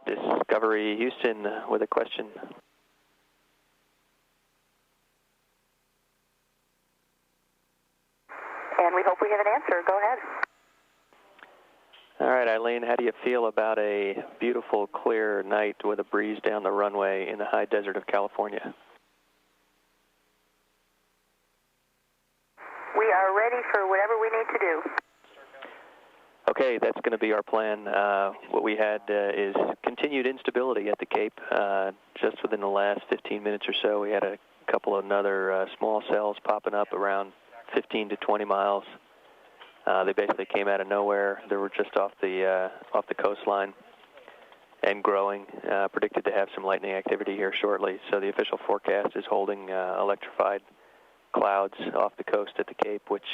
Discovery Houston with a question. And we hope we have an answer. Go ahead. All right, Eileen, how do you feel about a beautiful, clear night with a breeze down the runway in the high desert of California? We are ready for whatever we need to do. Okay, that's going to be our plan. What we had is continued instability at the Cape. Just within the last 15 minutes or so, we had a couple of other small cells popping up around 15 to 20 miles. They basically came out of nowhere. They were just off the coastline and growing. Predicted to have some lightning activity here shortly. So the official forecast is holding electrified clouds off the coast at the Cape, which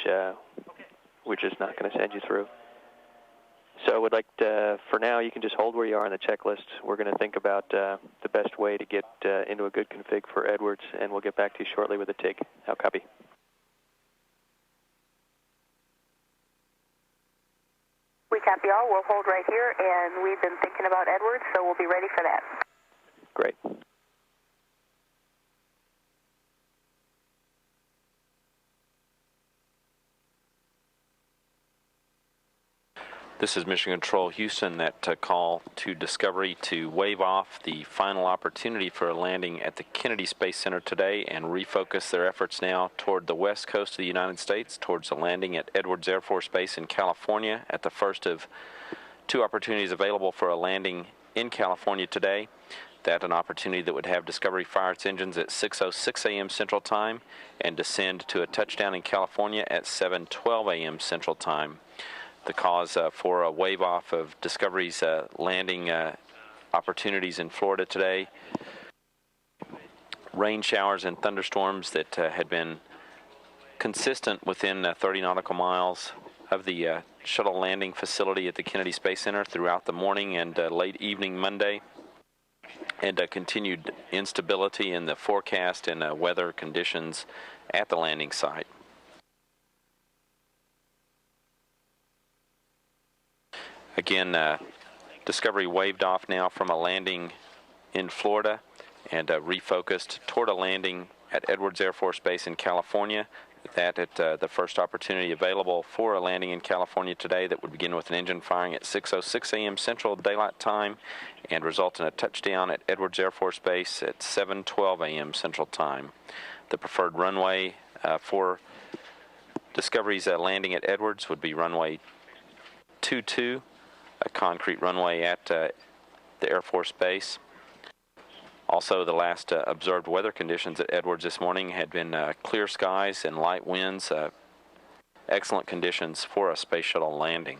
we're just not going to send you through. So I would like to, for now, you can just hold where you are on the checklist. We're going to think about the best way to get into a good config for Edwards, and we'll get back to you shortly with a TIG. How copy? We copy all. We'll hold right here, and we've been thinking about Edwards, so we'll be ready for that. Great. This is Mission Control Houston. That call to Discovery to wave off the final opportunity for a landing at the Kennedy Space Center today and refocus their efforts now toward the west coast of the United States, towards a landing at Edwards Air Force Base in California at the first of two opportunities available for a landing in California today. That an opportunity that would have Discovery fire its engines at 6:06 a.m. Central Time and descend to a touchdown in California at 7:12 a.m. Central Time. The cause for a wave off of Discovery's landing opportunities in Florida today. Rain showers and thunderstorms that had been consistent within 30 nautical miles of the shuttle landing facility at the Kennedy Space Center throughout the morning and late evening Monday, and continued instability in the forecast and weather conditions at the landing site. Again, Discovery waved off now from a landing in Florida and refocused toward a landing at Edwards Air Force Base in California. That at the first opportunity available for a landing in California today that would begin with an engine firing at 6:06 a.m. Central Daylight Time and result in a touchdown at Edwards Air Force Base at 7:12 a.m. Central Time. The preferred runway for Discovery's landing at Edwards would be runway 22. A concrete runway at the Air Force Base. Also, the last observed weather conditions at Edwards this morning had been clear skies and light winds, excellent conditions for a space shuttle landing.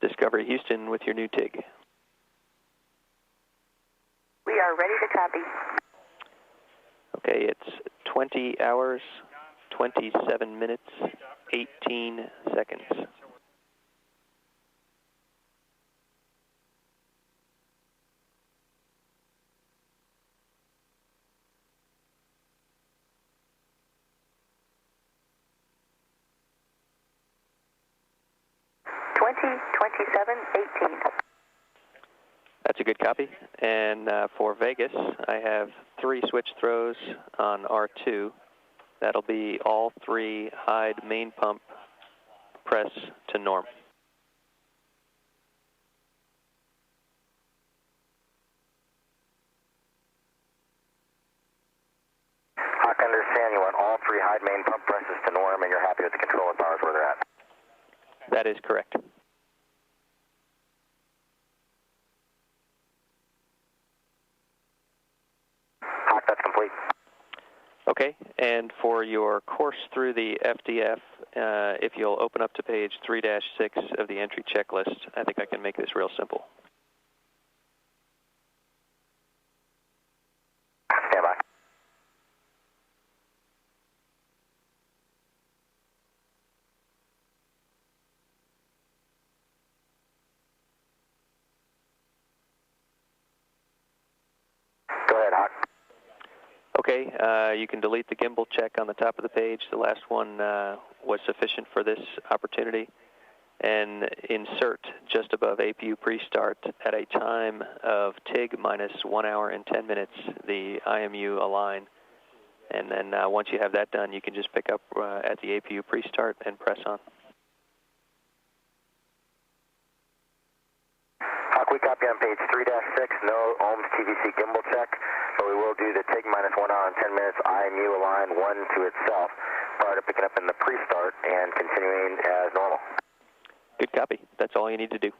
Discovery Houston with your new TIG. We are ready to copy. Okay, it's 20 hours, 27 minutes, 18 seconds. That's a good copy. And for Vegas, I have 3 switch throws on R2. That'll be all 3 hide main pump press to norm. I can understand you want all 3 hide main pump presses to norm and you're happy with the control and powers where they're at. That is correct. Hawk, that's complete. Okay, and for your course through the FDF, if you'll open up to page 3-6 of the entry checklist, I think I can make this real simple. Stand by. Go ahead, Hawk. Okay, you can delete the gimbal check on the top of the page. The last one was sufficient for this opportunity. And insert just above APU pre-start at a time of TIG minus 1 hour and 10 minutes, the IMU align. And then once you have that done, you can just pick up at the APU pre-start and press on. Hawk, we copy on page 3-6, no ohms TVC gimbal check, but we will do the TIG minus 1 hour and 10 minutes IMU align 1 to itself prior to picking up in the pre-start and continuing as normal. Good copy. That's all you need to do.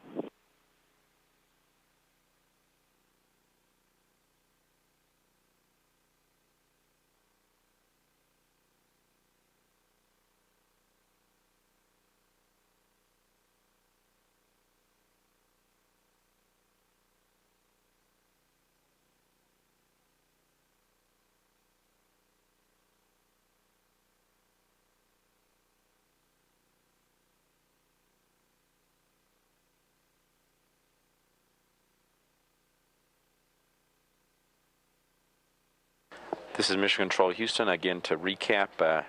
This is Mission Control Houston. Again, to recap,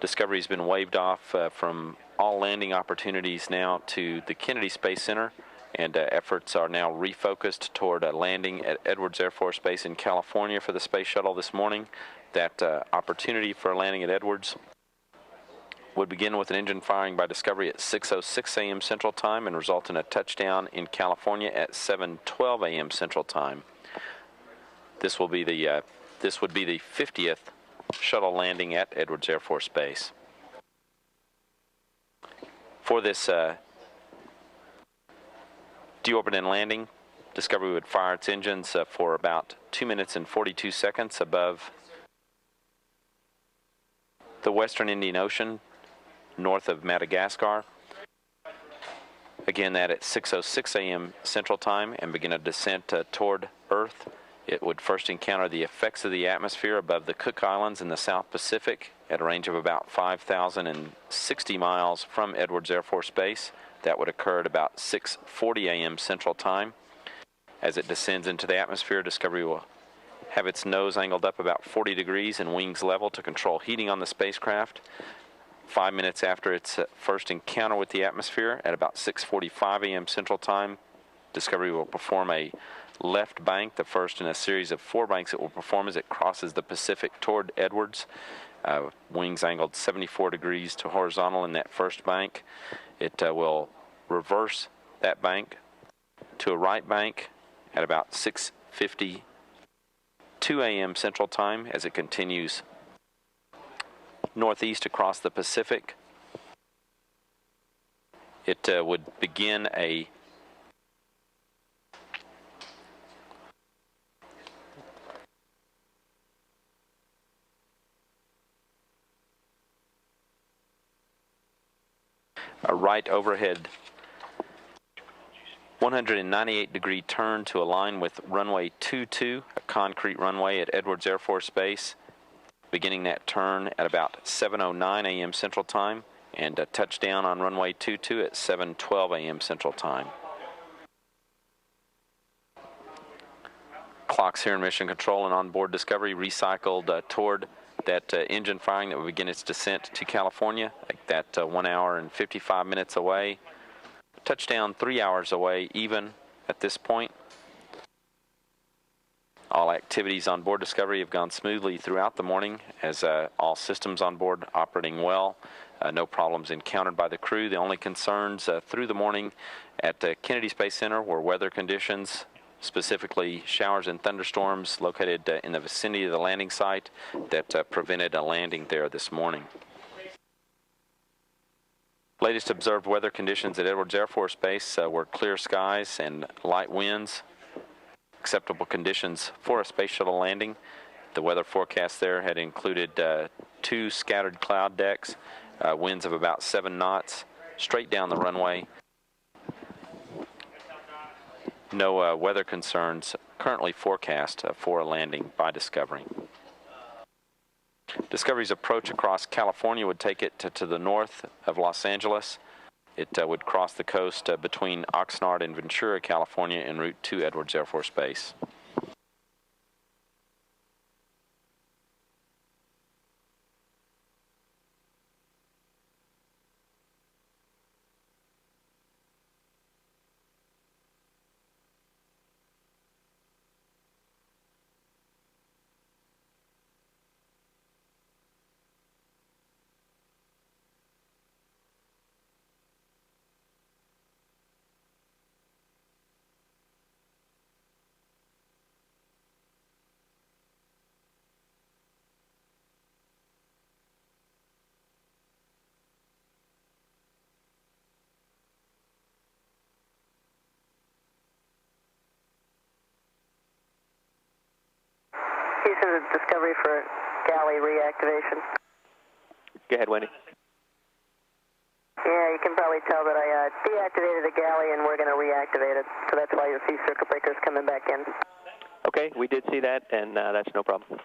Discovery has been waved off from all landing opportunities now to the Kennedy Space Center, and efforts are now refocused toward a landing at Edwards Air Force Base in California for the Space Shuttle this morning. That opportunity for landing at Edwards would begin with an engine firing by Discovery at 6:06 a.m. Central Time and result in a touchdown in California at 7:12 a.m. Central Time. This would be the 50th shuttle landing at Edwards Air Force Base. For this deorbit and landing, Discovery would fire its engines for about 2 minutes and 42 seconds above the western Indian Ocean, north of Madagascar. Again, that at 6:06 a.m. Central Time, and begin a descent toward Earth. It would first encounter the effects of the atmosphere above the Cook Islands in the South Pacific at a range of about 5,060 miles from Edwards Air Force Base. That would occur at about 6:40 a.m. Central Time. As it descends into the atmosphere, Discovery will have its nose angled up about 40 degrees and wings level to control heating on the spacecraft. 5 minutes after its first encounter with the atmosphere, at about 6:45 a.m. Central Time, Discovery will perform a left bank, the first in a series of 4 banks it will perform as it crosses the Pacific toward Edwards. Wings angled 74 degrees to horizontal in that first bank. It will reverse that bank to a right bank at about 6:52 a.m. Central Time as it continues northeast across the Pacific. It would begin a right overhead 198-degree turn to align with runway 22, a concrete runway at Edwards Air Force Base, beginning that turn at about 7:09 a.m. Central Time, and a touchdown on runway 22 at 7:12 a.m. Central Time. Clocks here in Mission Control and onboard Discovery recycled toward that engine firing that will begin its descent to California, like that 1 hour and 55 minutes away. Touchdown 3 hours away even at this point. All activities on board Discovery have gone smoothly throughout the morning, as all systems on board operating well. No problems encountered by the crew. The only concerns through the morning at Kennedy Space Center were weather conditions, specifically showers and thunderstorms located in the vicinity of the landing site that prevented a landing there this morning. Latest observed weather conditions at Edwards Air Force Base were clear skies and light winds. Acceptable conditions for a space shuttle landing. The weather forecast there had included 2 scattered cloud decks, winds of about 7 knots, straight down the runway. No weather concerns currently forecast for a landing by Discovery. Discovery's approach across California would take it to the north of Los Angeles. It would cross the coast between Oxnard and Ventura, California, en route to Edwards Air Force Base. Houston to Discovery for galley reactivation. Go ahead, Wendy. Yeah, you can probably tell that I deactivated the galley and we're going to reactivate it. So that's why you'll see circuit breakers coming back in. Okay, we did see that, and that's no problem.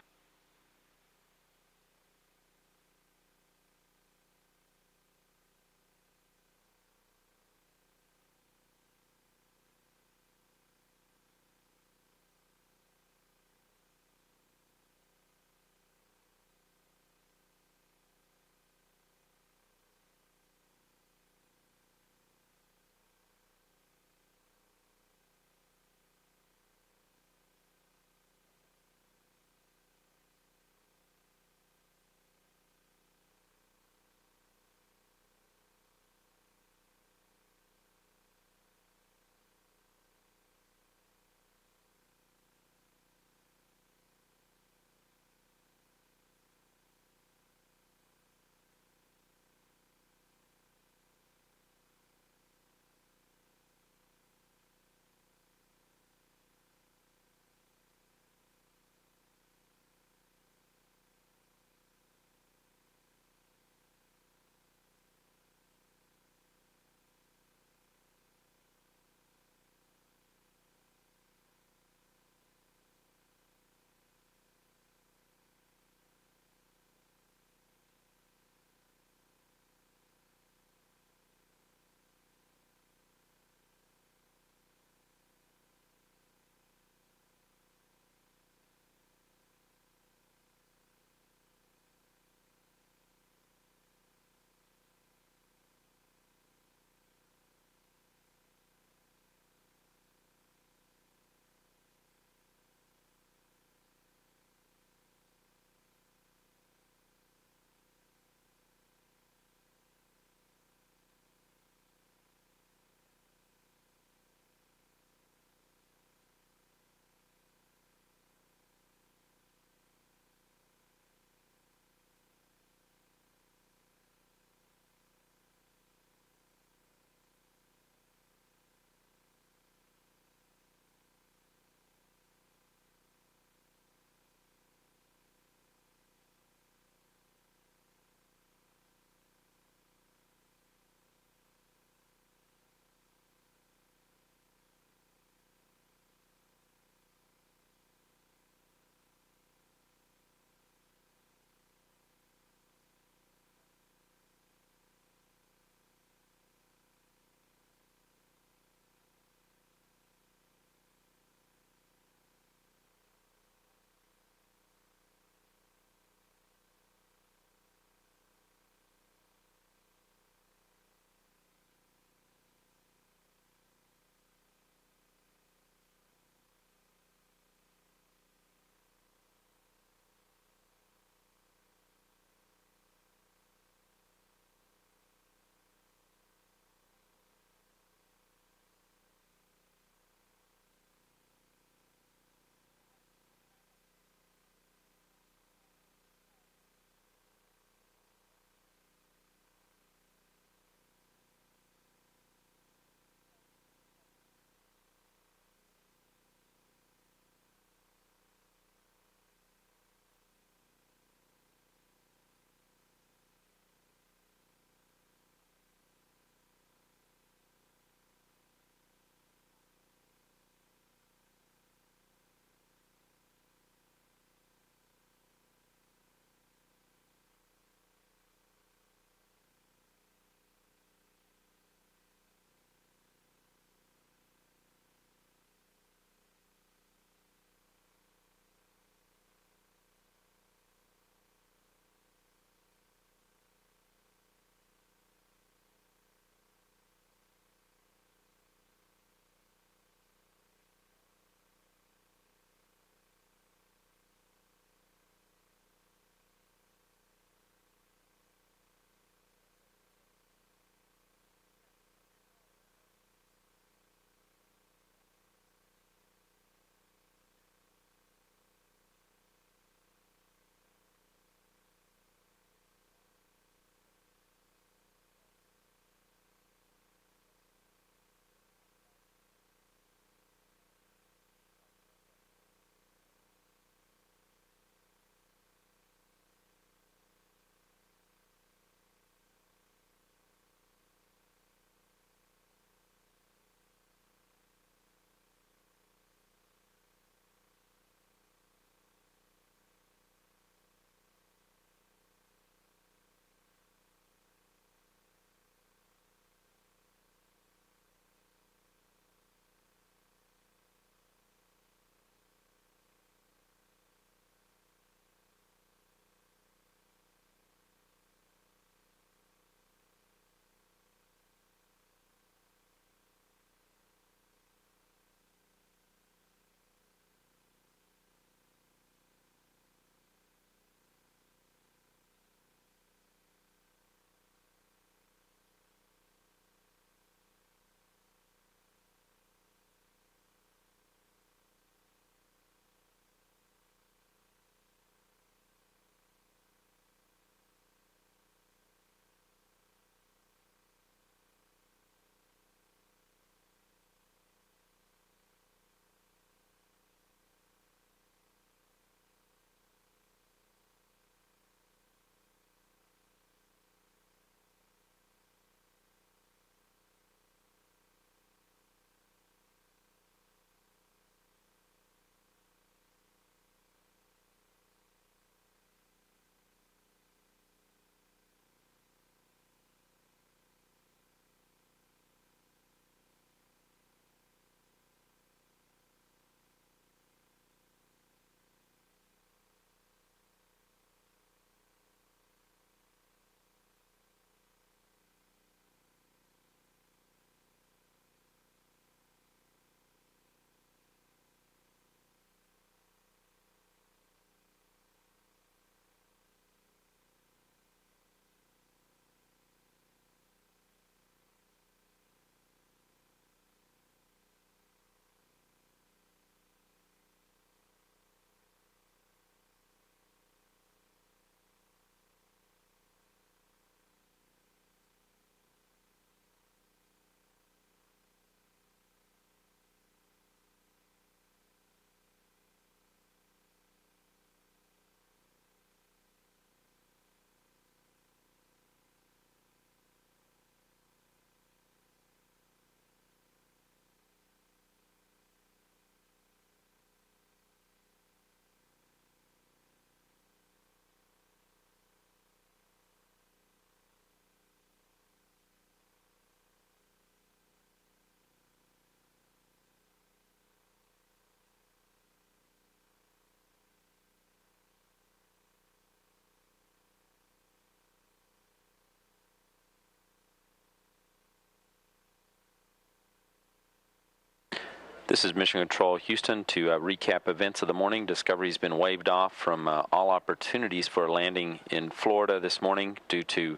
This is Mission Control Houston to recap events of the morning. Discovery's been waved off from all opportunities for landing in Florida this morning due to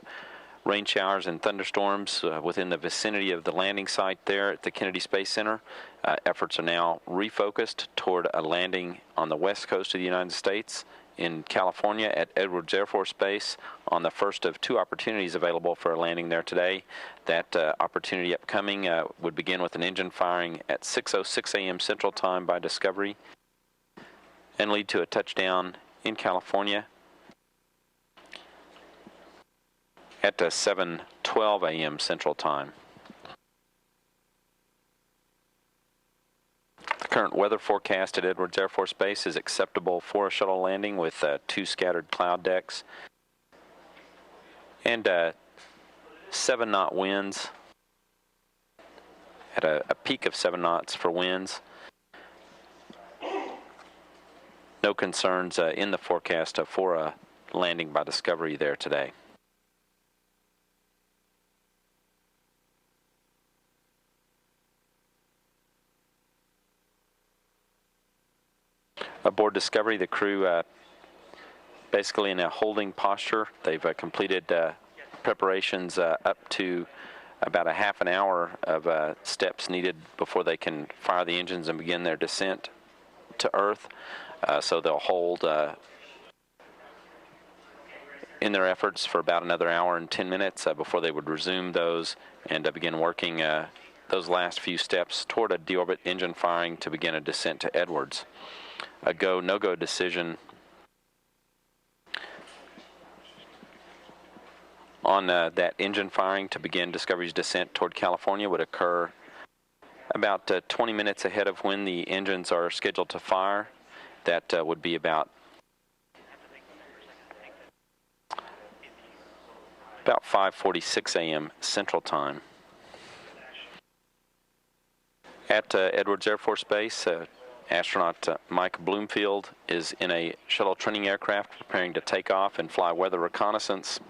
rain showers and thunderstorms within the vicinity of the landing site there at the Kennedy Space Center. Efforts are now refocused toward a landing on the west coast of the United States in California at Edwards Air Force Base on the first of two opportunities available for a landing there today. That opportunity upcoming would begin with an engine firing at 6:06 a.m. Central Time by Discovery and lead to a touchdown in California at 7:12 a.m. Central Time. The current weather forecast at Edwards Air Force Base is acceptable for a shuttle landing with 2 scattered cloud decks and 7-knot winds at a peak of 7 knots for winds. No concerns in the forecast for a landing by Discovery there today. Aboard Discovery, the crew basically in a holding posture. They've completed preparations up to about a half an hour of steps needed before they can fire the engines and begin their descent to Earth. So they'll hold in their efforts for about another hour and 10 minutes before they would resume those and begin working those last few steps toward a deorbit engine firing to begin a descent to Edwards. A go, no-go decision on that engine firing to begin Discovery's descent toward California would occur about 20 minutes ahead of when the engines are scheduled to fire. That would be about 5:46 a.m. Central Time. At Edwards Air Force Base, astronaut Mike Bloomfield is in a shuttle training aircraft preparing to take off and fly weather reconnaissance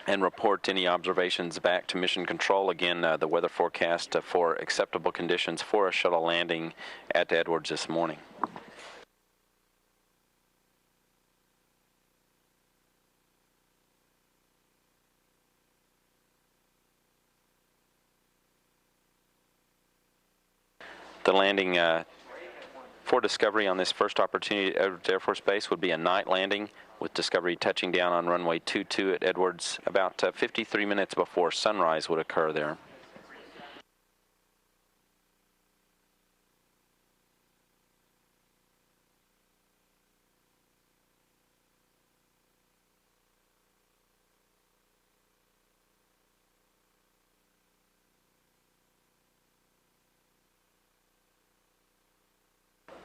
and report any observations back to Mission Control. Again, the weather forecast for acceptable conditions for a shuttle landing at Edwards this morning. The landing for Discovery on this first opportunity at Edwards Air Force Base would be a night landing, with Discovery touching down on runway 22 at Edwards about 53 minutes before sunrise would occur there.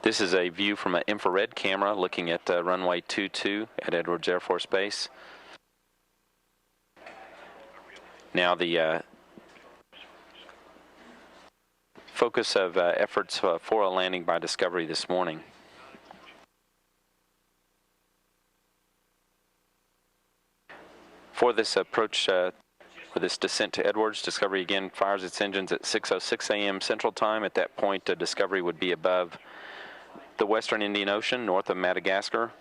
This is a view from an infrared camera looking at runway 22 at Edwards Air Force Base. Now the focus of efforts for a landing by Discovery this morning. For this approach, for this descent to Edwards, Discovery again fires its engines at 6:06 a.m. Central Time. At that point, Discovery would be above the western Indian Ocean, north of Madagascar,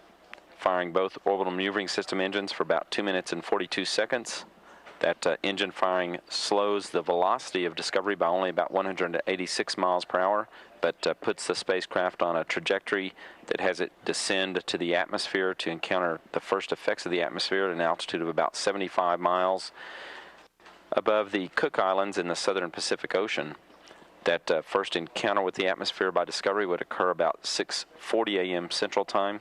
firing both orbital maneuvering system engines for about 2 minutes and 42 seconds. That engine firing slows the velocity of Discovery by only about 186 miles per hour, but puts the spacecraft on a trajectory that has it descend to the atmosphere to encounter the first effects of the atmosphere at an altitude of about 75 miles above the Cook Islands in the southern Pacific Ocean. That first encounter with the atmosphere by Discovery would occur about 6:40 a.m. Central Time.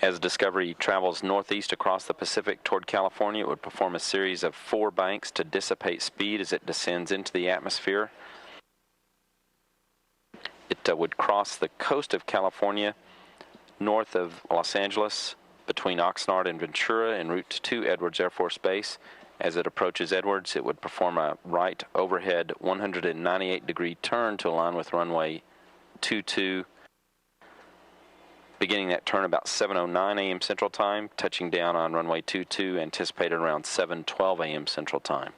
As Discovery travels northeast across the Pacific toward California, it would perform a series of 4 banks to dissipate speed as it descends into the atmosphere. It would cross the coast of California north of Los Angeles between Oxnard and Ventura en route to Edwards Air Force Base. As it approaches Edwards, it would perform a right overhead 198-degree turn to align with runway 22, beginning that turn about 7:09 a.m. Central Time, touching down on runway 22, anticipated around 7:12 a.m. Central Time.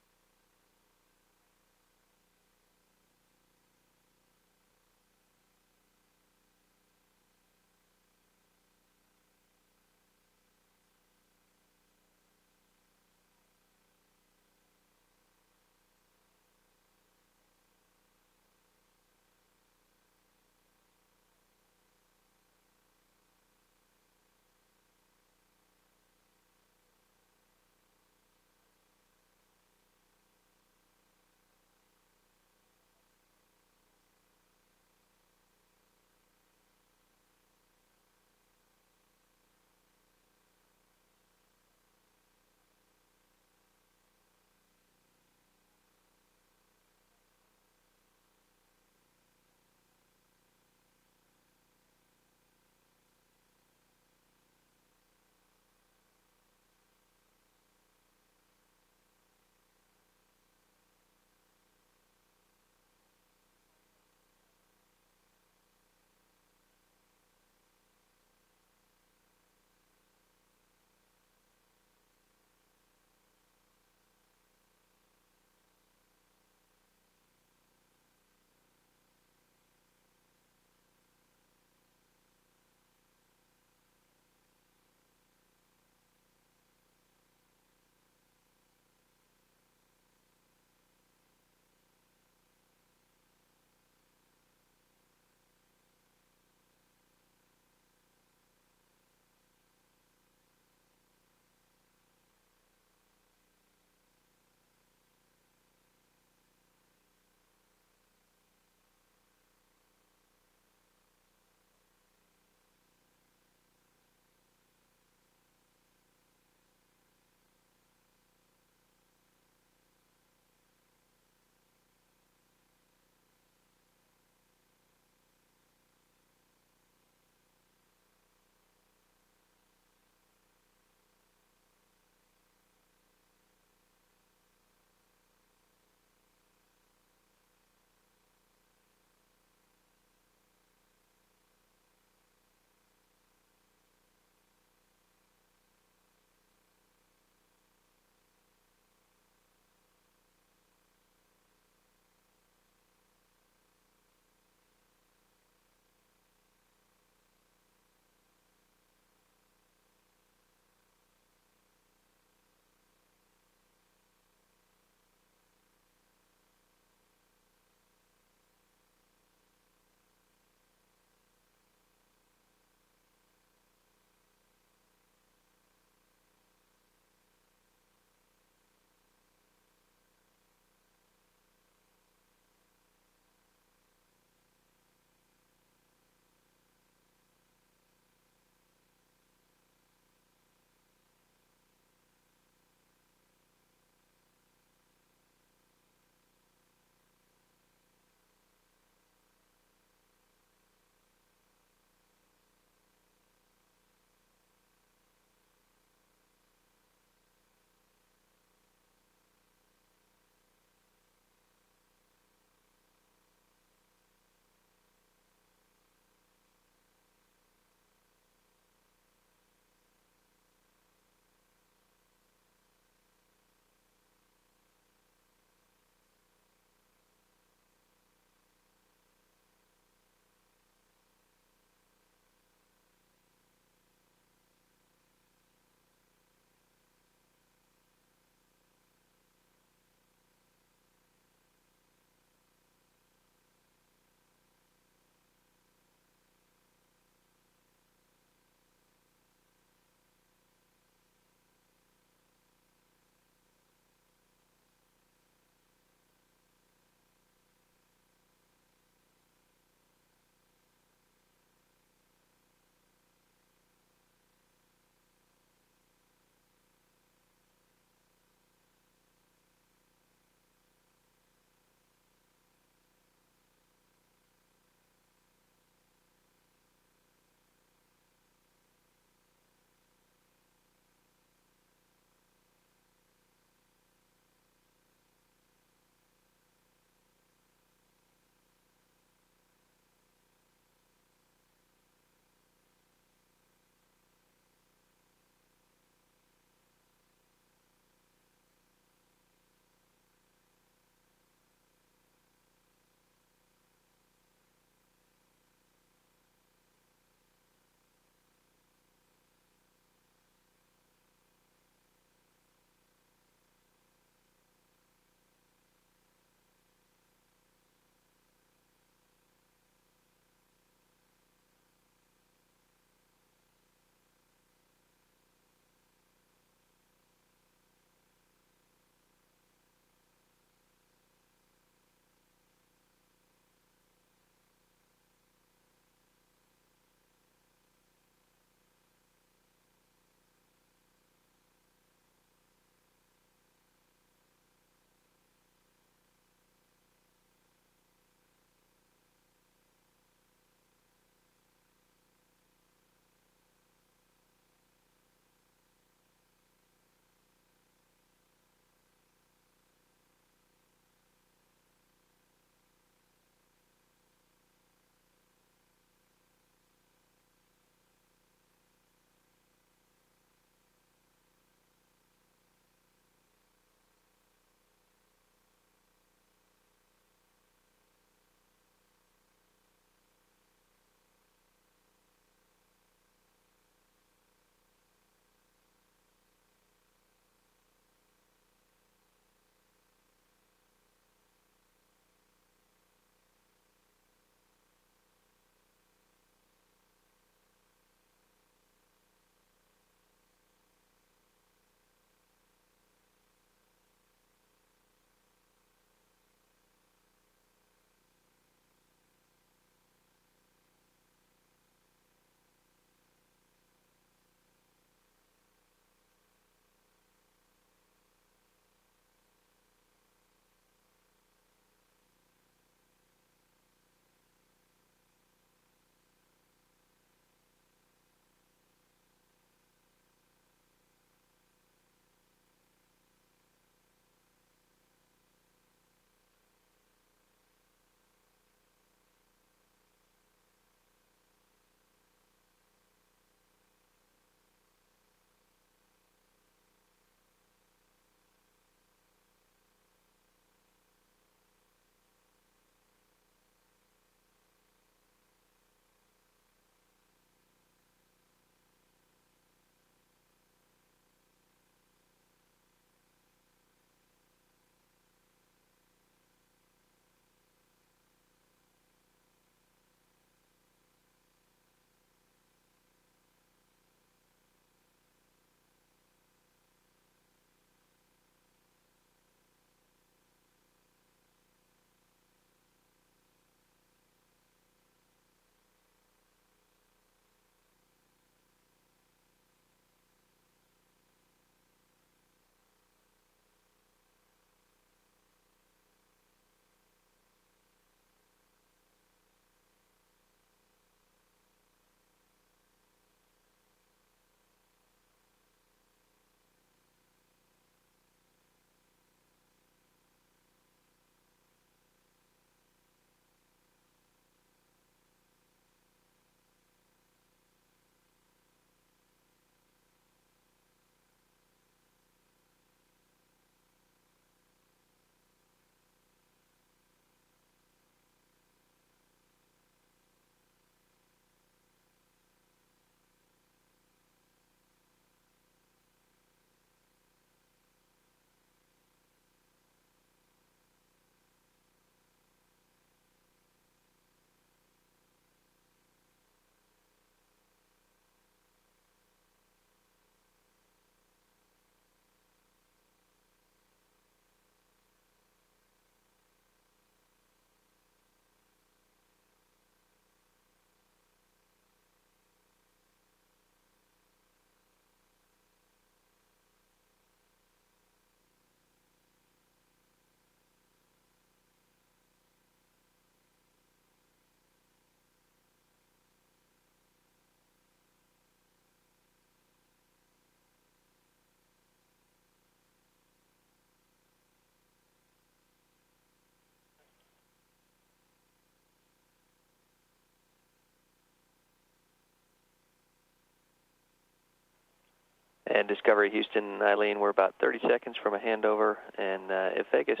And Discovery Houston, Eileen, we're about 30 seconds from a handover, and if Vegas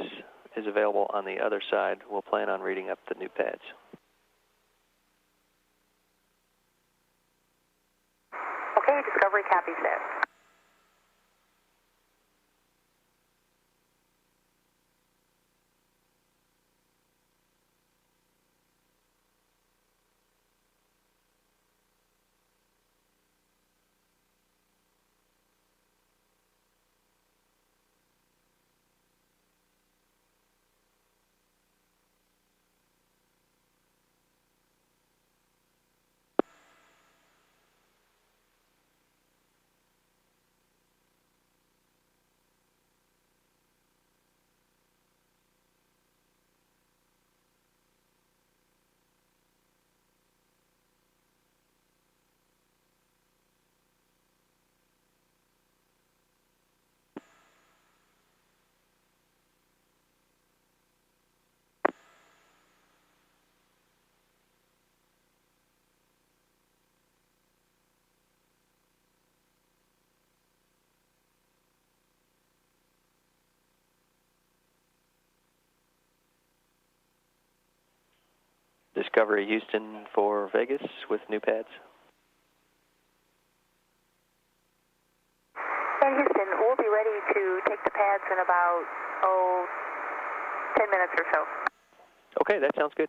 is available on the other side, we'll plan on reading up the new pads. Okay, Discovery copies that. Discovery Houston for Vegas with new pads. And Houston, we'll be ready to take the pads in about, 10 minutes or so. Okay, that sounds good.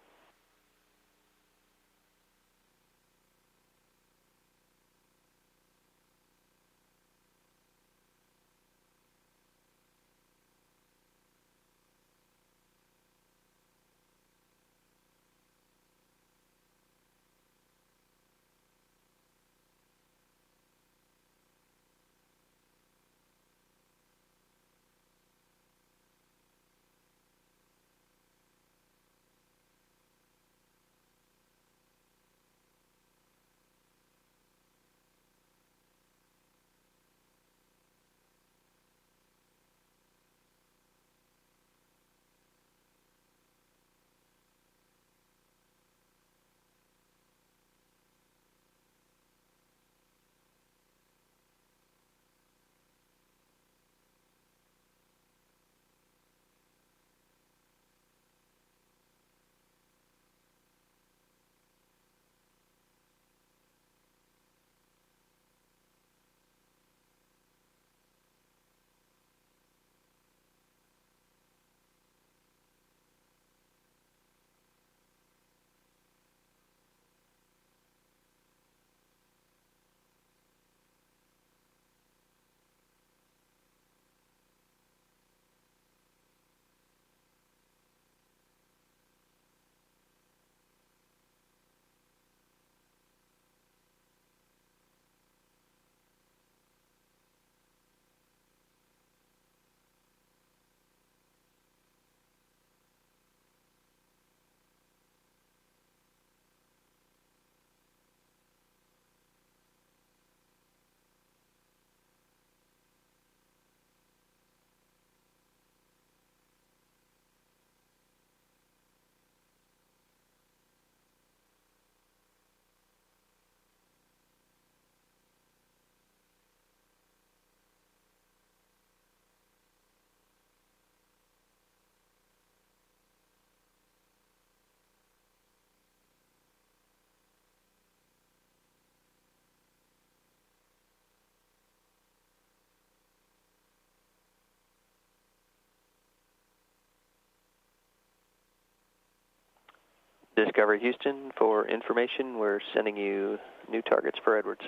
Discovery Houston, for information, we're sending you new targets for Edwards.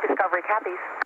Discovery copies.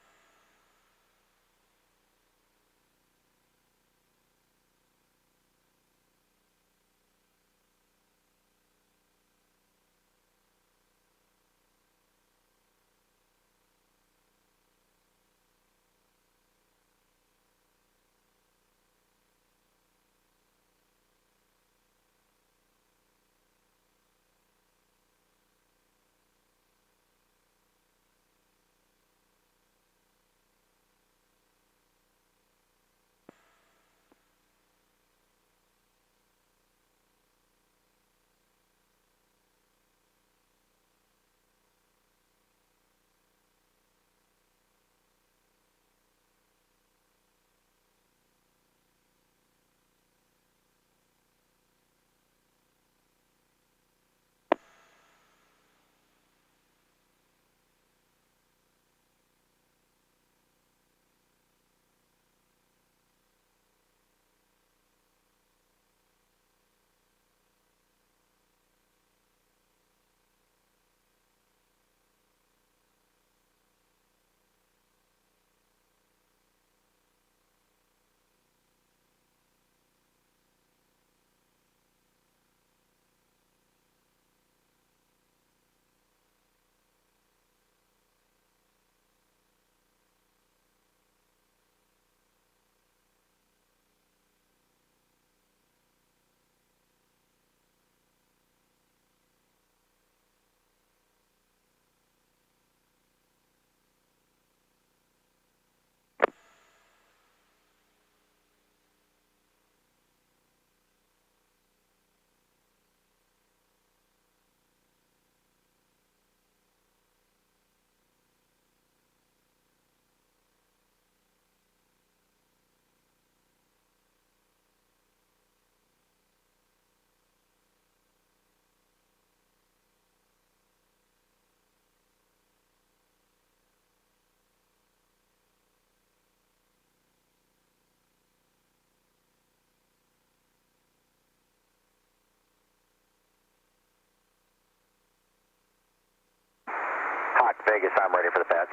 Vegas, I'm ready for the pads.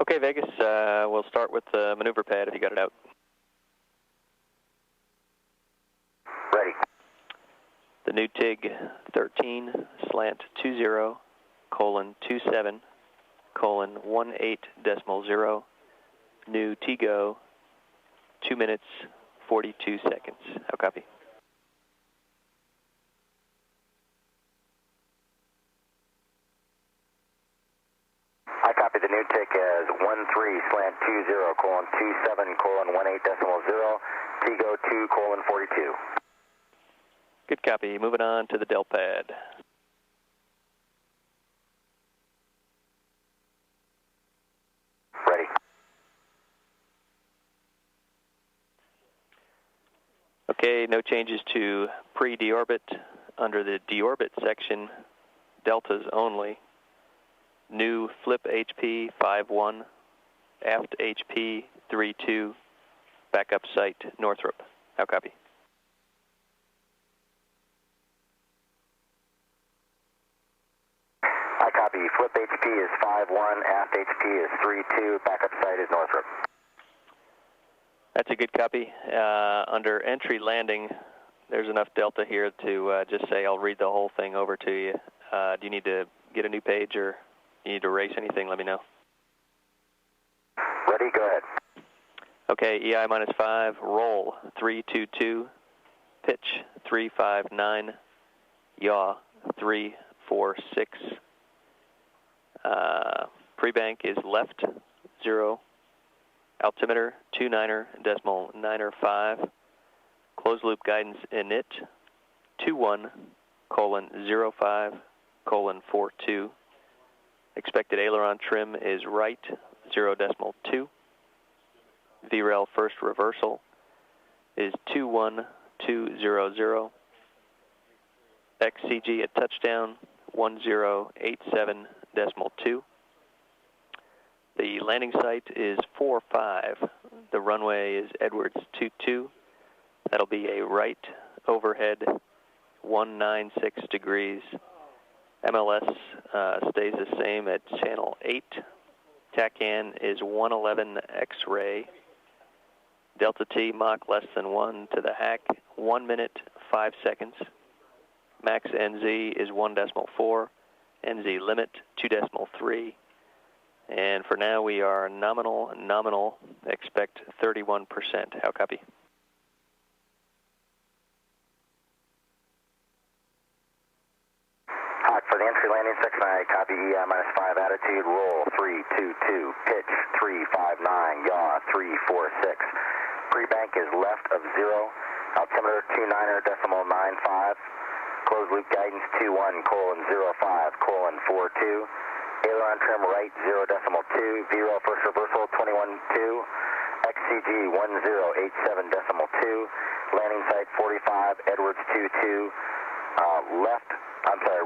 Okay, Vegas, we'll start with the maneuver pad if you got it out. Ready. The new TIG 13 slant 20:27:18.0, new TGO 2 minutes 42 seconds. How copy? I copy the new tick as 13/20:27:18.0, TGO 2:42. Good copy. Moving on to the Del pad. Ready. Okay, no changes to pre-deorbit. Under the deorbit section, deltas only. New flip HP 51, aft HP 32, backup site Northrop. How copy? I copy. Flip HP is 51, aft HP is 32, backup site is Northrop. That's a good copy. Under entry landing, there's enough delta here to just say I'll read the whole thing over to you. Do you need to get a new page or you need to erase anything? Let me know. Ready, go ahead. Okay, EI -5, roll 322, pitch 359, yaw 346. Pre-bank is left 0, altimeter 29.95, closed loop guidance init 21:05:42. Expected aileron trim is right 0.2. VREL first reversal is 21200. XCG at touchdown 1087.2. The landing site is 45. The runway is Edwards 22. That'll be a right overhead 196 degrees. MLS stays the same at channel 8. TACAN is 111 X-ray. Delta T Mach less than 1 to the hack, 1 minute, 5 seconds. Max NZ is 1.4, NZ limit 2.3. And for now we are nominal, expect 31%. How copy? For the entry landing section, I copy EI -5 attitude, roll 322, pitch 359, yaw 346. Pre-bank is left of 0, altimeter 29.95, closed loop guidance 21:05:42, aileron trim right 0.2, VREL first reversal 21.2, XCG 1087.2, landing site 45, Edwards 22,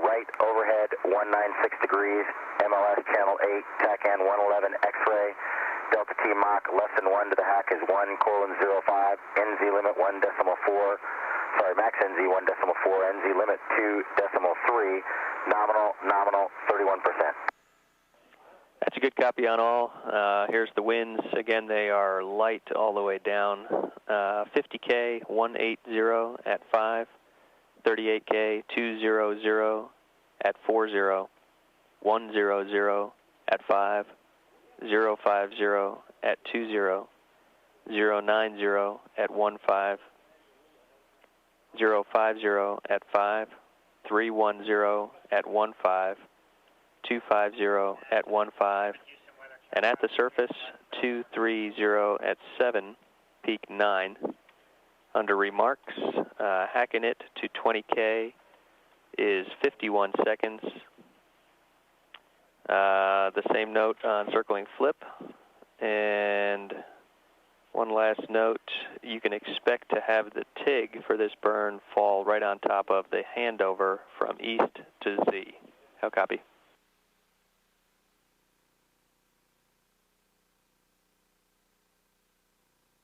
right overhead 196 degrees, MLS channel 8, TACAN 111 X-ray, Delta T Mach less than 1 to the hack is 1:05, NZ limit 1.4, max NZ 1.4, NZ limit 2.3, nominal 31%. That's a good copy on all. Here's the winds. Again, they are light all the way down. 50K 180 at 5. 38K 200 at 40, 100 at 5, 050 at 20, 090 at 15, 050 at 5, 310 at 15, 250 at 15, and at the surface 230 at 7, peak 9. Under remarks, hacking it to 20K is 51 seconds. The same note on circling flip. And one last note, you can expect to have the TIG for this burn fall right on top of the handover from east to Z. How copy?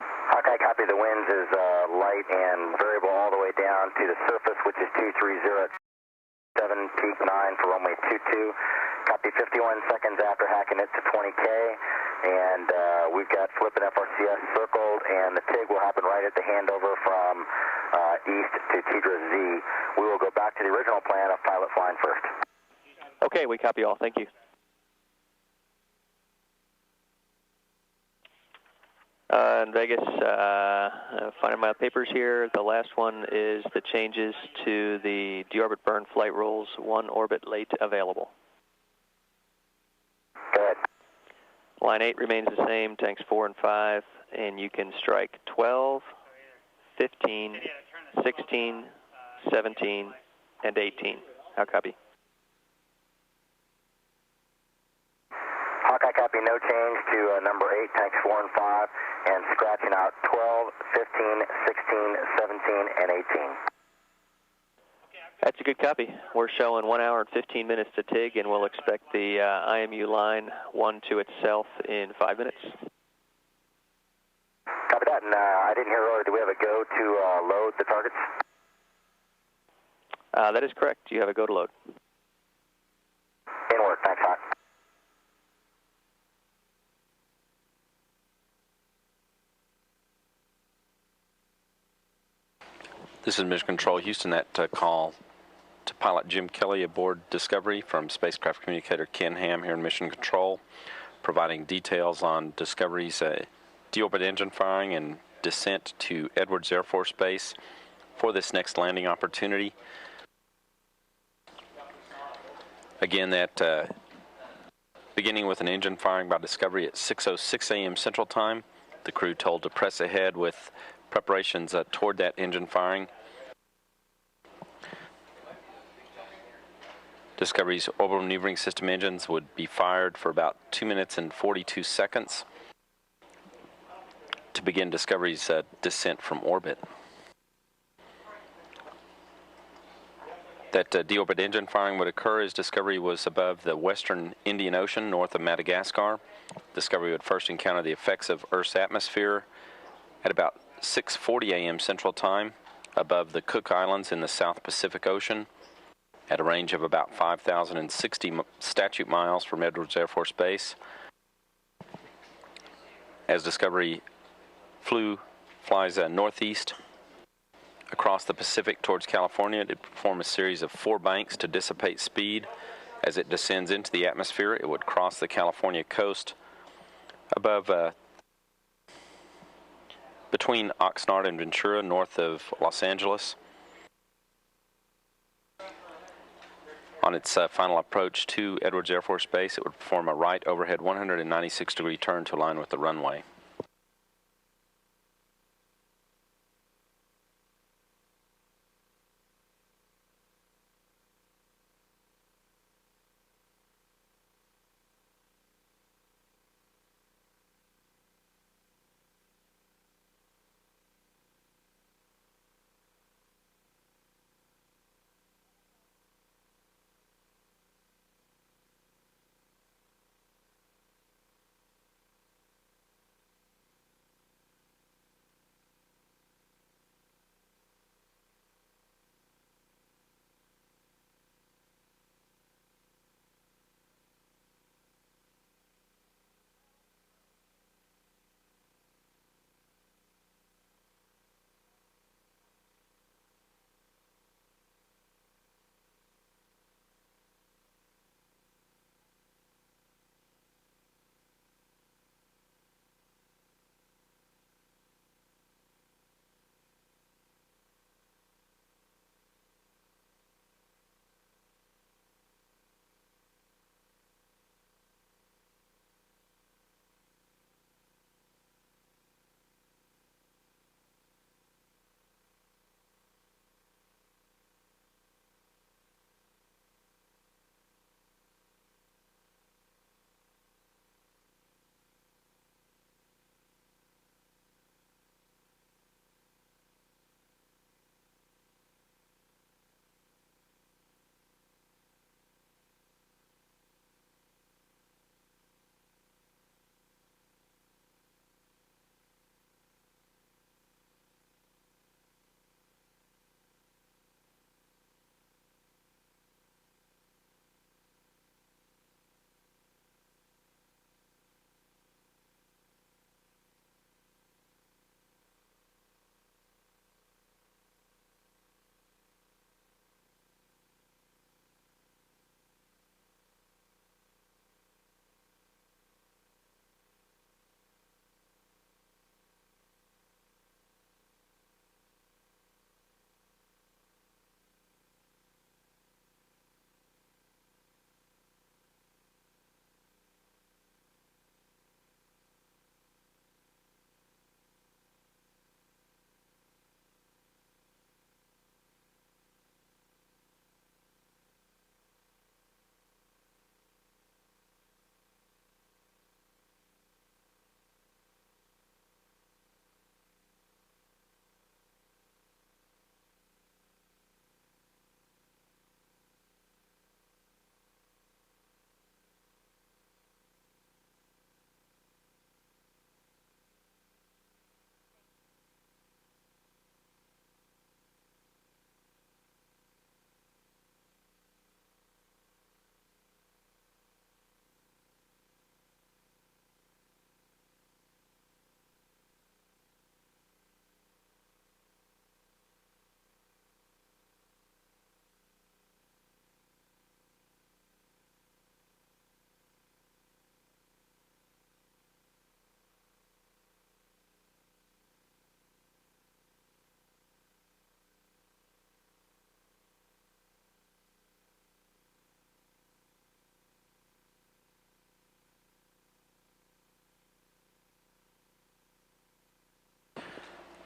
Okay, copy. The winds is light and variable all the way down to the surface, which is 230. 7 peak 9 for runway 22. Copy 51 seconds after hacking it to 20K. And we've got flip and FRCS circled, and the TIG will happen right at the handover from east to Tidra Z. We will go back to the original plan of pilot flying first. Okay, we copy all. Thank you. In Vegas, finding my papers here. The last one is the changes to the deorbit burn flight rules. 1 orbit late available. Go ahead. Line 8 remains the same, tanks 4 and 5, and you can strike 12, 15, 16, 17, and 18. How copy? Hawkeye copy, no change to number 8, tanks 4 and 5, and scratching out 12, 15, 16, 17, and 18. That's a good copy. We're showing 1 hour and 15 minutes to TIG, and we'll expect the IMU line 1 to itself in 5 minutes. Copy that, and I didn't hear earlier, do we have a go to load the targets? That is correct. You have a go to load. In work, thanks, Hawk. This is Mission Control Houston. That call to pilot Jim Kelly aboard Discovery from spacecraft communicator Ken Ham here in Mission Control, providing details on Discovery's deorbit engine firing and descent to Edwards Air Force Base for this next landing opportunity. Again, that beginning with an engine firing by Discovery at 6:06 a.m. Central Time. The crew told to press ahead with preparations toward that engine firing. Discovery's orbital maneuvering system engines would be fired for about 2 minutes and 42 seconds to begin Discovery's descent from orbit. That deorbit engine firing would occur as Discovery was above the western Indian Ocean north of Madagascar. Discovery would first encounter the effects of Earth's atmosphere at about 6:40 a.m. Central Time above the Cook Islands in the South Pacific Ocean at a range of about 5,060 statute miles from Edwards Air Force Base. As Discovery flies northeast across the Pacific towards California, it would perform a series of 4 banks to dissipate speed. As it descends into the atmosphere, it would cross the California coast above between Oxnard and Ventura, north of Los Angeles. On its final approach to Edwards Air Force Base, it would perform a right overhead 196-degree turn to align with the runway.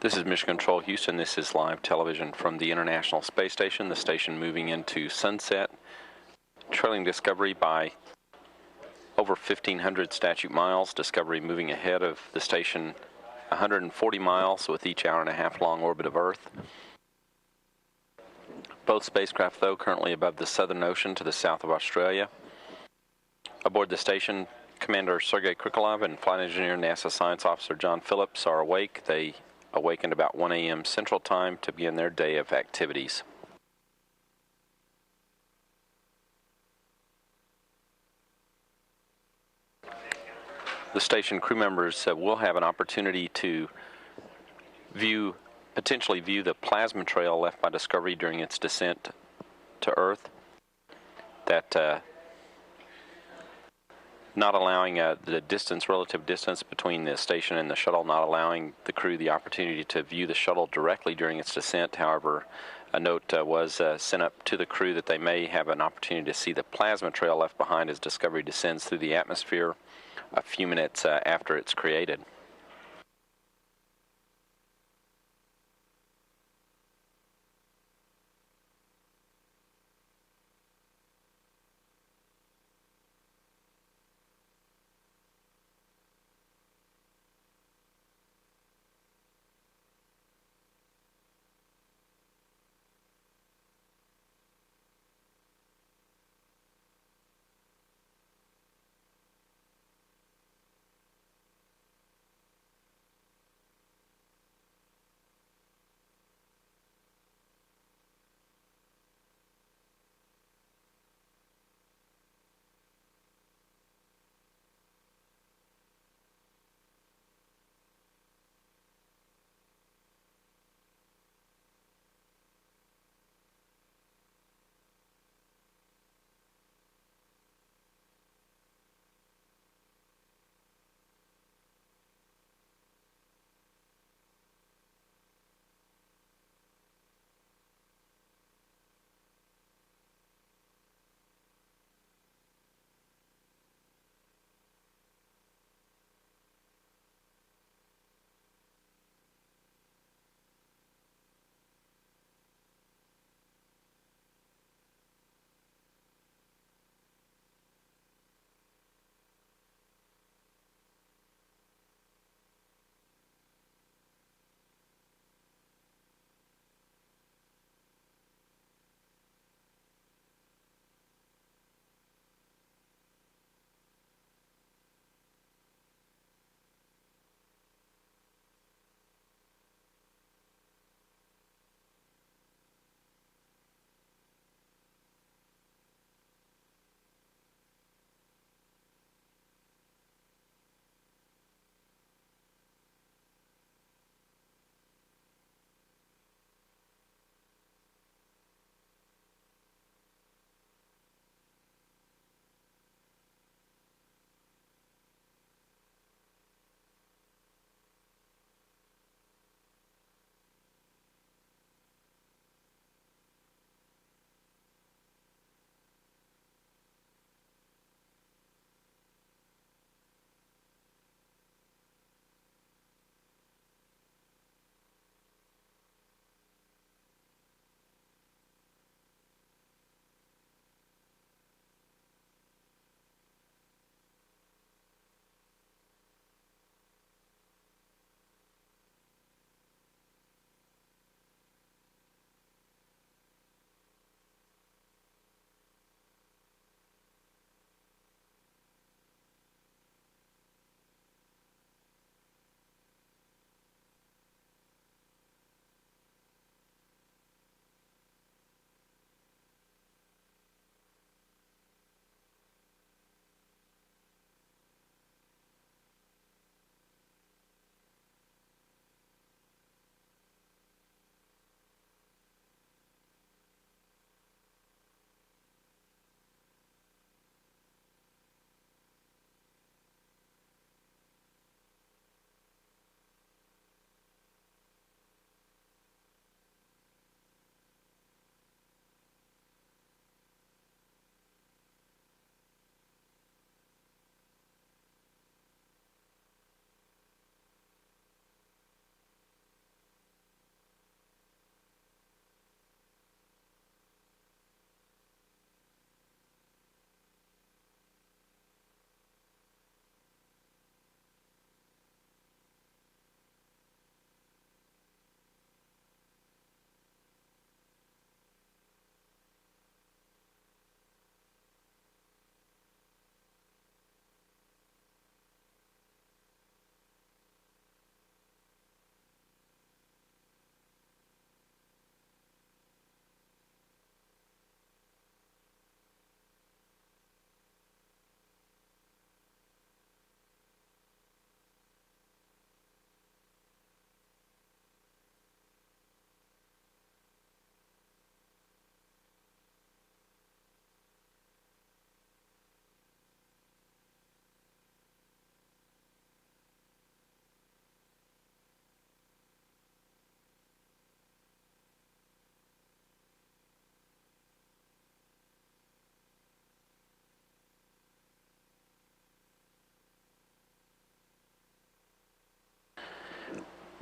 This is Mission Control Houston. This is live television from the International Space Station. The station moving into sunset, trailing Discovery by over 1,500 statute miles. Discovery moving ahead of the station 140 miles with each hour-and-a-half long orbit of Earth. Both spacecraft, though, currently above the Southern Ocean to the south of Australia. Aboard the station, Commander Sergei Krikalev and Flight Engineer NASA Science Officer John Phillips are awake. They awakened about 1 a.m. Central Time to begin their day of activities. The station crew members will have an opportunity to potentially view the plasma trail left by Discovery during its descent to Earth. That not allowing the relative distance between the station and the shuttle, not allowing the crew the opportunity to view the shuttle directly during its descent. However, a note was sent up to the crew that they may have an opportunity to see the plasma trail left behind as Discovery descends through the atmosphere a few minutes after it's created.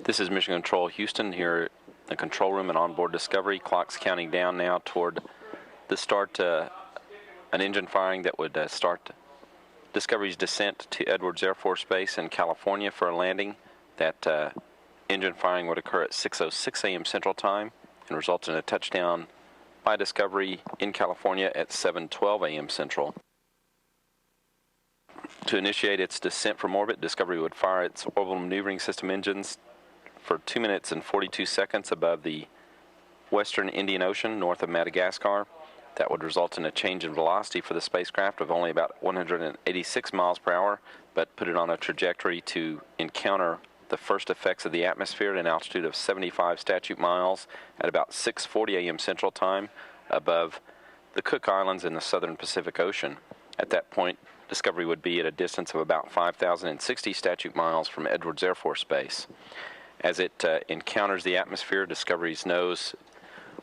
This is Mission Control Houston here in the control room and onboard Discovery. Clock's counting down now toward the start, an engine firing that would start Discovery's descent to Edwards Air Force Base in California for a landing. That engine firing would occur at 6:06 a.m. Central Time and result in a touchdown by Discovery in California at 7:12 a.m. Central. To initiate its descent from orbit, Discovery would fire its orbital maneuvering system engines for 2 minutes and 42 seconds above the western Indian Ocean north of Madagascar. That would result in a change in velocity for the spacecraft of only about 186 miles per hour, but put it on a trajectory to encounter the first effects of the atmosphere at an altitude of 75 statute miles at about 6:40 a.m. Central Time above the Cook Islands in the southern Pacific Ocean. At that point, Discovery would be at a distance of about 5,060 statute miles from Edwards Air Force Base. As it encounters the atmosphere, Discovery's nose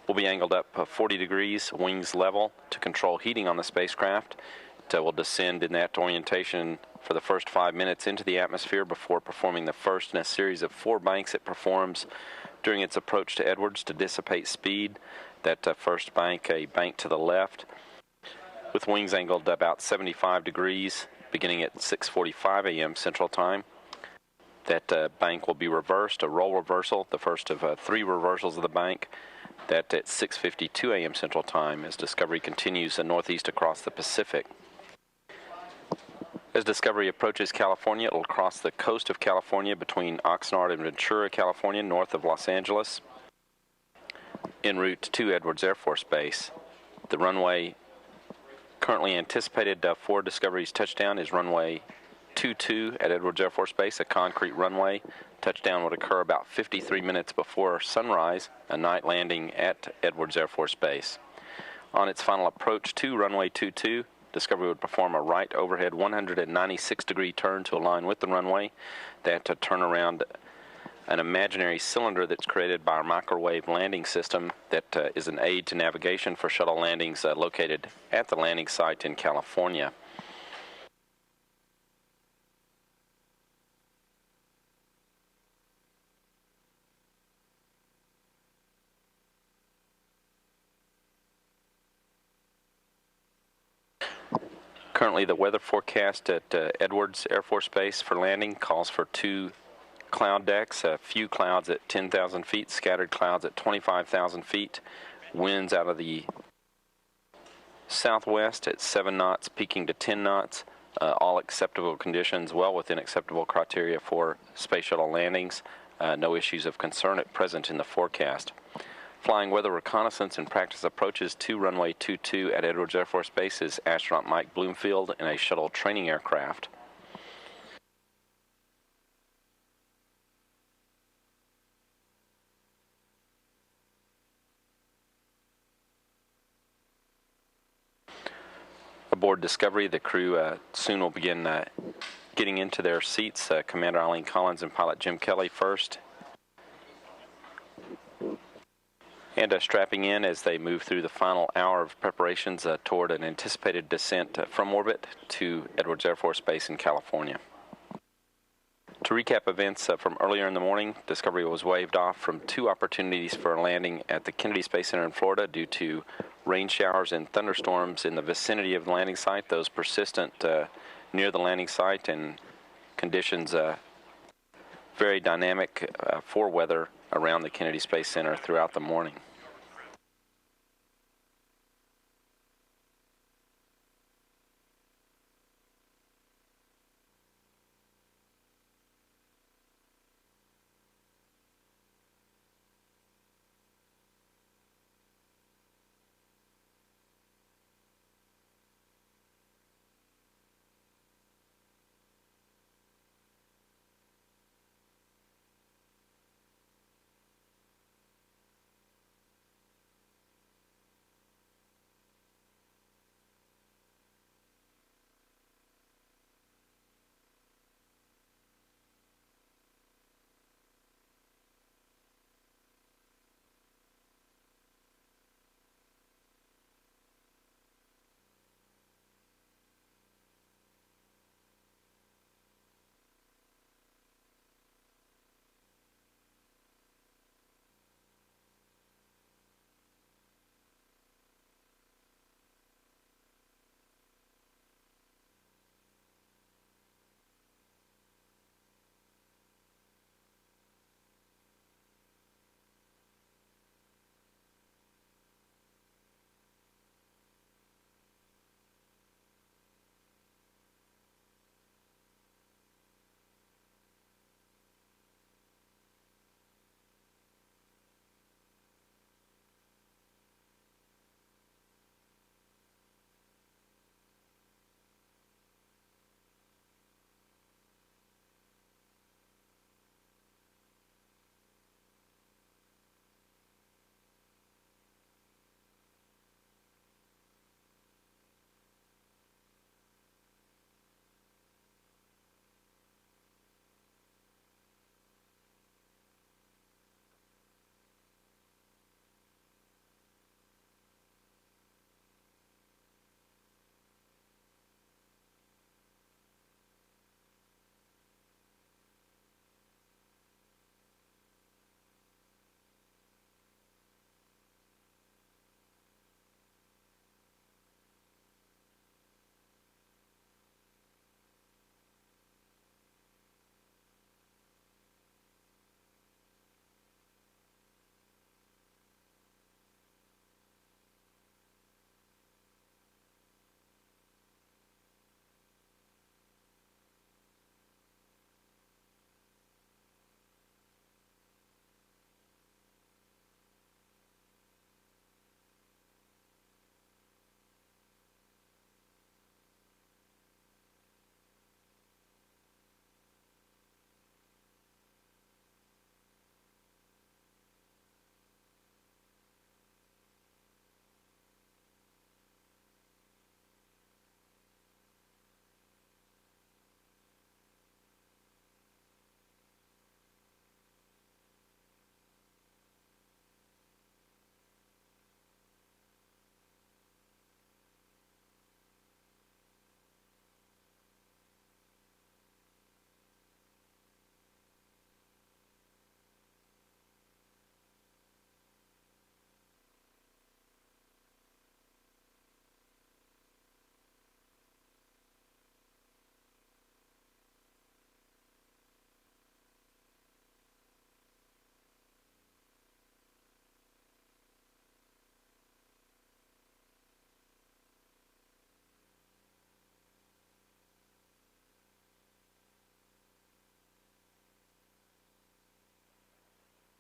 will be angled up 40 degrees, wings level, to control heating on the spacecraft. It will descend in that orientation for the first 5 minutes into the atmosphere before performing the first in a series of 4 banks it performs during its approach to Edwards to dissipate speed. That first bank, a bank to the left, with wings angled about 75 degrees, beginning at 6:45 a.m. Central Time. That bank will be reversed, a roll reversal, the first of 3 reversals of the bank. That at 6:52 a.m. Central Time as Discovery continues northeast across the Pacific. As Discovery approaches California, it will cross the coast of California between Oxnard and Ventura, California, north of Los Angeles, en route to Edwards Air Force Base. The runway currently anticipated for Discovery's touchdown is runway 22 at Edwards Air Force Base, a concrete runway. Touchdown would occur about 53 minutes before sunrise, a night landing at Edwards Air Force Base. On its final approach to runway 22, Discovery would perform a right overhead 196-degree turn to align with the runway. That to turn around an imaginary cylinder that's created by our microwave landing system that is an aid to navigation for shuttle landings located at the landing site in California. Currently, the weather forecast at Edwards Air Force Base for landing calls for 2 cloud decks, a few clouds at 10,000 feet, scattered clouds at 25,000 feet, winds out of the southwest at 7 knots, peaking to 10 knots, all acceptable conditions, well within acceptable criteria for space shuttle landings. No issues of concern at present in the forecast. Flying weather reconnaissance and practice approaches to runway 22 at Edwards Air Force Base is astronaut Mike Bloomfield in a shuttle training aircraft. Aboard Discovery, the crew soon will begin getting into their seats. Commander Eileen Collins and pilot Jim Kelly first. And strapping in as they move through the final hour of preparations toward an anticipated descent from orbit to Edwards Air Force Base in California. To recap events from earlier in the morning, Discovery was waved off from 2 opportunities for a landing at the Kennedy Space Center in Florida due to rain showers and thunderstorms in the vicinity of the landing site, those persistent near the landing site, and conditions very dynamic for weather around the Kennedy Space Center throughout the morning.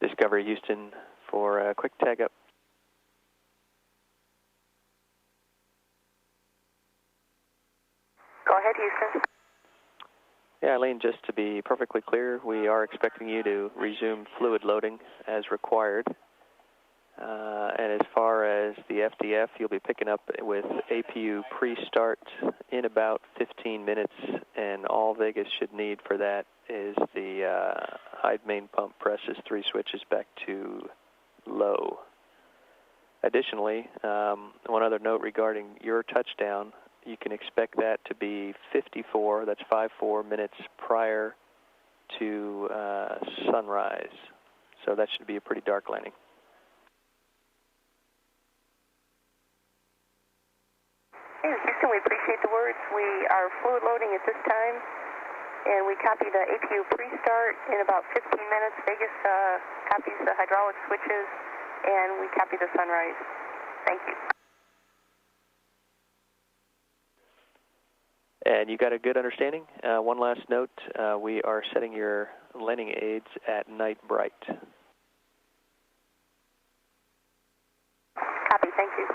Discovery Houston for a quick tag up. Go ahead, Houston. Yeah, Eileen, just to be perfectly clear, we are expecting you to resume fluid loading as required. And as far as the FDF, you'll be picking up with APU pre-start in about 15 minutes, and all Vegas should need for that is the hide main pump presses 3 switches back to low. Additionally, one other note regarding your touchdown, you can expect that to be 54, that's 54 minutes prior to sunrise. So that should be a pretty dark landing. Hey, Houston, we appreciate the words. We are fluid loading at this time, and we copy the APU pre-start in about 15 minutes. Vegas copies the hydraulic switches, and we copy the sunrise. Thank you. And you got a good understanding? One last note, we are setting your landing aids at night bright. Copy, thank you.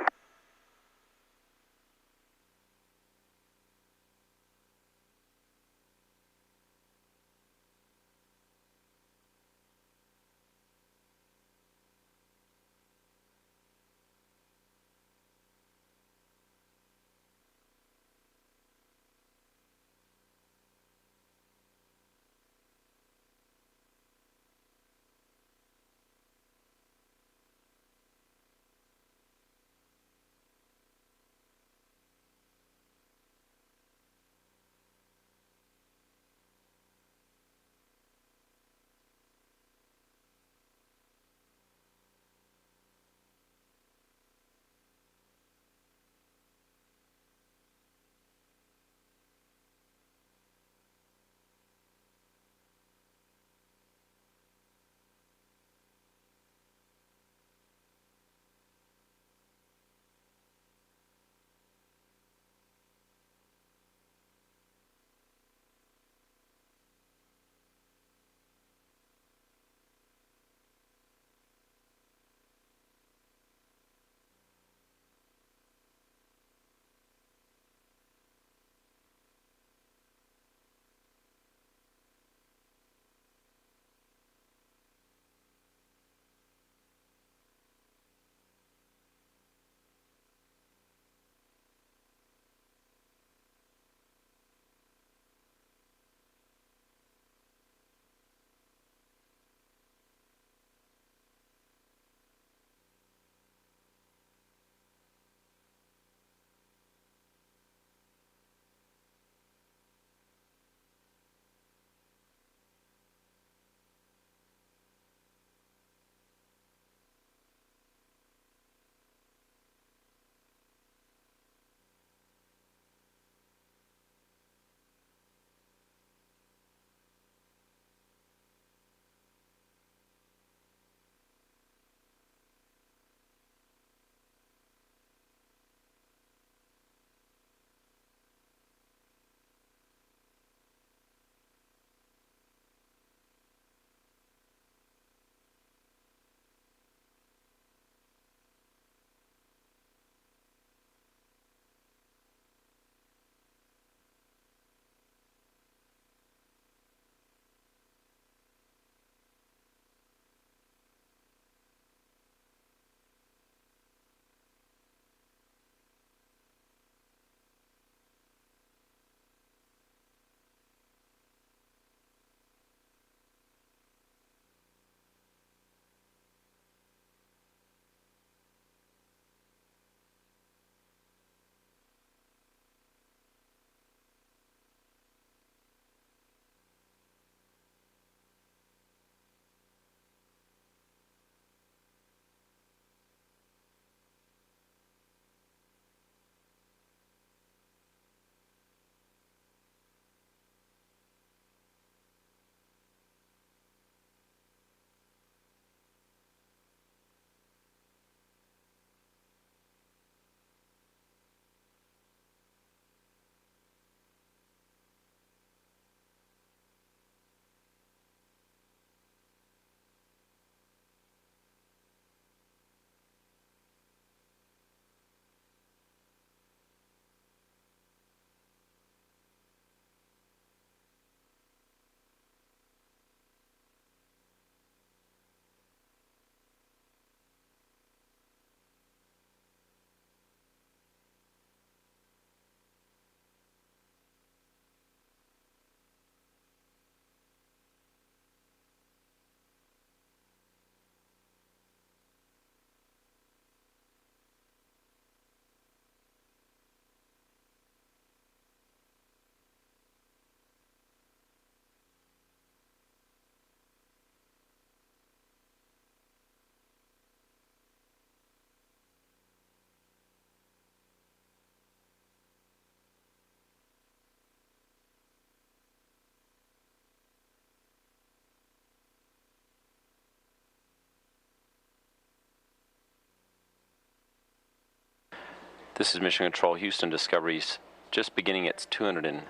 This is Mission Control Houston. Discovery's just beginning its 219th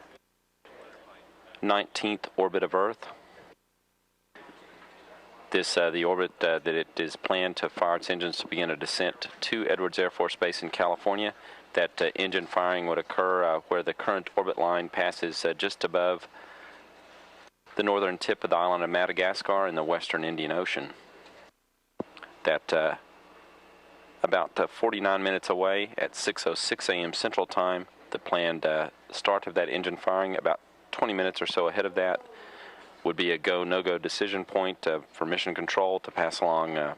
orbit of Earth. This, the orbit that it is planned to fire its engines to begin a descent to Edwards Air Force Base in California. That engine firing would occur where the current orbit line passes just above the northern tip of the island of Madagascar in the western Indian Ocean. That about 49 minutes away at 6:06 a.m. Central Time, the planned start of that engine firing, about 20 minutes or so ahead of that, would be a go, no-go decision point for Mission Control to pass along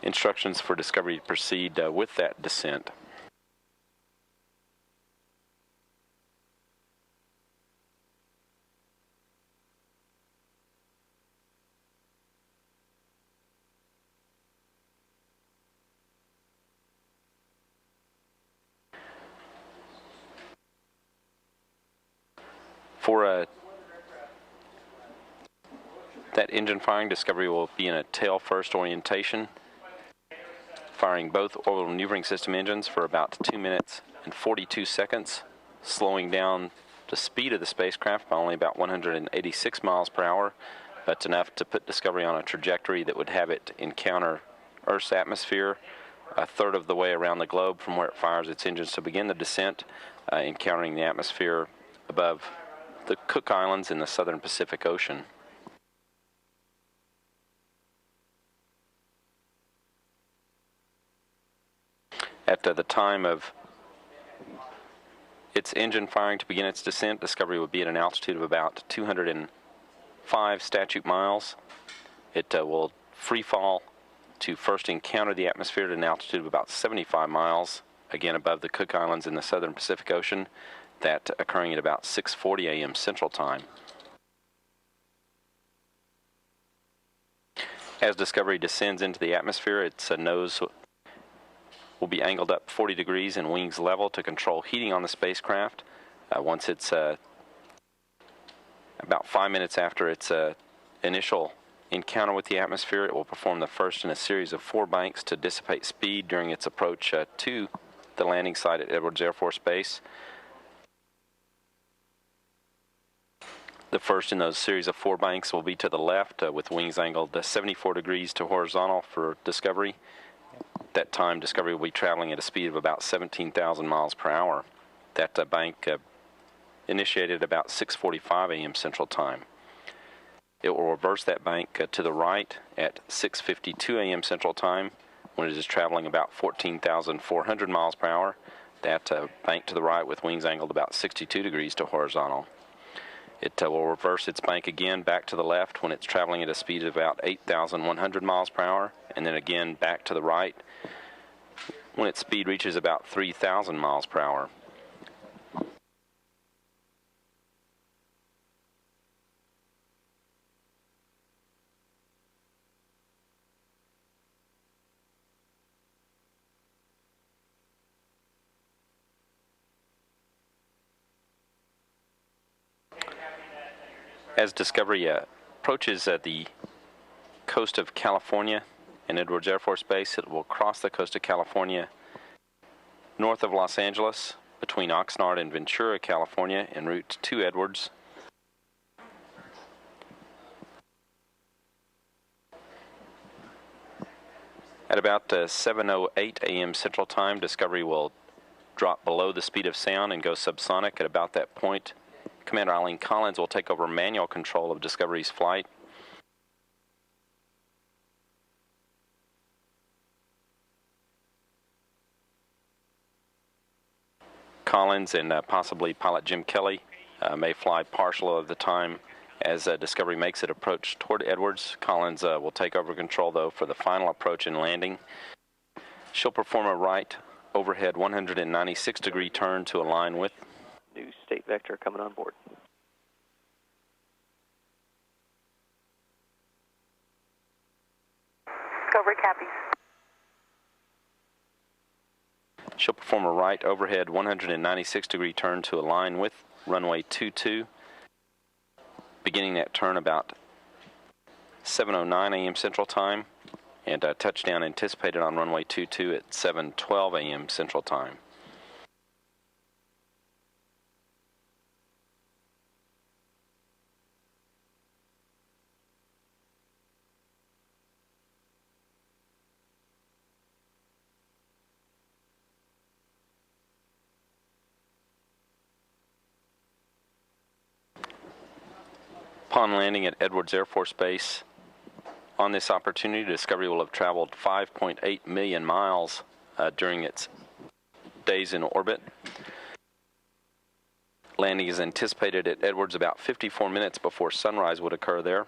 instructions for Discovery to proceed with that descent. For that engine firing, Discovery will be in a tail-first orientation, firing both orbital maneuvering system engines for about 2 minutes and 42 seconds, slowing down the speed of the spacecraft by only about 186 miles per hour, but enough to put Discovery on a trajectory that would have it encounter Earth's atmosphere a third of the way around the globe from where it fires its engines to begin the descent, encountering the atmosphere above the Cook Islands in the southern Pacific Ocean. At the time of its engine firing to begin its descent, Discovery would be at an altitude of about 205 statute miles. It will free fall to first encounter the atmosphere at an altitude of about 75 miles, again above the Cook Islands in the southern Pacific Ocean, that occurring at about 6:40 a.m. Central Time. As Discovery descends into the atmosphere, its nose will be angled up 40 degrees and wings level to control heating on the spacecraft. Once it's about 5 minutes after its initial encounter with the atmosphere, it will perform the first in a series of 4 banks to dissipate speed during its approach to the landing site at Edwards Air Force Base. The first in those series of 4 banks will be to the left with wings angled 74 degrees to horizontal for Discovery. At that time, Discovery will be traveling at a speed of about 17,000 miles per hour. That bank initiated about 6:45 a.m. Central Time. It will reverse that bank to the right at 6:52 a.m. Central Time when it is traveling about 14,400 miles per hour. That bank to the right with wings angled about 62 degrees to horizontal. It will reverse its bank again back to the left when it's traveling at a speed of about 8,100 miles per hour, and then again back to the right when its speed reaches about 3,000 miles per hour. As Discovery approaches the coast of California and Edwards Air Force Base, it will cross the coast of California north of Los Angeles between Oxnard and Ventura, California, en route to Edwards. At about 7:08 a.m. Central Time, Discovery will drop below the speed of sound and go subsonic. At about that point, Commander Eileen Collins will take over manual control of Discovery's flight. Collins and possibly pilot Jim Kelly may fly partial of the time as Discovery makes its approach toward Edwards. Collins will take over control, though, for the final approach and landing. She'll perform a right overhead 196-degree turn to align with new state vector coming on board. Discovery copies. She'll perform a right overhead 196-degree turn to align with runway 22, beginning that turn about 7:09 a.m. Central Time. And touchdown anticipated on runway 22 at 7:12 a.m. Central Time. Upon landing at Edwards Air Force Base, on this opportunity, Discovery will have traveled 5.8 million miles during its days in orbit. Landing is anticipated at Edwards about 54 minutes before sunrise would occur there.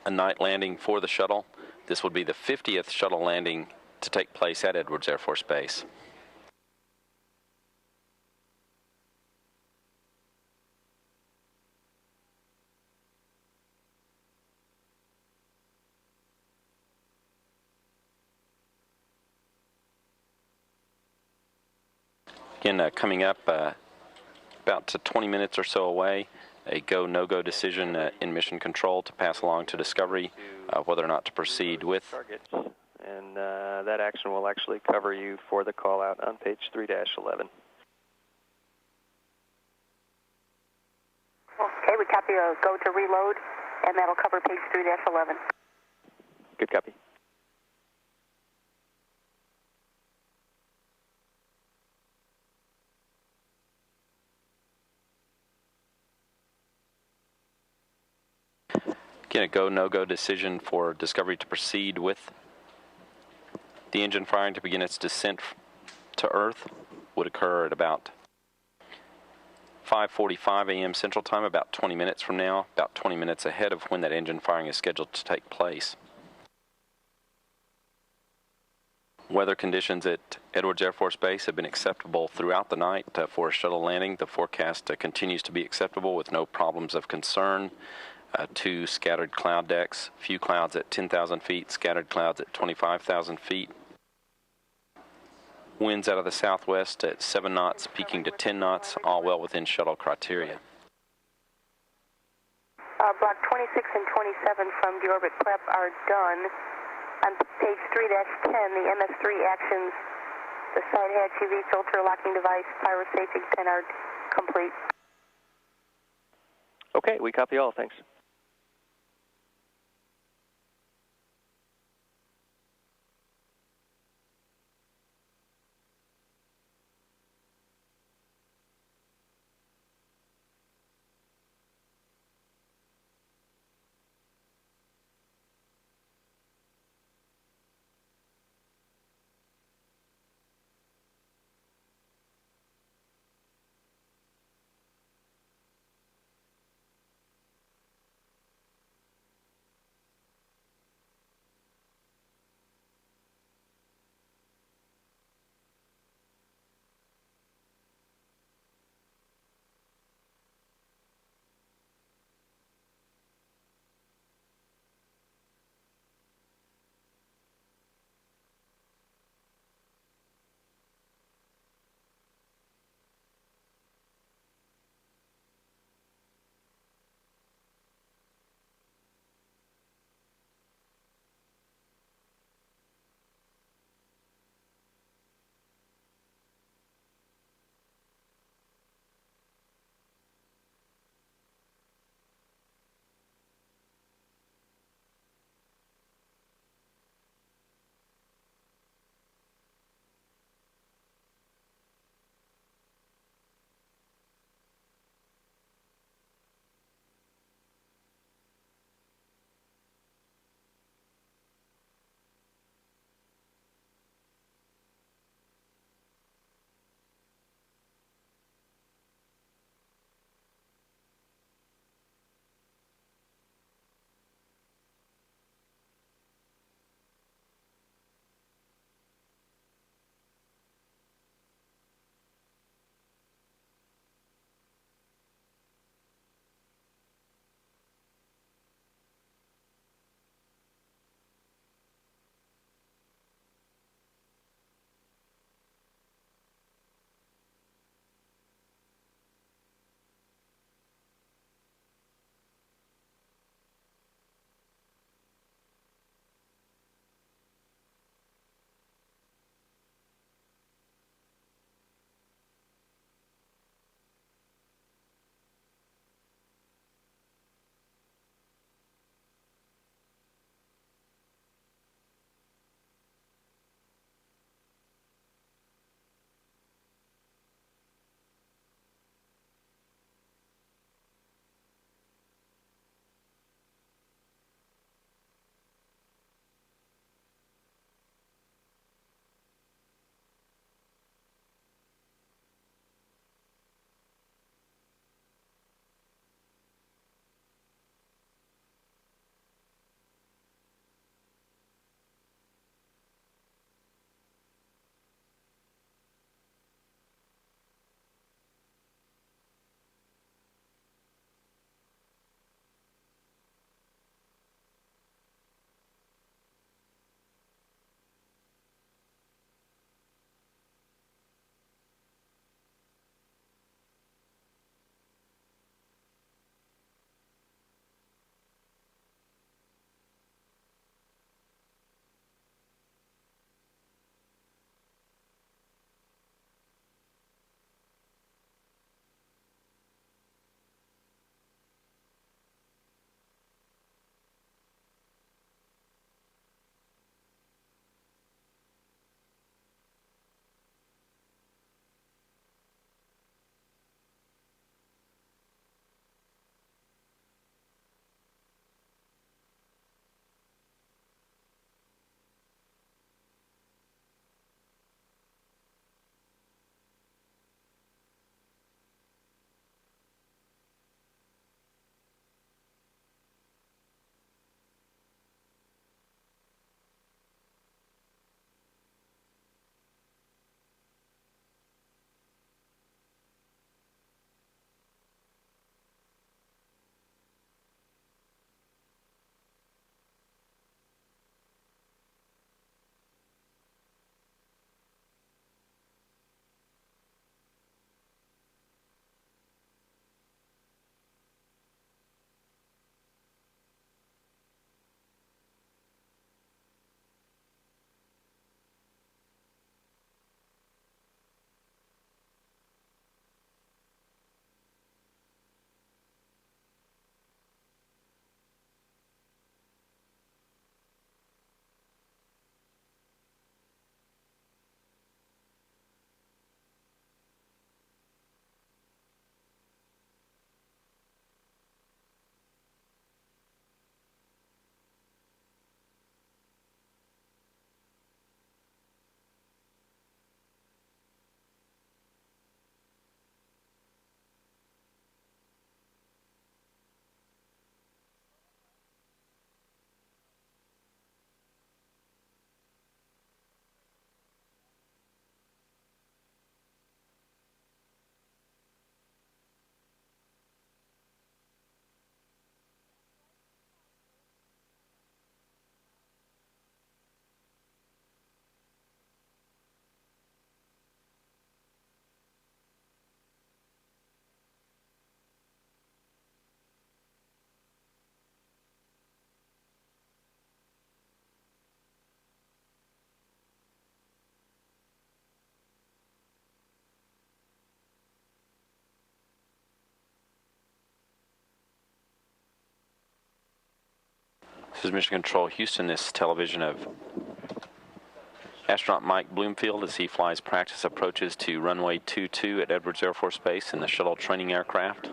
A night landing for the shuttle. This would be the 50th shuttle landing to take place at Edwards Air Force Base. Again, coming up about 20 minutes or so away, a go, no-go decision in mission control to pass along to Discovery whether or not to proceed with. Targets. And that action will actually cover you for the call out on page 3-11. Okay, we copy a go to reload, and that'll cover page 3-11. Good copy. Again, a go, no-go decision for Discovery to proceed with the engine firing to begin its descent to Earth would occur at about 5:45 a.m. Central Time, about 20 minutes from now, about 20 minutes ahead of when that engine firing is scheduled to take place. Weather conditions at Edwards Air Force Base have been acceptable throughout the night for a shuttle landing. The forecast continues to be acceptable with no problems of concern. 2 scattered cloud decks, few clouds at 10,000 feet, scattered clouds at 25,000 feet. Winds out of the southwest at 7 knots, peaking to 10 knots, all well within shuttle criteria. Block 26 and 27 from Deorbit prep are done. On page 3-10, the MS3 actions, the side hatch UV filter locking device, pyro safety pin are complete. Okay, we copy all. Thanks. This is Mission Control Houston. This is television of astronaut Mike Bloomfield as he flies practice approaches to runway 22 at Edwards Air Force Base in the shuttle training aircraft.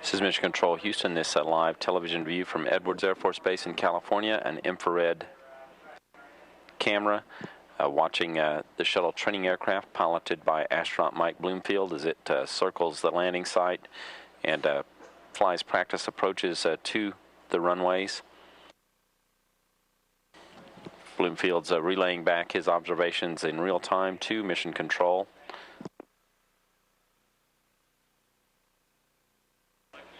This is Mission Control Houston. This live television view from Edwards Air Force Base in California, an infrared camera watching the shuttle training aircraft piloted by astronaut Mike Bloomfield as it circles the landing site and flies practice approaches to the runways. Bloomfield's relaying back his observations in real time to Mission Control.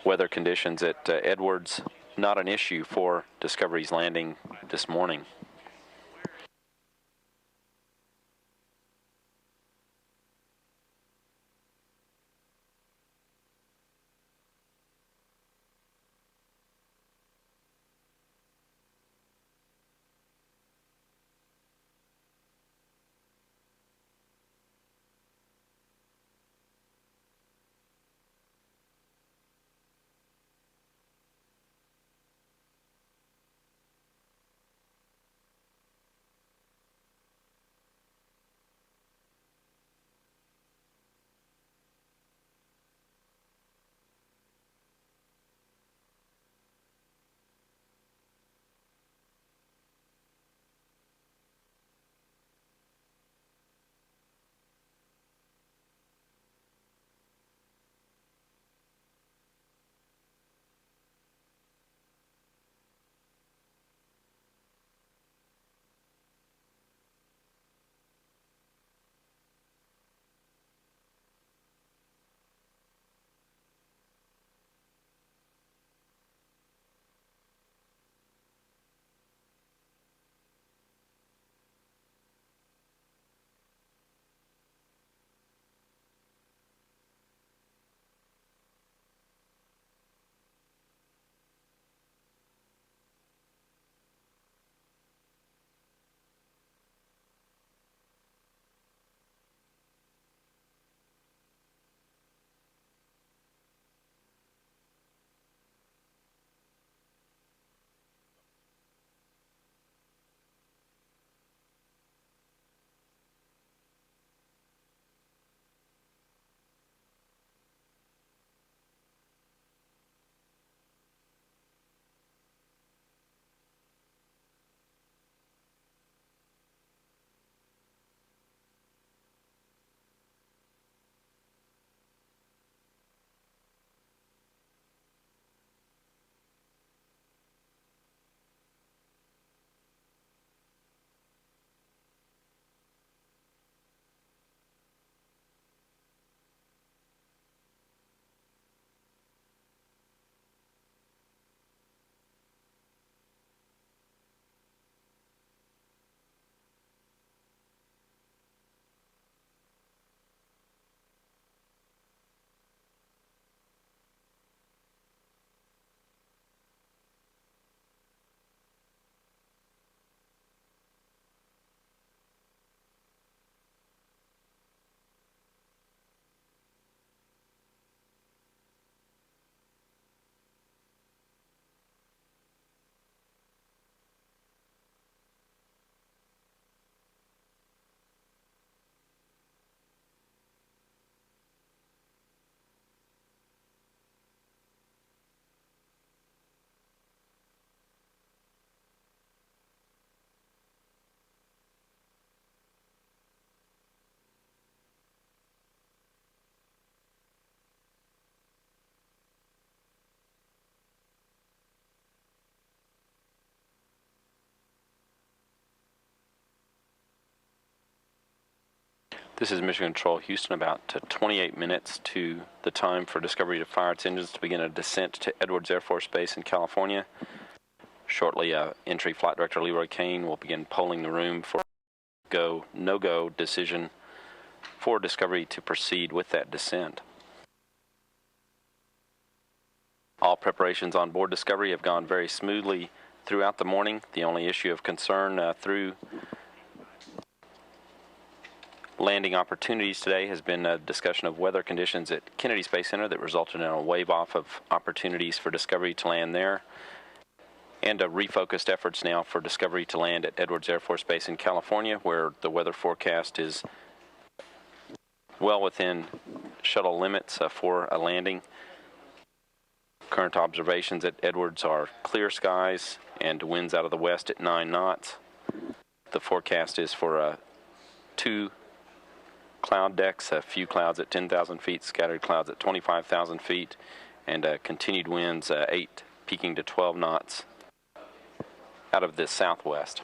Weather conditions at Edwards, not an issue for Discovery's landing this morning. This is Mission Control Houston, about 28 minutes to the time for Discovery to fire its engines to begin a descent to Edwards Air Force Base in California. Shortly, Entry Flight Director Leroy Kane will begin polling the room for go, no-go decision for Discovery to proceed with that descent. All preparations on board Discovery have gone very smoothly throughout the morning. The only issue of concern through landing opportunities today has been a discussion of weather conditions at Kennedy Space Center that resulted in a wave off of opportunities for Discovery to land there, and refocused efforts now for Discovery to land at Edwards Air Force Base in California, where the weather forecast is well within shuttle limits for a landing. Current observations at Edwards are clear skies and winds out of the west at 9 knots. The forecast is for 2 cloud decks, a few clouds at 10,000 feet, scattered clouds at 25,000 feet, and continued winds 8 peaking to 12 knots out of the southwest.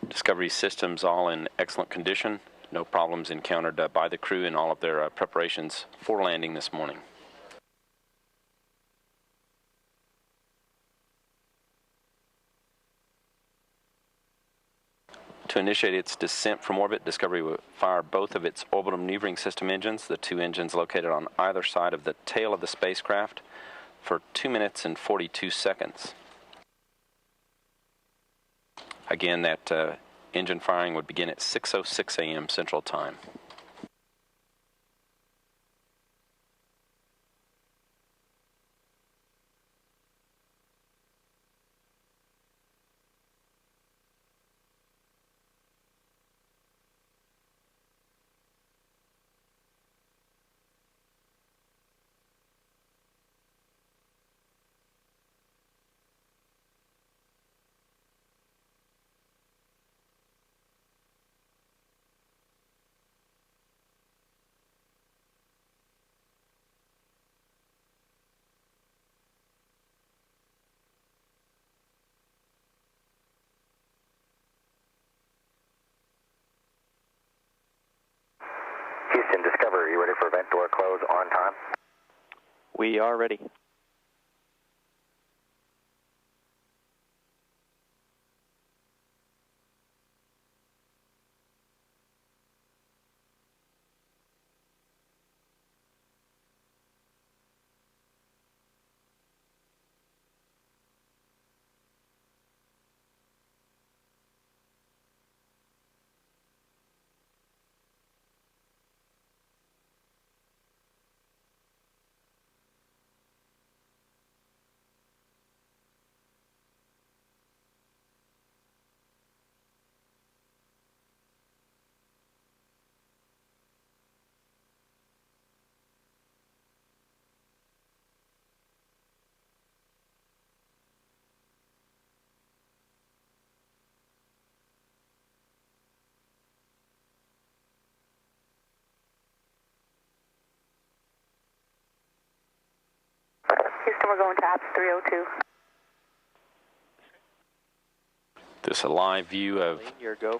Discovery systems all in excellent condition. No problems encountered by the crew in all of their preparations for landing this morning. To initiate its descent from orbit, Discovery will fire both of its orbital maneuvering system engines, the 2 engines located on either side of the tail of the spacecraft, for 2 minutes and 42 seconds. Again, that engine firing would begin at 6:06 a.m. Central Time. Houston, Discovery, are you ready for vent door close on time? We are ready. Houston, we're going to ops 302. This is a live view of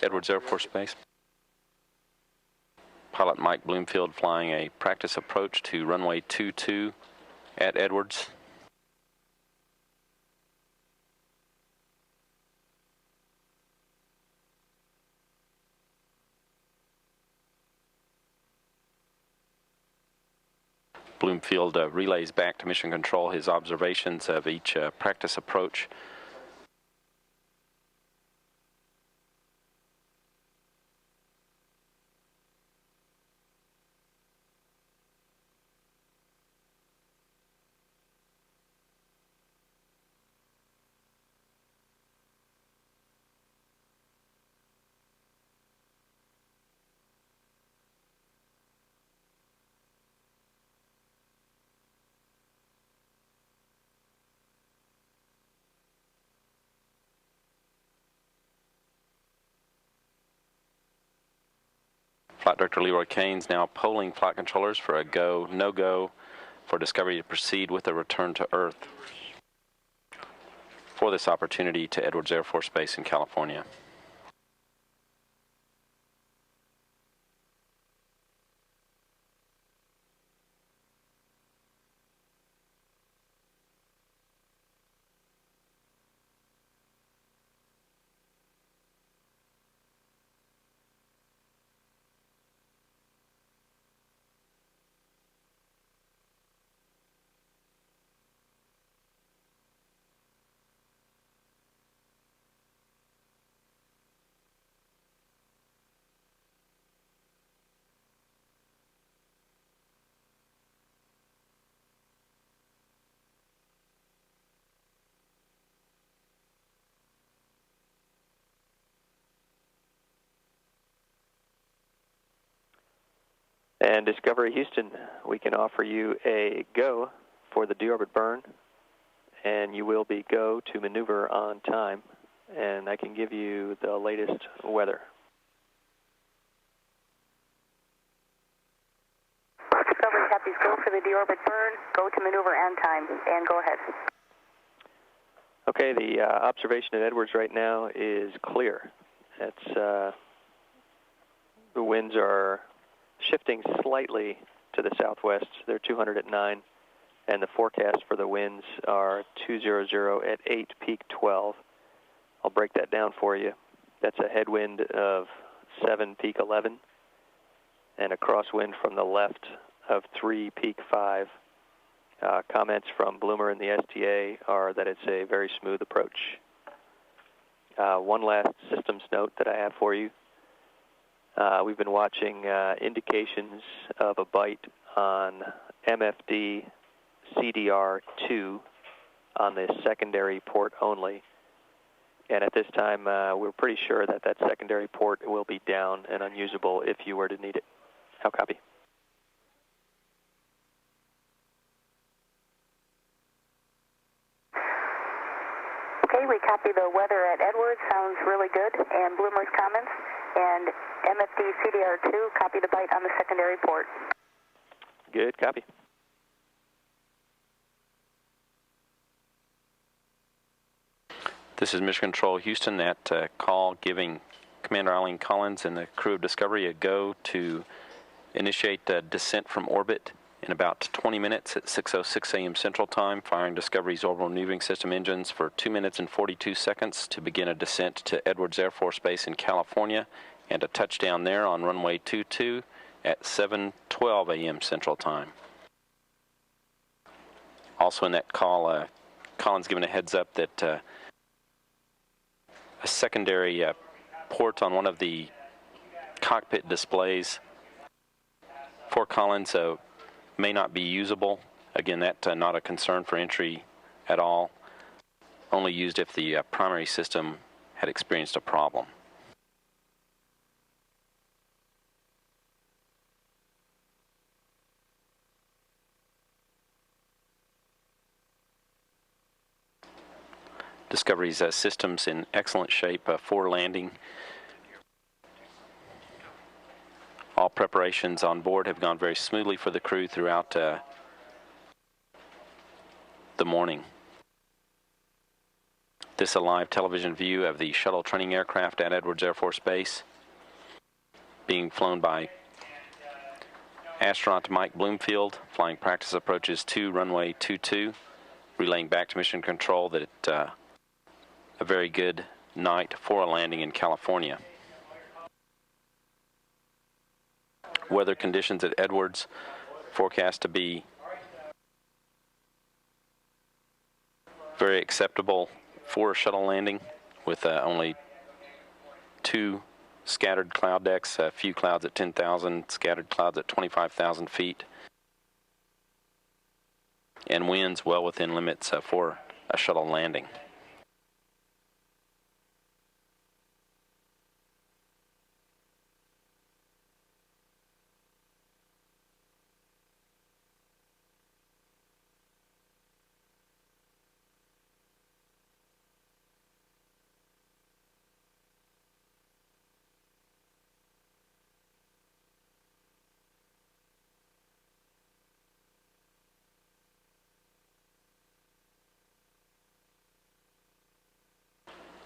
Edwards Air Force Base. Pilot Mike Bloomfield flying a practice approach to runway 22 at Edwards. Bloomfield relays back to Mission Control his observations of each practice approach. Flight Director Leroy Kane's now polling flight controllers for a go, no-go for Discovery to proceed with a return to Earth for this opportunity to Edwards Air Force Base in California. And Discovery Houston, we can offer you a go for the deorbit burn, and you will be go to maneuver on time, and I can give you the latest weather. Discovery copies go for the deorbit burn, go to maneuver on time, and go ahead. Okay, the observation at Edwards right now is clear. It's, the winds are shifting slightly to the southwest. They're 200 at 9, and the forecast for the winds are 200 at 8, peak 12. I'll break that down for you. That's a headwind of 7, peak 11, and a crosswind from the left of 3, peak 5. Comments from Bloomer and the STA are that it's a very smooth approach. One last systems note that I have for you. We've been watching indications of a bite on MFD CDR2 on the secondary port only. And at this time, we're pretty sure that that secondary port will be down and unusable if you were to need it. How copy? Okay, we copy the weather at Edwards. Sounds really good. And Bloomer's comments. And MFD CDR2, copy the bite on the secondary port. Good, copy. This is Mission Control Houston at call giving Commander Eileen Collins and the crew of Discovery a go to initiate descent from orbit in about 20 minutes at 6:06 a.m. Central Time, firing Discovery's orbital maneuvering system engines for 2 minutes and 42 seconds to begin a descent to Edwards Air Force Base in California and a touchdown there on runway 22 at 7:12 a.m. Central Time. Also in that call, Collins given a heads up that a secondary port on one of the cockpit displays for Collins may not be usable. Again, that's not a concern for entry at all. Only used if the primary system had experienced a problem. Discovery's systems in excellent shape for landing. All preparations on board have gone very smoothly for the crew throughout the morning. This is a live television view of the shuttle training aircraft at Edwards Air Force Base, being flown by astronaut Mike Bloomfield, flying practice approaches to runway 22, relaying back to Mission Control that a very good night for a landing in California. Weather conditions at Edwards forecast to be very acceptable for a shuttle landing, with only 2 scattered cloud decks, a few clouds at 10,000, scattered clouds at 25,000 feet, and winds well within limits for a shuttle landing.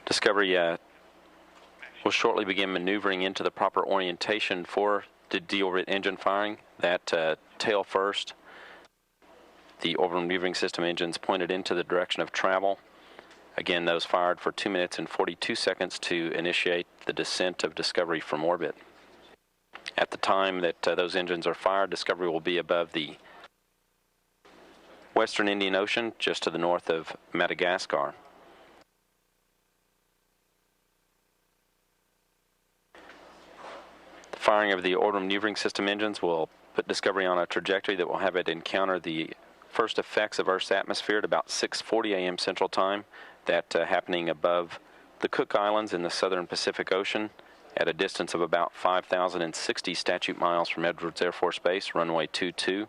Discovery will shortly begin maneuvering into the proper orientation for the deorbit engine firing. That tail first, the orbital maneuvering system engines pointed into the direction of travel. Again, those fired for 2 minutes and 42 seconds to initiate the descent of Discovery from orbit. At the time that those engines are fired, Discovery will be above the Western Indian Ocean, just to the north of Madagascar. The firing of the orbital maneuvering system engines will put Discovery on a trajectory that will have it encounter the first effects of Earth's atmosphere at about 6:40 a.m. Central Time. That happening above the Cook Islands in the southern Pacific Ocean at a distance of about 5,060 statute miles from Edwards Air Force Base, runway 22.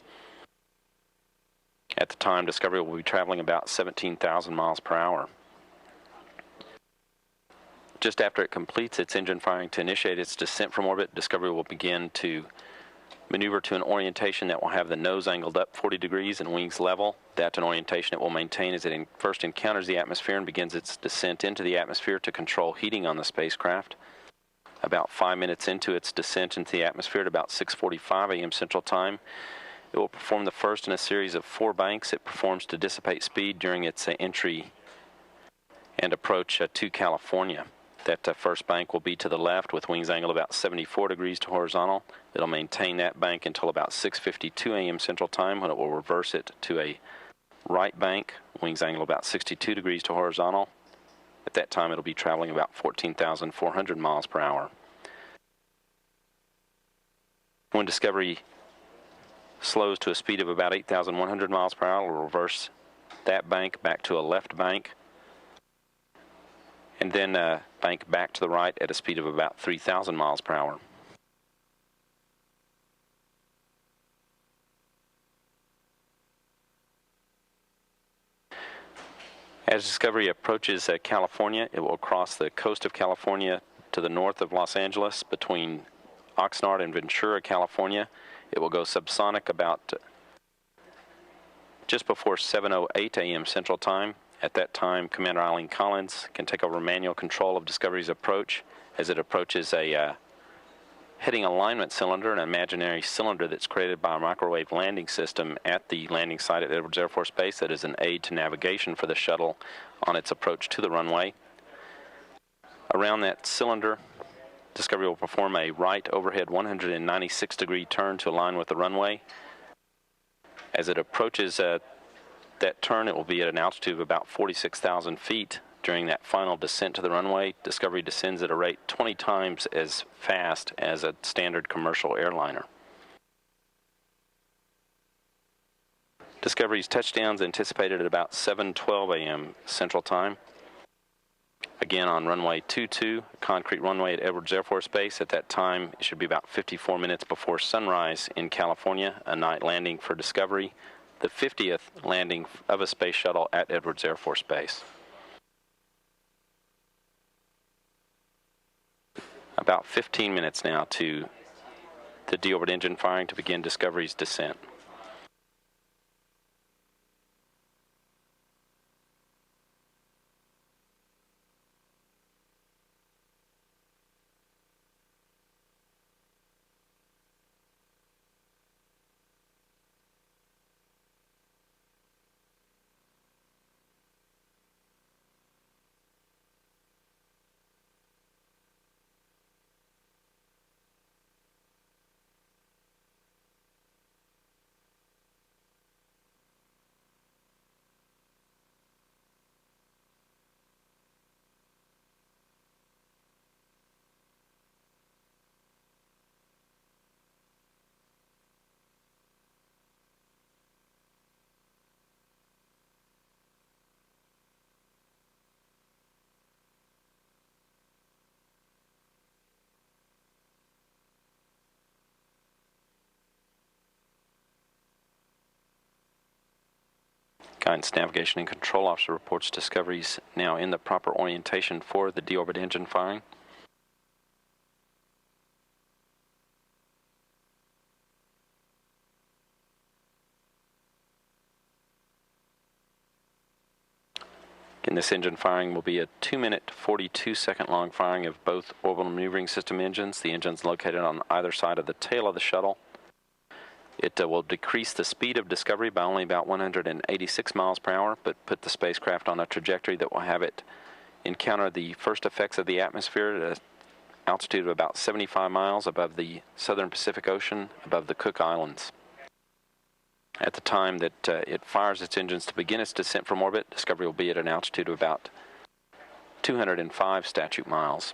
At the time, Discovery will be traveling about 17,000 miles per hour. Just after it completes its engine firing to initiate its descent from orbit, Discovery will begin to maneuver to an orientation that will have the nose angled up 40 degrees and wings level. That's an orientation it will maintain as it first encounters the atmosphere and begins its descent into the atmosphere to control heating on the spacecraft. About 5 minutes into its descent into the atmosphere at about 6:45 a.m. Central Time, it will perform the first in a series of 4 banks it performs to dissipate speed during its entry and approach to California. That first bank will be to the left with wings angled about 74 degrees to horizontal. It'll maintain that bank until about 6:52 a.m. Central Time, when it will reverse it to a right bank, wings angled about 62 degrees to horizontal. At that time, it'll be traveling about 14,400 miles per hour. When Discovery slows to a speed of about 8,100 miles per hour, it'll reverse that bank back to a left bank, and then bank back to the right at a speed of about 3,000 miles per hour. As Discovery approaches California, it will cross the coast of California to the north of Los Angeles between Oxnard and Ventura, California. It will go subsonic about just before 7:08 a.m. Central Time. At that time, Commander Eileen Collins can take over manual control of Discovery's approach as it approaches a heading alignment cylinder, an imaginary cylinder that's created by a microwave landing system at the landing site at Edwards Air Force Base that is an aid to navigation for the shuttle on its approach to the runway. Around that cylinder, Discovery will perform a right overhead 196-degree turn to align with the runway. As it approaches that turn, it will be at an altitude of about 46,000 feet. During that final descent to the runway, Discovery descends at a rate 20 times as fast as a standard commercial airliner. Discovery's touchdown is anticipated at about 7:12 a.m. Central Time. Again on runway 22, a concrete runway at Edwards Air Force Base. At that time, it should be about 54 minutes before sunrise in California, a night landing for Discovery, the 50th landing of a space shuttle at Edwards Air Force Base. About 15 minutes now to the deorbit engine firing to begin Discovery's descent. Guidance Navigation and Control Officer reports Discovery's now in the proper orientation for the deorbit engine firing. And this engine firing will be a 2-minute, 42-second long firing of both orbital maneuvering system engines. The engine's located on either side of the tail of the shuttle. It will decrease the speed of Discovery by only about 186 miles per hour, but put the spacecraft on a trajectory that will have it encounter the first effects of the atmosphere at an altitude of about 75 miles above the southern Pacific Ocean, above the Cook Islands. At the time that it fires its engines to begin its descent from orbit, Discovery will be at an altitude of about 205 statute miles.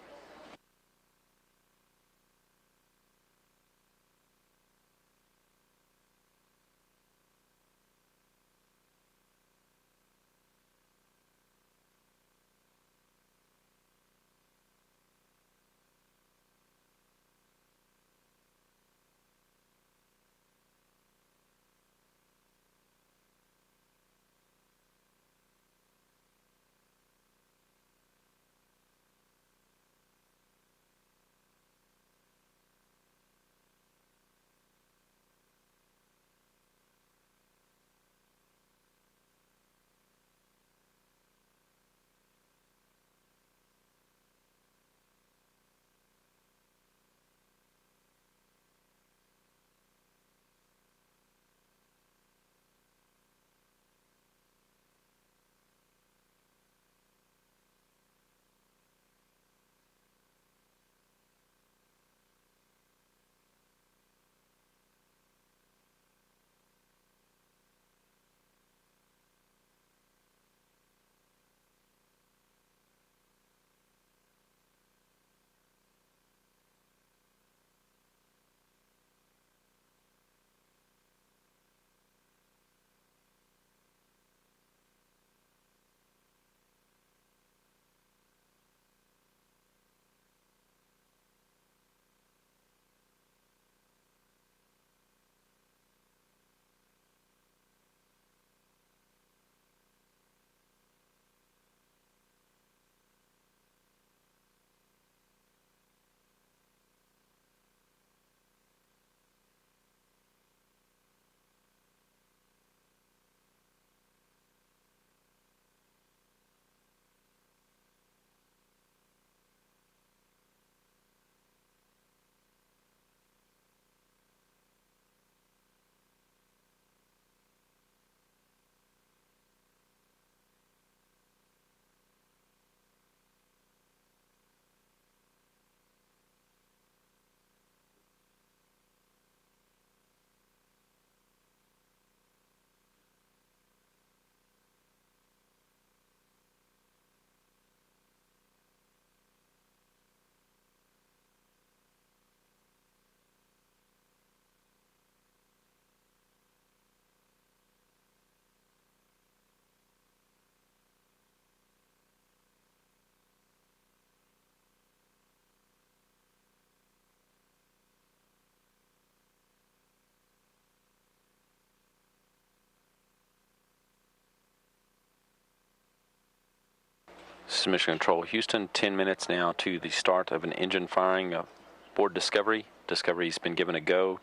This is Mission Control Houston, 10 minutes now to the start of an engine firing aboard Discovery. Discovery's been given a go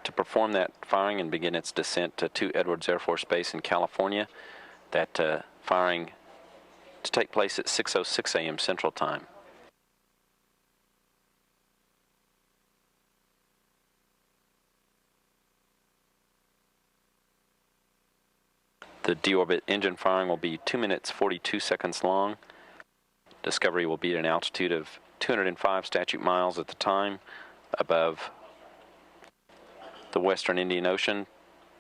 to perform that firing and begin its descent to Edwards Air Force Base in California. That firing to take place at 6:06 a.m. Central Time. The Deorbit engine firing will be 2 minutes 42 seconds long. Discovery will be at an altitude of 205 statute miles at the time, above the western Indian Ocean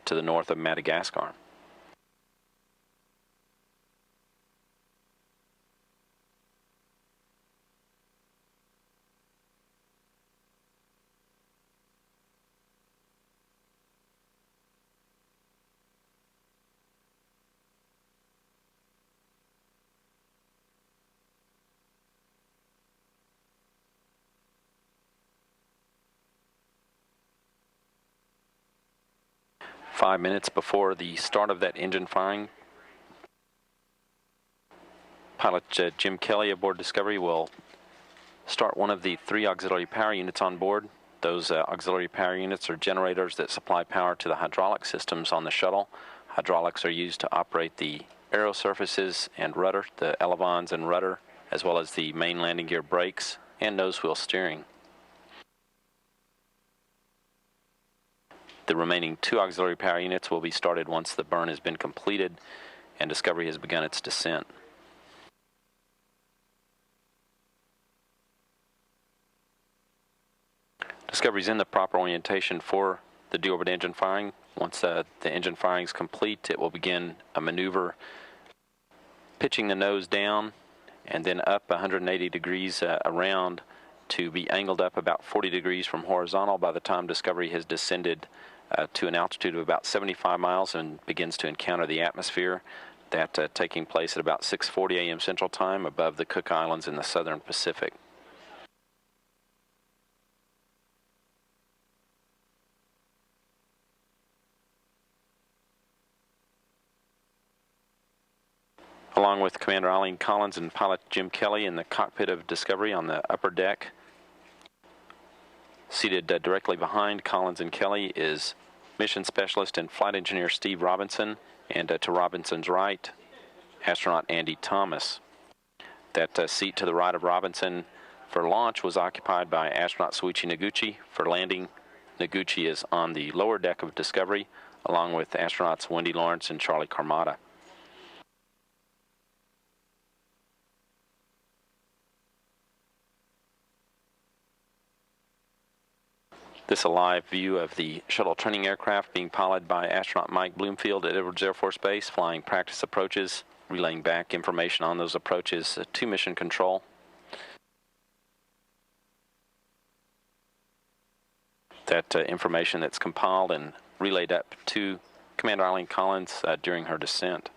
to the north of Madagascar. Five minutes before the start of that engine firing, pilot Jim Kelly aboard Discovery will start one of the 3 auxiliary power units on board. Those auxiliary power units are generators that supply power to the hydraulic systems on the shuttle. Hydraulics are used to operate the aero surfaces and rudder, the elevons and rudder, as well as the main landing gear brakes and nose wheel steering. The remaining 2 auxiliary power units will be started once the burn has been completed and Discovery has begun its descent. Discovery is in the proper orientation for the deorbit engine firing. Once the engine firing is complete, it will begin a maneuver pitching the nose down and then up 180 degrees around to be angled up about 40 degrees from horizontal by the time Discovery has descended to an altitude of about 75 miles and begins to encounter the atmosphere. That taking place at about 6:40 a.m. Central Time above the Cook Islands in the southern Pacific. Along with Commander Eileen Collins and pilot Jim Kelly in the cockpit of Discovery on the upper deck, seated directly behind Collins and Kelly is Mission Specialist and Flight Engineer Steve Robinson, and to Robinson's right, astronaut Andy Thomas. That seat to the right of Robinson for launch was occupied by astronaut Soichi Noguchi. For landing, Noguchi is on the lower deck of Discovery, along with astronauts Wendy Lawrence and Charlie Camarda. This is a live view of the shuttle training aircraft being piloted by astronaut Mike Bloomfield at Edwards Air Force Base, flying practice approaches, relaying back information on those approaches to Mission Control. That information that's compiled and relayed up to Commander Eileen Collins during her descent.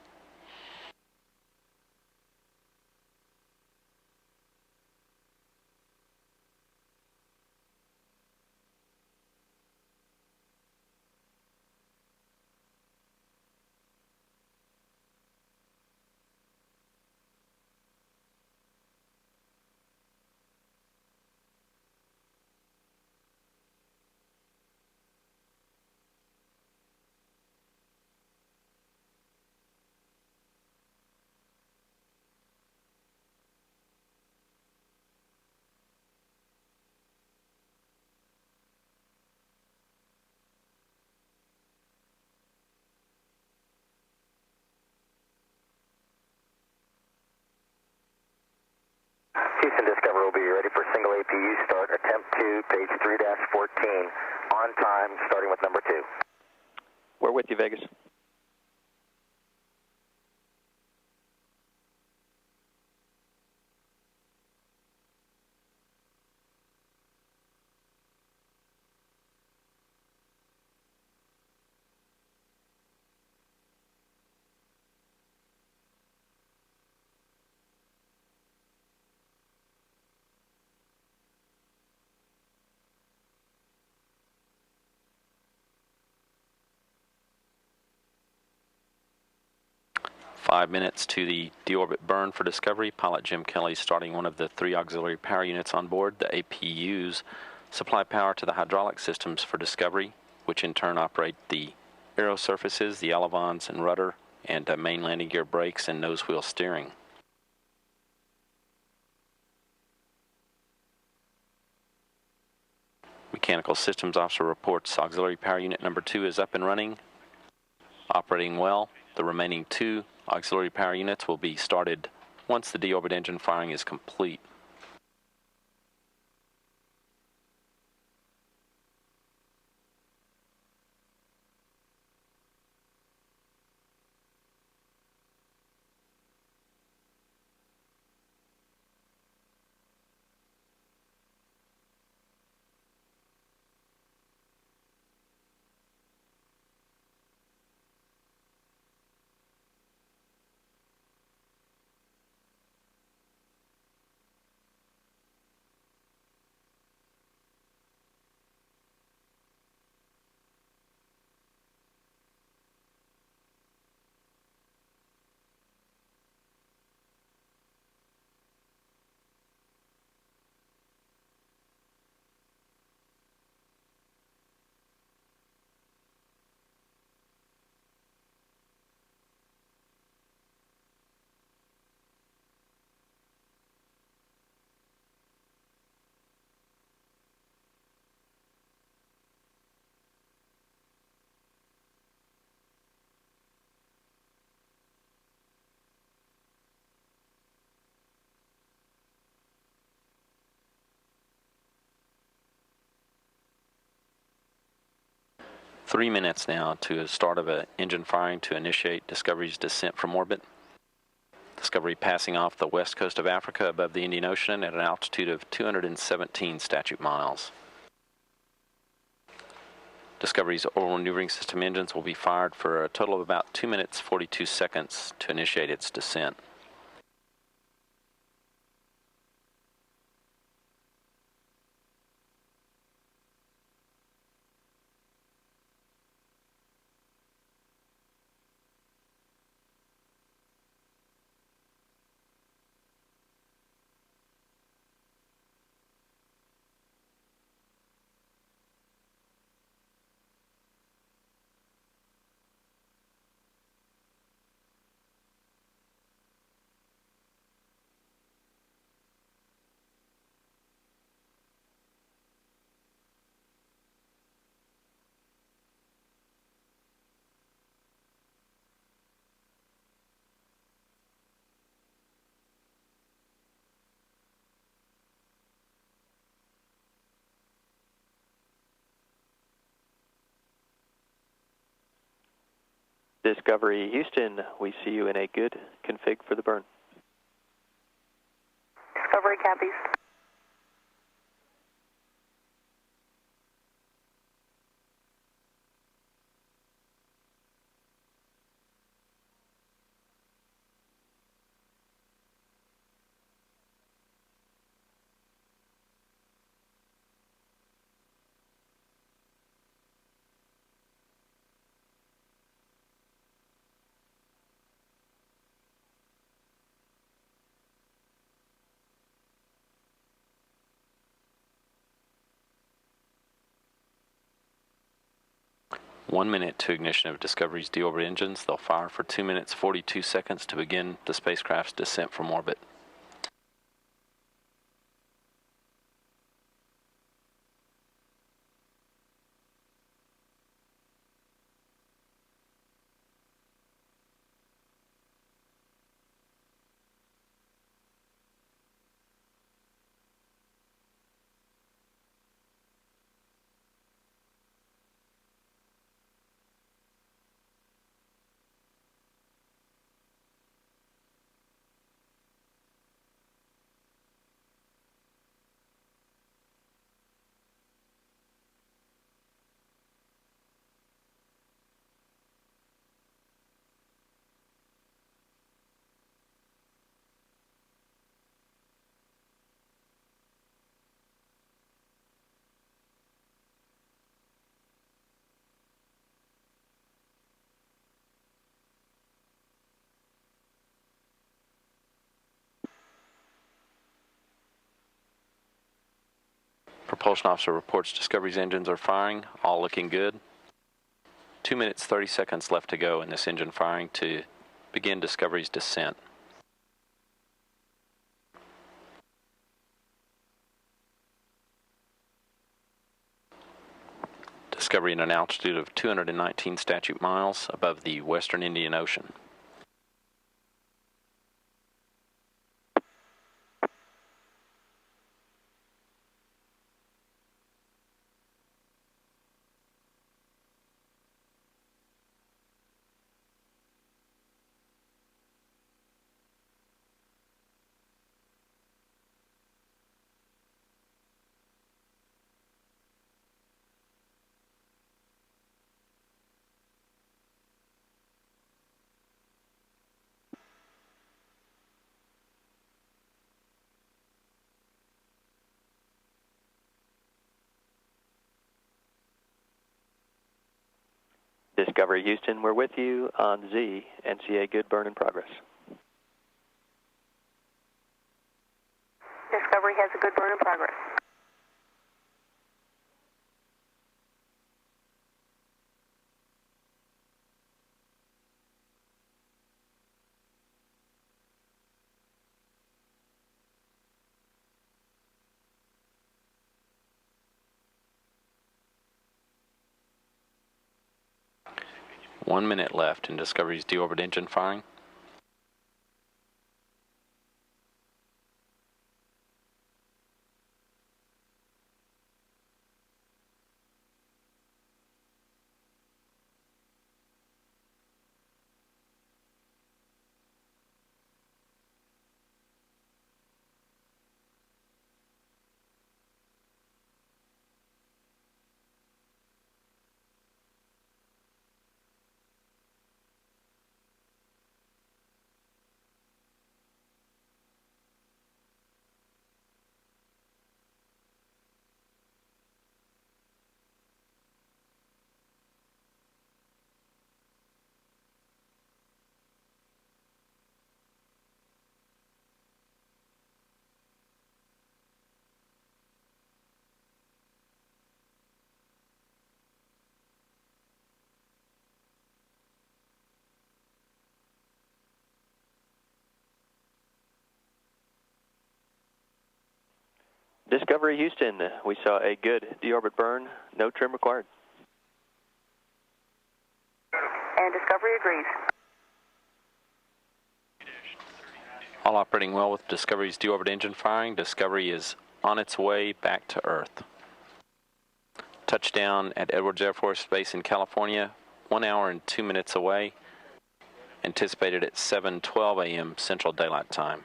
Houston Discovery will be ready for single APU start, attempt 2, page 3-14, on time, starting with number 2. We're with you, Vegas. Five minutes to the deorbit burn for Discovery. Pilot Jim Kelly starting one of the 3 auxiliary power units on board. The APUs supply power to the hydraulic systems for Discovery, which in turn operate the aero surfaces, the elevons and rudder, and main landing gear brakes and nose wheel steering. Mechanical Systems Officer reports auxiliary power unit number 2 is up and running, operating well. The remaining 2 auxiliary power units will be started once the deorbit engine firing is complete. 3 minutes now to the start of an engine firing to initiate Discovery's descent from orbit. Discovery passing off the west coast of Africa above the Indian Ocean at an altitude of 217 statute miles. Discovery's orbital maneuvering system engines will be fired for a total of about 2 minutes 42 seconds to initiate its descent. Discovery Houston, we see you in a good config for the burn. Discovery copies. One minute to ignition of Discovery's deorbit engines. They'll fire for 2 minutes 42 seconds to begin the spacecraft's descent from orbit. Propulsion officer reports Discovery's engines are firing, all looking good. 2 minutes 30 seconds left to go in this engine firing to begin Discovery's descent. Discovery at an altitude of 219 statute miles above the western Indian Ocean. Discovery Houston, we're with you on Z, NCA good burn in progress. Discovery has a good burn in progress. One minute left in Discovery's deorbit engine firing. Discovery Houston, we saw a good deorbit burn, no trim required. And Discovery agrees. All operating well with Discovery's deorbit engine firing. Discovery is on its way back to Earth. Touchdown at Edwards Air Force Base in California, 1 hour and 2 minutes away. Anticipated at 7:12 a.m. Central Daylight Time.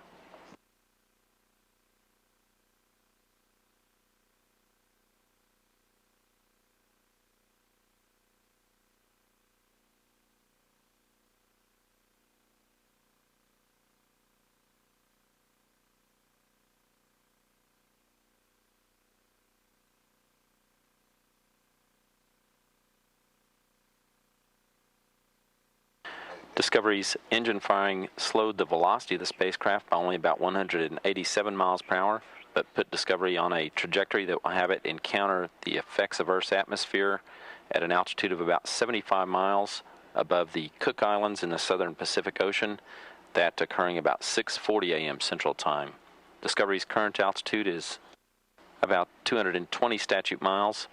Discovery's engine firing slowed the velocity of the spacecraft by only about 187 miles per hour, but put Discovery on a trajectory that will have it encounter the effects of Earth's atmosphere at an altitude of about 75 miles above the Cook Islands in the southern Pacific Ocean, that occurring about 6:40 a.m. Central Time. Discovery's current altitude is about 220 statute miles.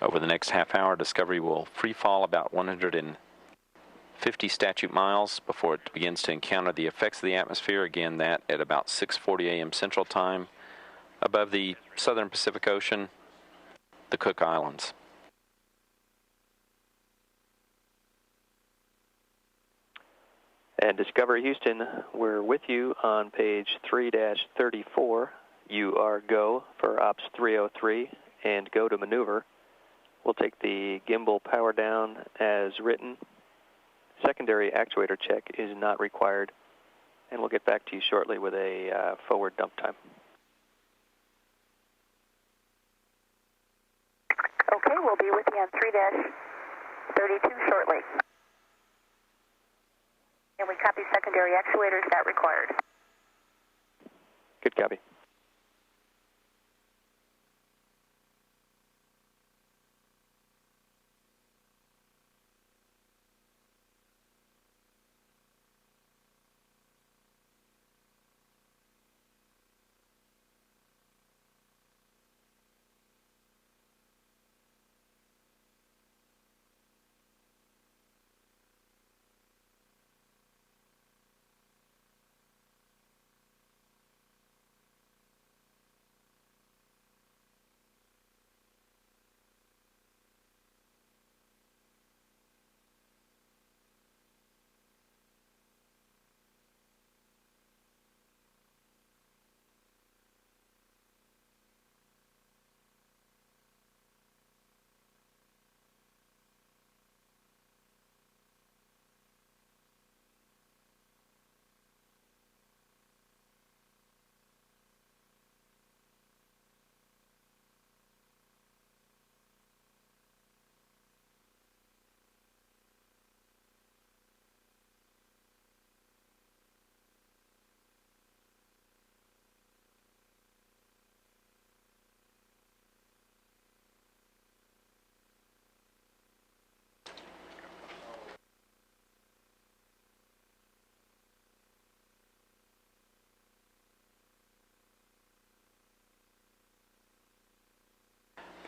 Over the next half hour, Discovery will free fall about 150 statute miles before it begins to encounter the effects of the atmosphere. Again, that at about 6:40 a.m. Central Time above the southern Pacific Ocean, the Cook Islands. And Discovery Houston, we're with you on page 3-34. You are go for Ops 303 and go to maneuver. We'll take the gimbal power down as written. Secondary actuator check is not required, and we'll get back to you shortly with a forward dump time. Okay, we'll be with you on 3-32 shortly. And we copy secondary actuators not required. Good copy.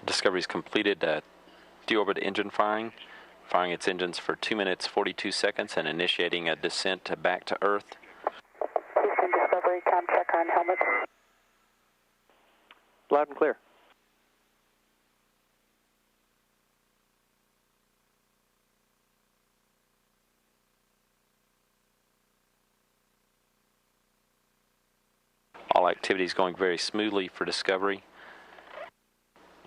Discovery's completed deorbit engine firing its engines for 2 minutes 42 seconds and initiating a descent back to Earth. Houston Discovery, com check on helmets. Loud and clear. All activities going very smoothly for Discovery.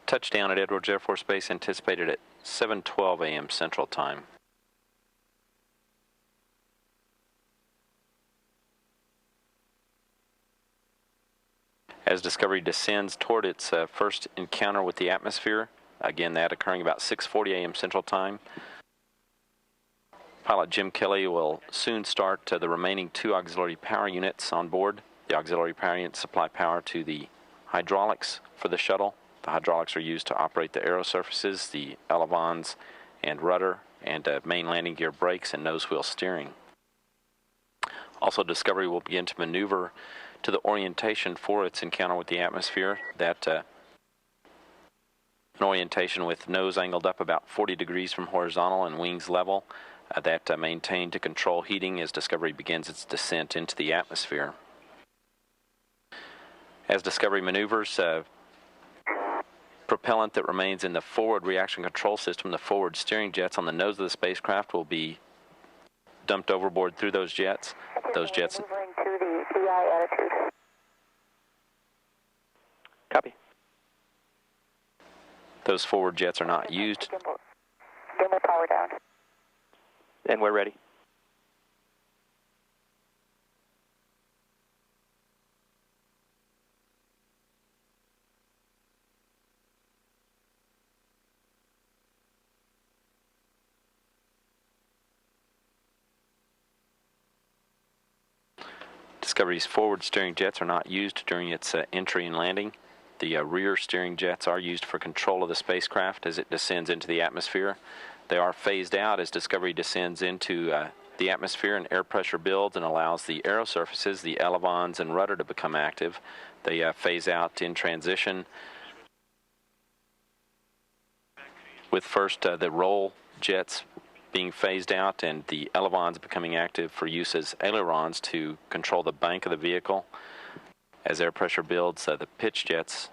Touchdown at Edwards Air Force Base anticipated at 7:12 a.m. Central Time. As Discovery descends toward its first encounter with the atmosphere, Again, that occurring about 6:40 a.m. Central Time. Pilot Jim Kelly will soon start the remaining 2 auxiliary power units on board. The auxiliary power units supply power to the hydraulics for the shuttle. The hydraulics are used to operate the aero surfaces, the elevons and rudder, and main landing gear brakes and nose wheel steering. Also, Discovery will begin to maneuver to the orientation for its encounter with the atmosphere. That an orientation with nose angled up about 40 degrees from horizontal and wings level. That maintained to control heating as Discovery begins its descent into the atmosphere. As Discovery maneuvers, propellant that remains in the forward reaction control system, the forward steering jets on the nose of the spacecraft, will be dumped overboard through those jets. Those jets. Maneuvering to the VI attitude. Copy. Those forward jets are not used. Gimbal power down. And we're ready. Discovery's forward steering jets are not used during its entry and landing. The rear steering jets are used for control of the spacecraft as it descends into the atmosphere. They are phased out as Discovery descends into the atmosphere and air pressure builds and allows the aero surfaces, the elevons and rudder to become active. They phase out in transition, with first the roll jets being phased out and the elevons becoming active for use as ailerons to control the bank of the vehicle. As air pressure builds, the pitch jets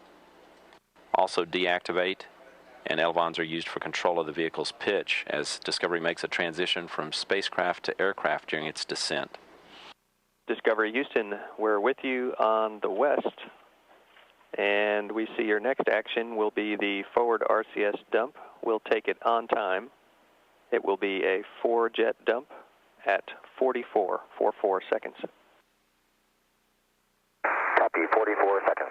also deactivate, and elevons are used for control of the vehicle's pitch as Discovery makes a transition from spacecraft to aircraft during its descent. Discovery Houston, we're with you on the west, and we see your next action will be the forward RCS dump. We'll take it on time. It will be a 4-jet dump at 44 seconds. Copy, 44 seconds.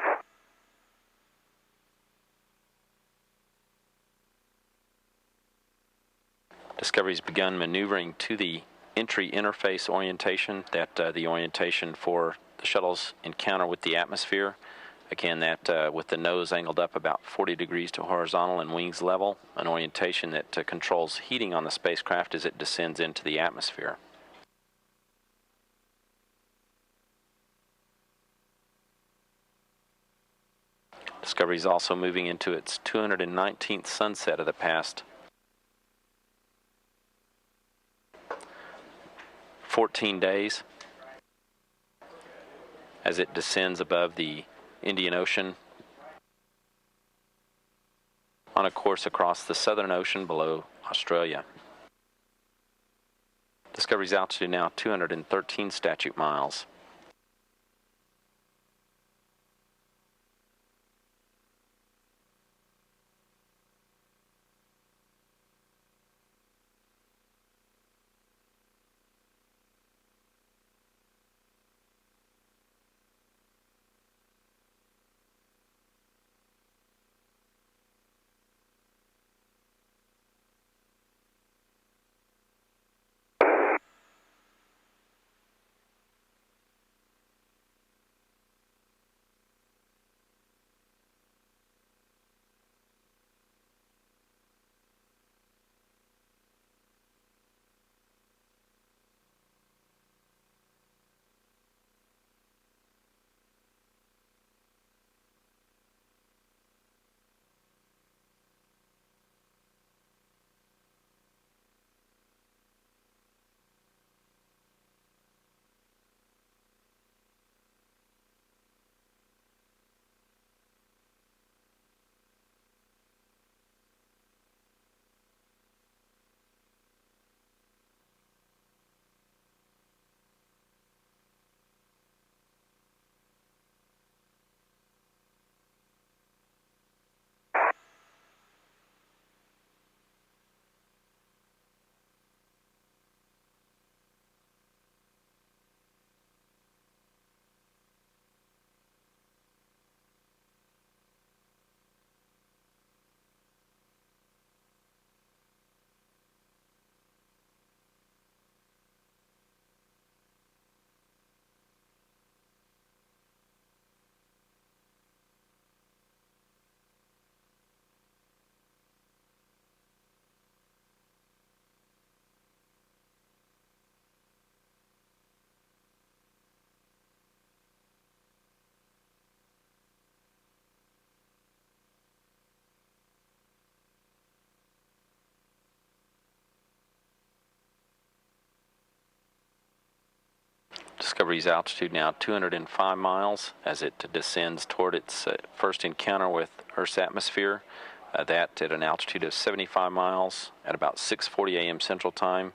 Discovery's begun maneuvering to the entry interface orientation, that the orientation for the shuttle's encounter with the atmosphere. Again, that with the nose angled up about 40 degrees to horizontal and wings level, an orientation that controls heating on the spacecraft as it descends into the atmosphere. Discovery is also moving into its 219th sunset of the past 14 days as it descends above the Indian Ocean on a course across the Southern Ocean below Australia. Discovery's altitude now 213 statute miles. Discovery's altitude now 205 miles as it descends toward its first encounter with Earth's atmosphere. That at an altitude of 75 miles at about 6:40 a.m. Central Time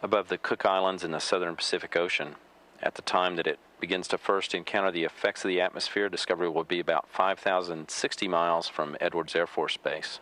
above the Cook Islands in the southern Pacific Ocean. At the time that it begins to first encounter the effects of the atmosphere, Discovery will be about 5,060 miles from Edwards Air Force Base.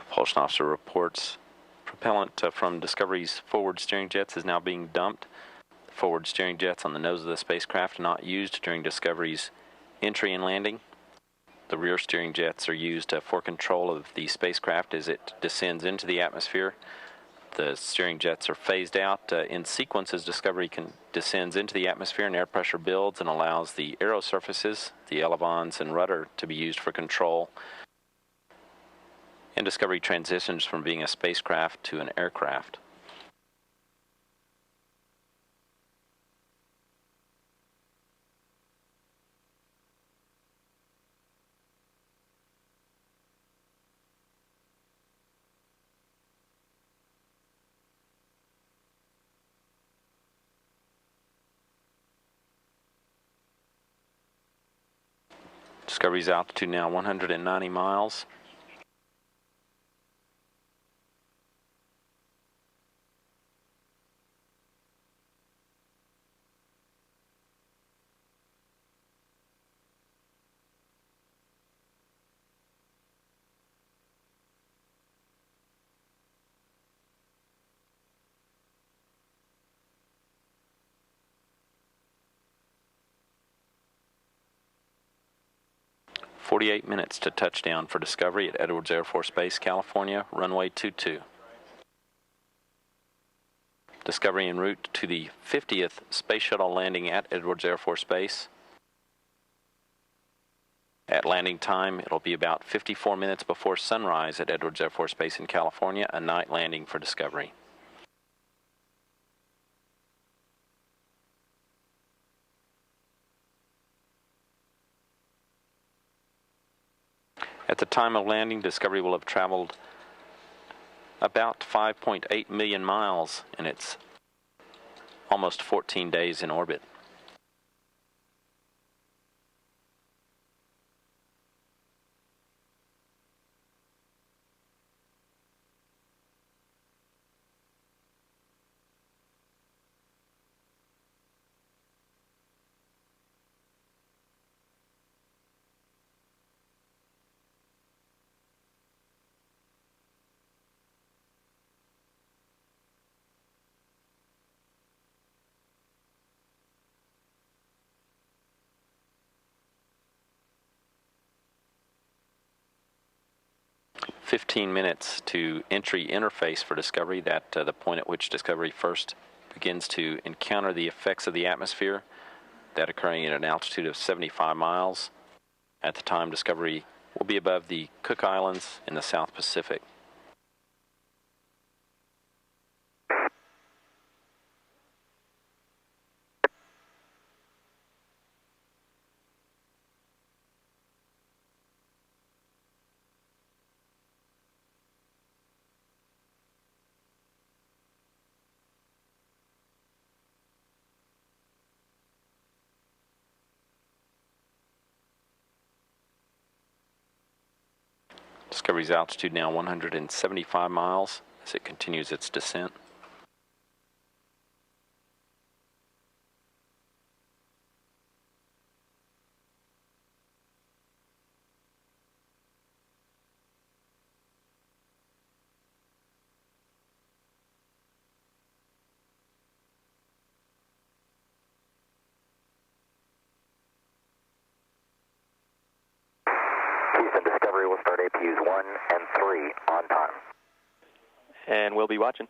Propulsion officer reports propellant from Discovery's forward steering jets is now being dumped. The forward steering jets on the nose of the spacecraft are not used during Discovery's entry and landing. The rear steering jets are used for control of the spacecraft as it descends into the atmosphere. The steering jets are phased out in sequence as Discovery descends into the atmosphere and air pressure builds and allows the aero surfaces, the elevons and rudder, to be used for control. And Discovery transitions from being a spacecraft to an aircraft. Discovery's altitude now 190 miles. "48 minutes to touchdown for Discovery at Edwards Air Force Base, California, runway 22. Discovery en route to the 50th Space Shuttle landing at Edwards Air Force Base. At landing time, it'll be about 54 minutes before sunrise at Edwards Air Force Base in California, a night landing for Discovery. At the time of landing, Discovery will have traveled about 5.8 million miles in its almost 14 days in orbit. 15 minutes to entry interface for Discovery, that the point at which Discovery first begins to encounter the effects of the atmosphere, that occurring at an altitude of 75 miles. At the time, Discovery will be above the Cook Islands in the South Pacific. Discovery's altitude now 175 miles as it continues its descent. Discovery will start APUs 1 and 3 on time. And we'll be watching.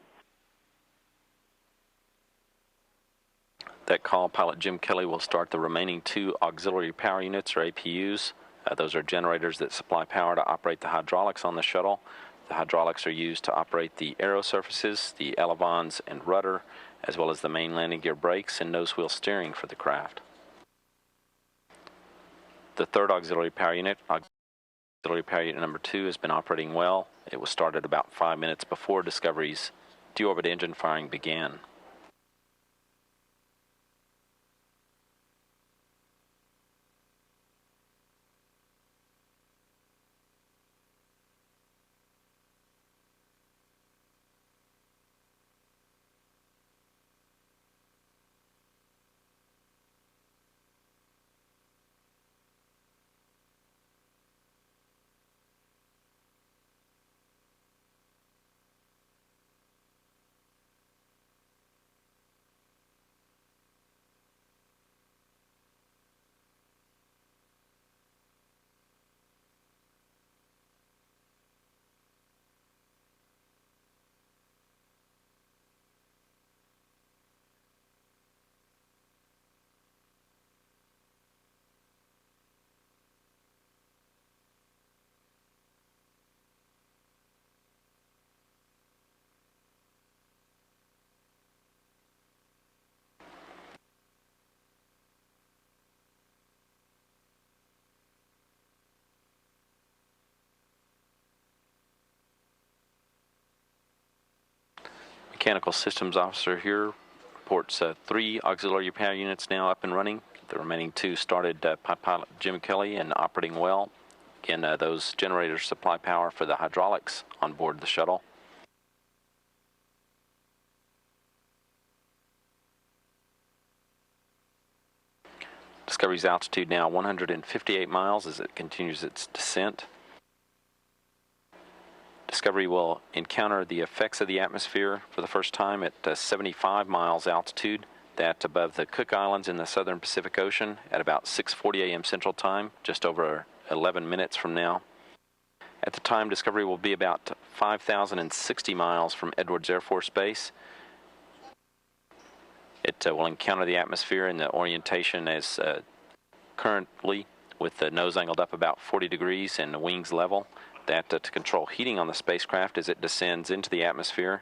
That call, pilot Jim Kelly will start the remaining 2 auxiliary power units, or APUs. Those are generators that supply power to operate the hydraulics on the shuttle. The hydraulics are used to operate the aero surfaces, the elevons and rudder, as well as the main landing gear brakes and nose wheel steering for the craft. The 3rd auxiliary power unit, auxiliary power unit number 2, has been operating well. It was started about 5 minutes before Discovery's deorbit engine firing began. Mechanical Systems Officer here reports 3 auxiliary power units now up and running. The remaining 2 started by pilot Jim Kelly and operating well. Again, those generators supply power for the hydraulics on board the shuttle. Discovery's altitude now 158 miles as it continues its descent. Discovery will encounter the effects of the atmosphere for the first time at 75 miles altitude, that above the Cook Islands in the southern Pacific Ocean at about 6:40 a.m. Central Time, just over 11 minutes from now. At the time, Discovery will be about 5,060 miles from Edwards Air Force Base. It will encounter the atmosphere in the orientation as currently, with the nose angled up about 40 degrees and the wings level. That to control heating on the spacecraft as it descends into the atmosphere.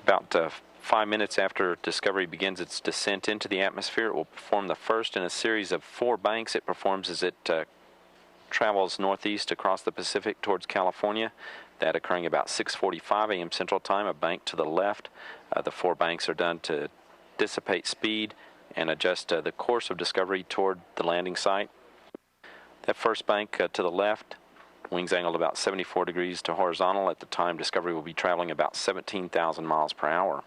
About 5 minutes after Discovery begins its descent into the atmosphere, it will perform the first in a series of 4 banks it performs as it travels northeast across the Pacific towards California, that occurring about 6:45 a.m. Central Time, a bank to the left. The 4 banks are done to dissipate speed and adjust the course of Discovery toward the landing site. That first bank to the left, wings angled about 74 degrees to horizontal. At the time, Discovery will be traveling about 17,000 miles per hour.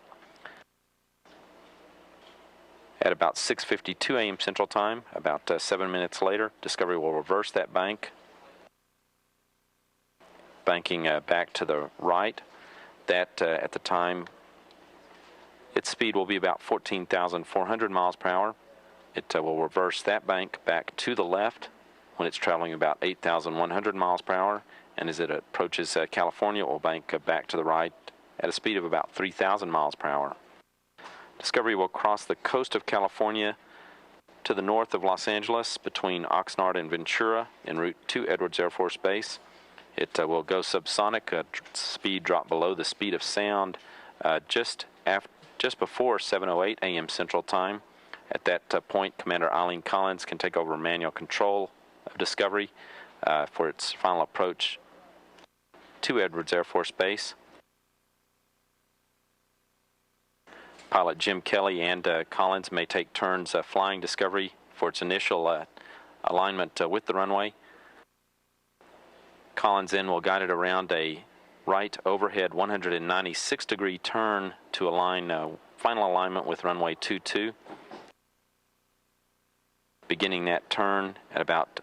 At about 6:52 a.m. Central Time, about 7 minutes later, Discovery will reverse that bank banking back to the right. That at the time, its speed will be about 14,400 miles per hour. It will reverse that bank back to the left when it's traveling about 8,100 miles per hour, and as it approaches California, it will bank back to the right at a speed of about 3,000 miles per hour. Discovery will cross the coast of California to the north of Los Angeles between Oxnard and Ventura en route to Edwards Air Force Base. It will go subsonic, speed drop below the speed of sound just before 7:08 a.m. Central Time. At that point, Commander Eileen Collins can take over manual control of Discovery for its final approach to Edwards Air Force Base. Pilot Jim Kelly and Collins may take turns flying Discovery for its initial alignment with the runway. Collins then will guide it around a right overhead 196-degree turn to align final alignment with runway 22. Beginning that turn at about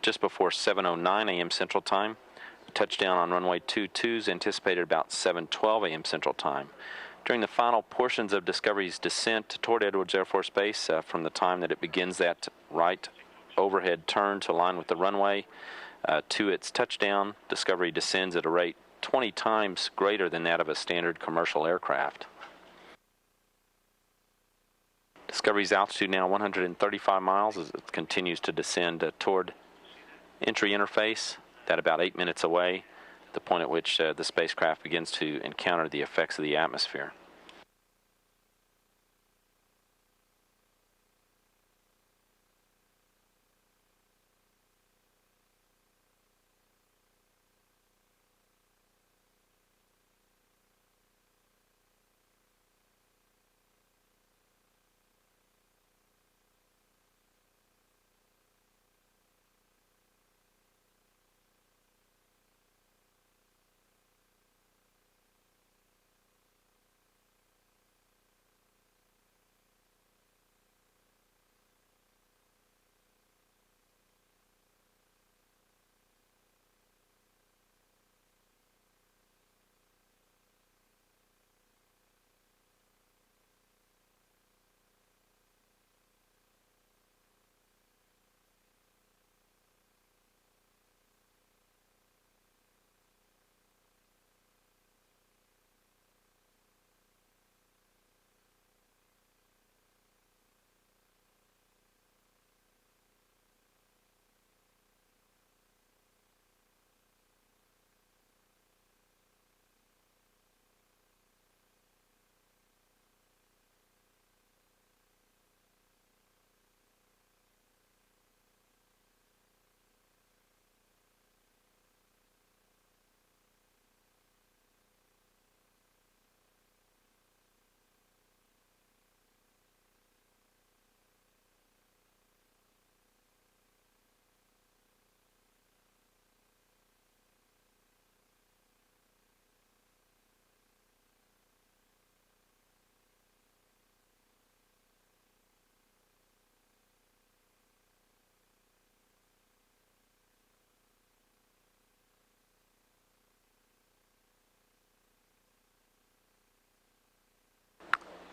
just before 7:09 a.m. Central Time. Touchdown on runway 22 is anticipated about 7:12 a.m. Central Time. During the final portions of Discovery's descent toward Edwards Air Force Base, from the time that it begins that right overhead turn to align with the runway to its touchdown, Discovery descends at a rate 20 times greater than that of a standard commercial aircraft. Discovery's altitude now 135 miles as it continues to descend toward entry interface, that about 8 minutes away, the point at which the spacecraft begins to encounter the effects of the atmosphere.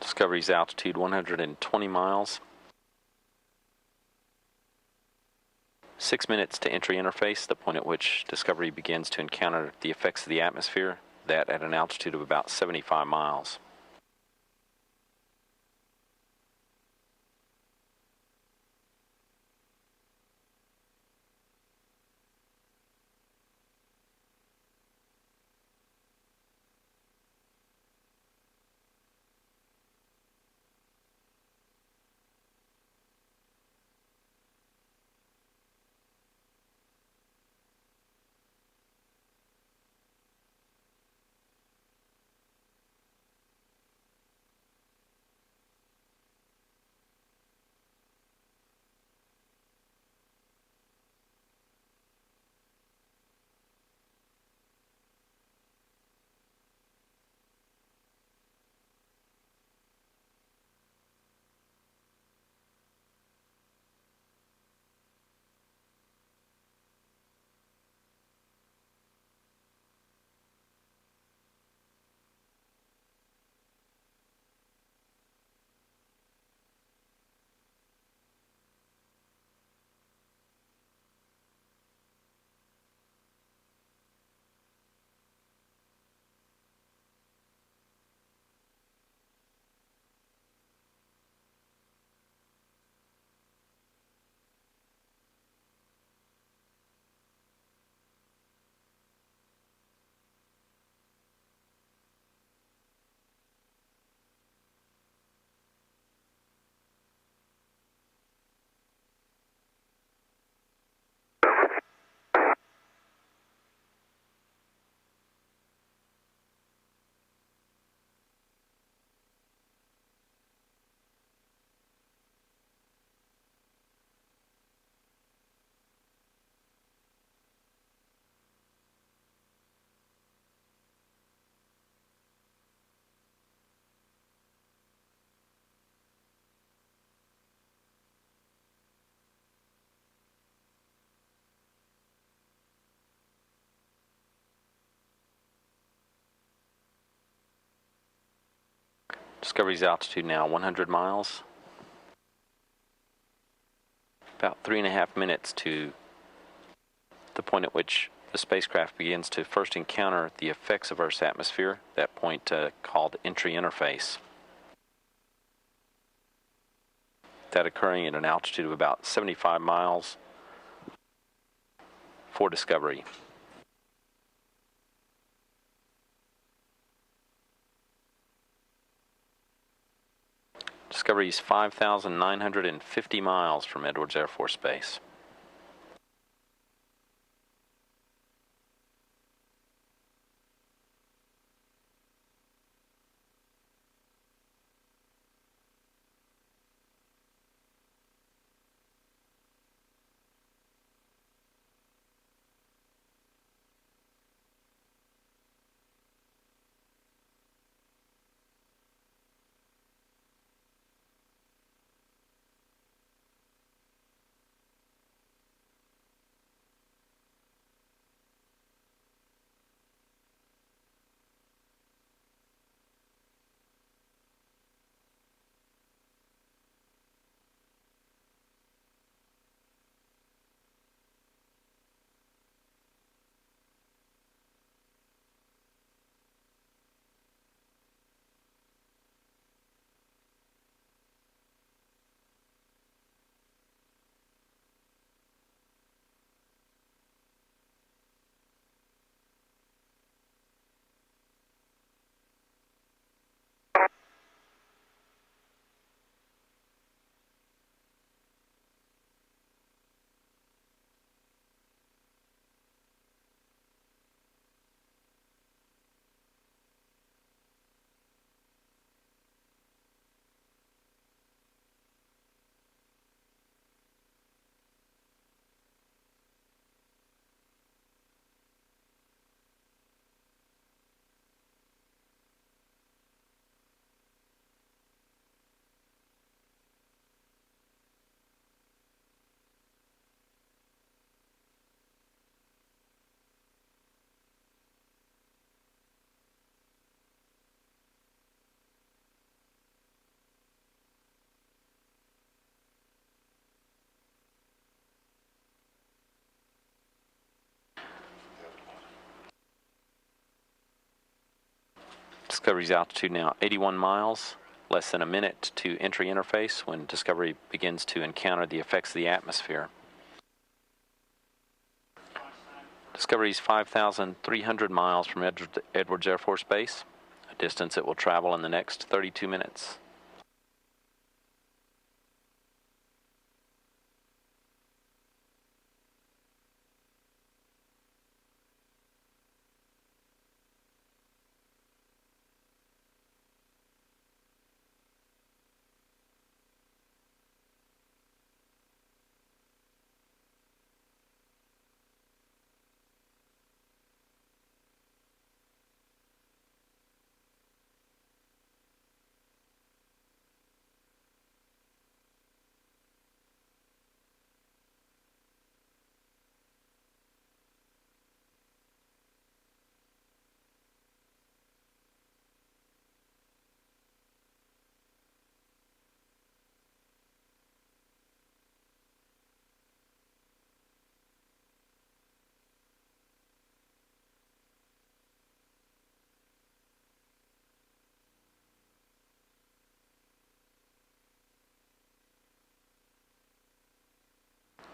Discovery's altitude 120 miles. 6 minutes to entry interface, the point at which Discovery begins to encounter the effects of the atmosphere, that at an altitude of about 75 miles. Discovery's altitude now 100 miles. About 3.5 minutes to the point at which the spacecraft begins to first encounter the effects of Earth's atmosphere, that point called entry interface. That occurring at an altitude of about 75 miles for Discovery. Discovery is 5,950 miles from Edwards Air Force Base. Discovery's altitude now 81 miles, less than a minute to entry interface when Discovery begins to encounter the effects of the atmosphere. Discovery's 5,300 miles from Edwards Air Force Base, a distance it will travel in the next 32 minutes.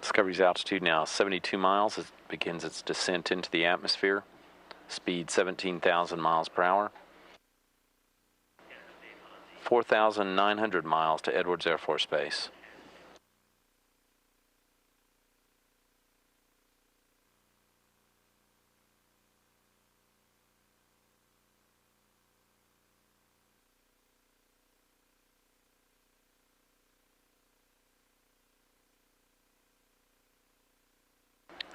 Discovery's altitude now 72 miles as it begins its descent into the atmosphere. Speed 17,000 miles per hour. 4,900 miles to Edwards Air Force Base.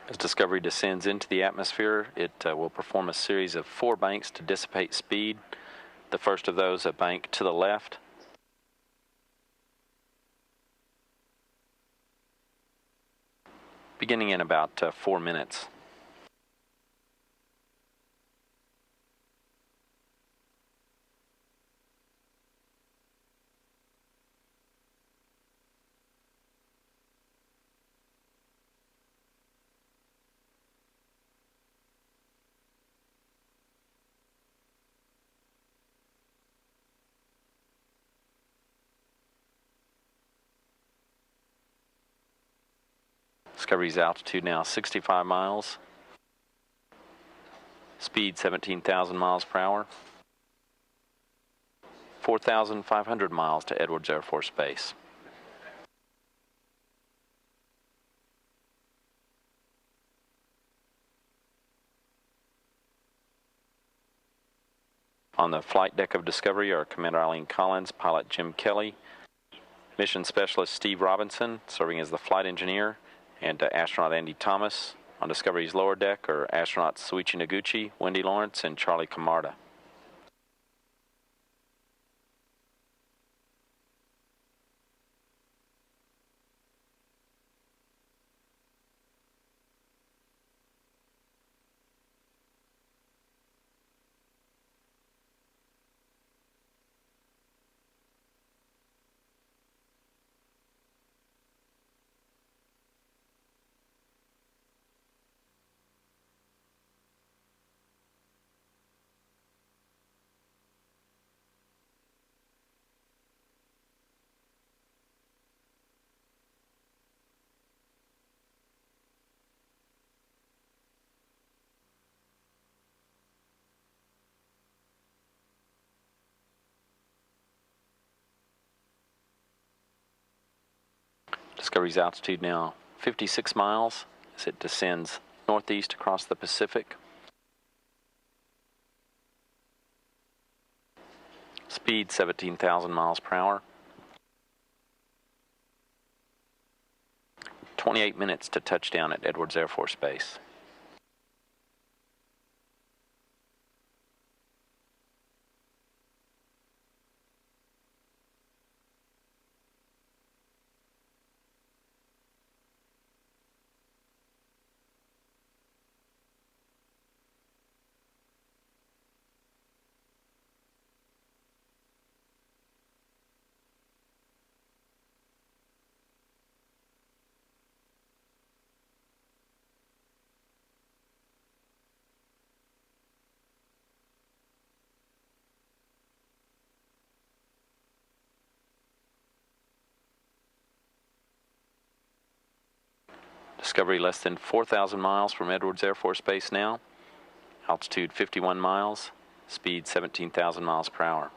As Discovery descends into the atmosphere, it will perform a series of 4 banks to dissipate speed. The first of those, a bank to the left. Beginning in about 4 minutes. Discovery's altitude now 65 miles. Speed 17,000 miles per hour. 4,500 miles to Edwards Air Force Base. On the flight deck of Discovery are Commander Eileen Collins, pilot Jim Kelly, Mission Specialist Steve Robinson, serving as the flight engineer, and astronaut Andy Thomas. On Discovery's lower deck are astronauts Soichi Noguchi, Wendy Lawrence, and Charlie Camarda. Discovery's altitude now 56 miles as it descends northeast across the Pacific. Speed 17,000 miles per hour. 28 minutes to touchdown at Edwards Air Force Base. Discovery less than 4,000 miles from Edwards Air Force Base now. Altitude 51 miles, speed 17,000 miles per hour.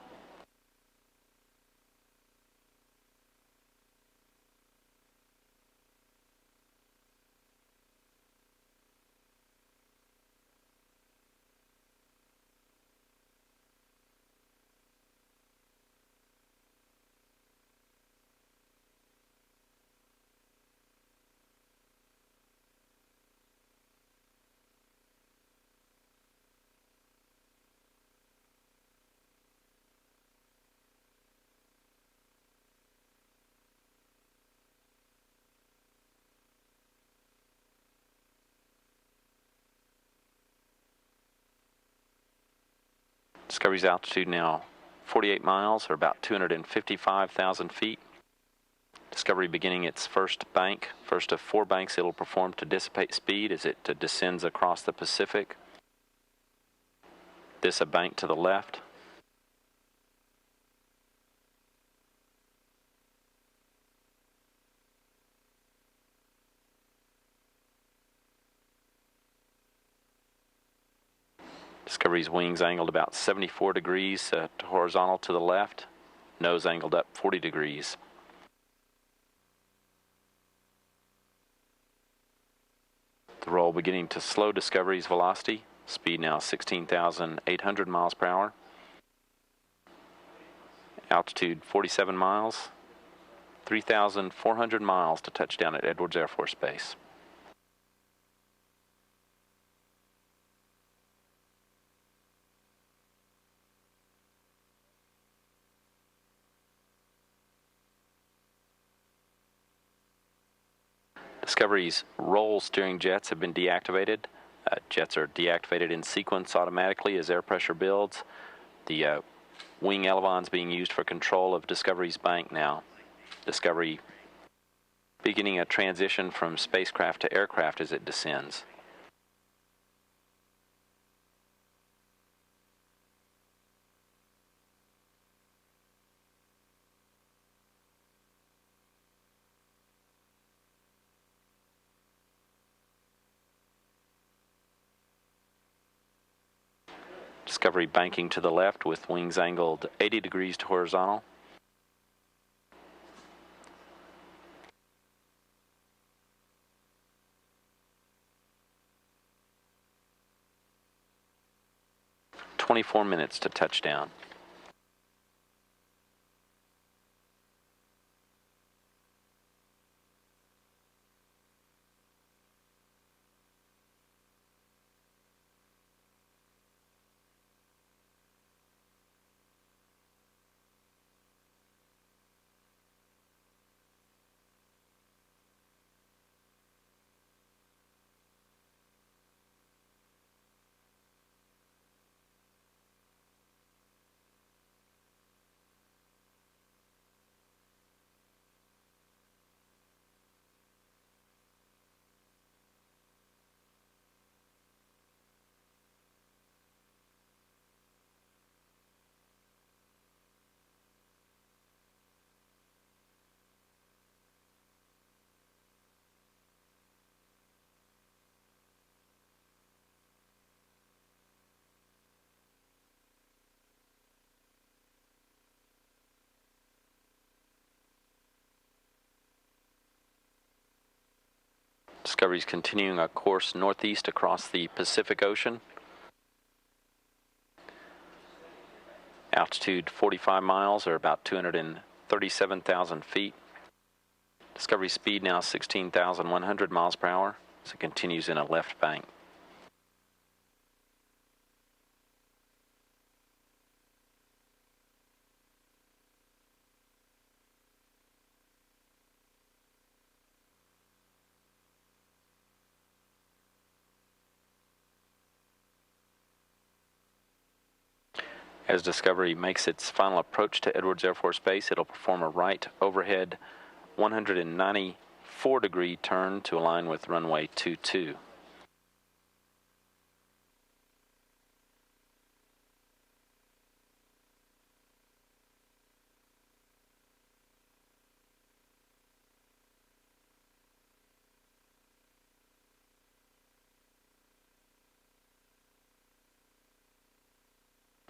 Discovery's altitude now 48 miles, or about 255,000 feet. Discovery beginning its first bank, first of 4 banks it'll perform to dissipate speed as it descends across the Pacific. This a bank to the left. Discovery's wings angled about 74 degrees to horizontal to the left, nose angled up 40 degrees. The roll beginning to slow Discovery's velocity, speed now 16,800 miles per hour. Altitude 47 miles, 3,400 miles to touchdown at Edwards Air Force Base. Discovery's roll steering jets have been deactivated. Jets are deactivated in sequence automatically as air pressure builds. The wing elevons being used for control of Discovery's bank now. Discovery beginning a transition from spacecraft to aircraft as it descends. Discovery banking to the left with wings angled 80 degrees to horizontal. "24 minutes to touchdown." Discovery is continuing a course northeast across the Pacific Ocean. Altitude 45 miles, or about 237,000 feet. Discovery speed now 16,100 miles per hour as it continues in a left bank. As Discovery makes its final approach to Edwards Air Force Base, it'll perform a right overhead 194-degree turn to align with runway 22.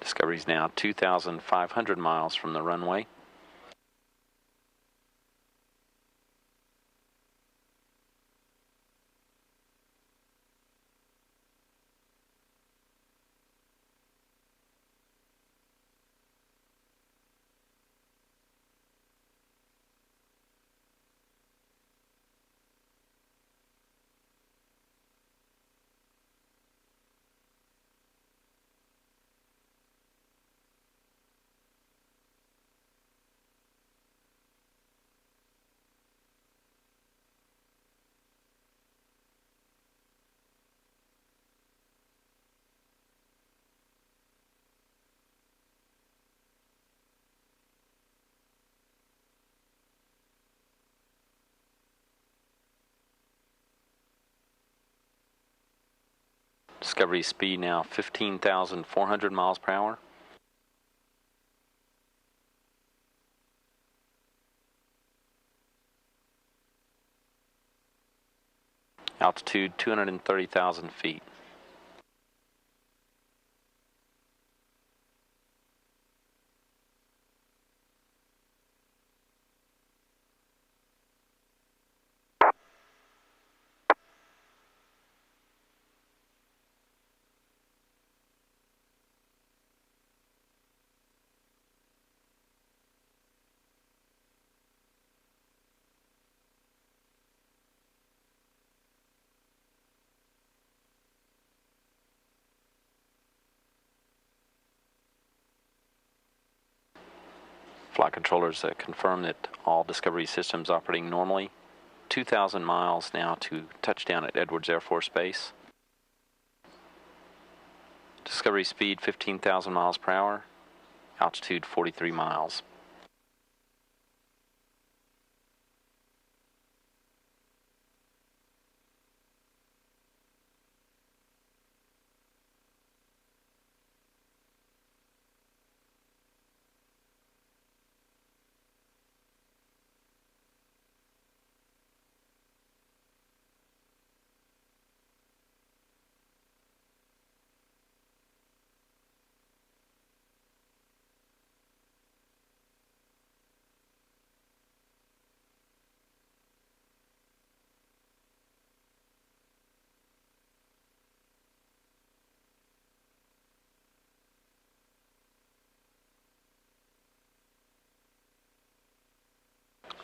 Discovery is now 2,500 miles from the runway. Discovery speed now 15,400 miles per hour. Altitude 230,000 feet. Flight controllers confirm that all Discovery systems operating normally. 2,000 miles now to touchdown at Edwards Air Force Base. Discovery speed 15,000 miles per hour. Altitude 43 miles.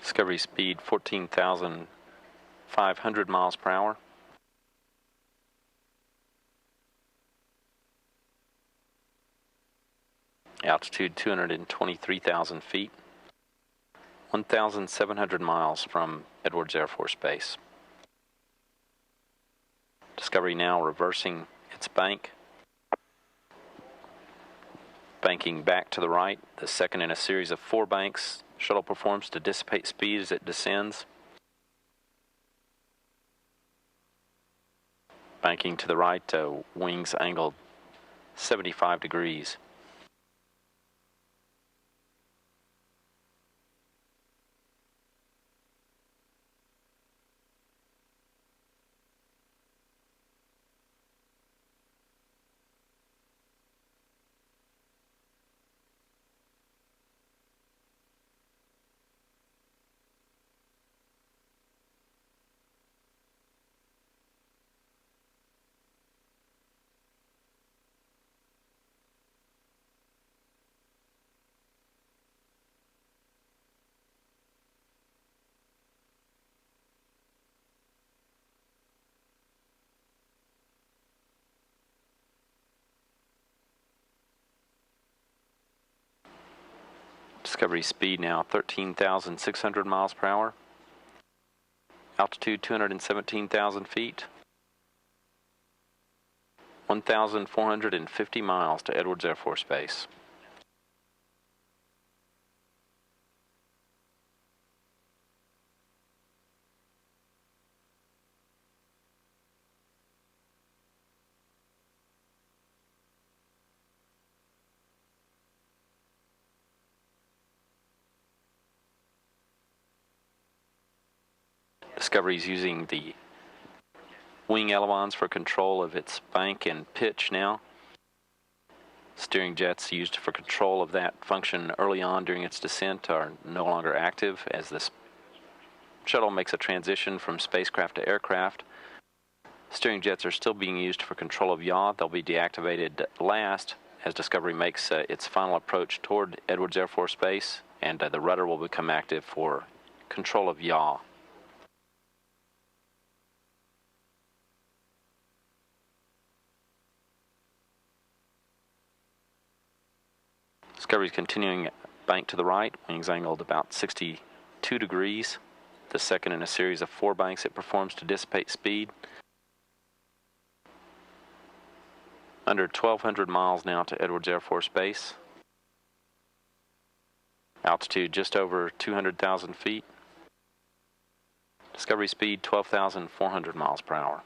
Discovery speed 14,500 miles per hour. Altitude 223,000 feet. 1,700 miles from Edwards Air Force Base. Discovery now reversing its bank. Banking back to the right, the second in a series of 4 banks. Shuttle performs to dissipate speed as it descends. Banking to the right, wings angled 75 degrees. Discovery speed now 13,600 miles per hour. Altitude 217,000 feet. 1,450 miles to Edwards Air Force Base. Discovery is using the wing ailerons for control of its bank and pitch now. Steering jets used for control of that function early on during its descent are no longer active as this shuttle makes a transition from spacecraft to aircraft. Steering jets are still being used for control of yaw. They'll be deactivated last as Discovery makes its final approach toward Edwards Air Force Base, and the rudder will become active for control of yaw. Discovery is continuing bank to the right, wings angled about 62 degrees. The second in a series of 4 banks it performs to dissipate speed. Under 1,200 miles now to Edwards Air Force Base. Altitude just over 200,000 feet. Discovery speed 12,400 miles per hour.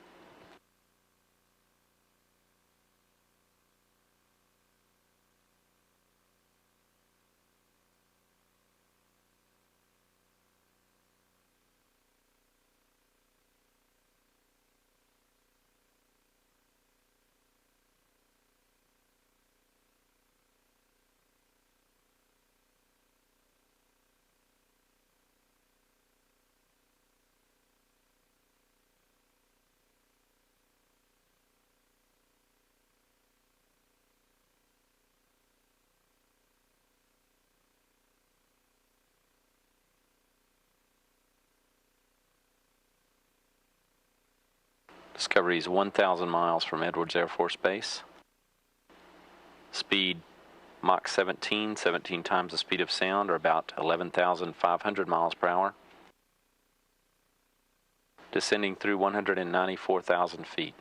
Discovery is 1,000 miles from Edwards Air Force Base. Speed Mach 17, 17 times the speed of sound, or about 11,500 miles per hour. Descending through 194,000 feet.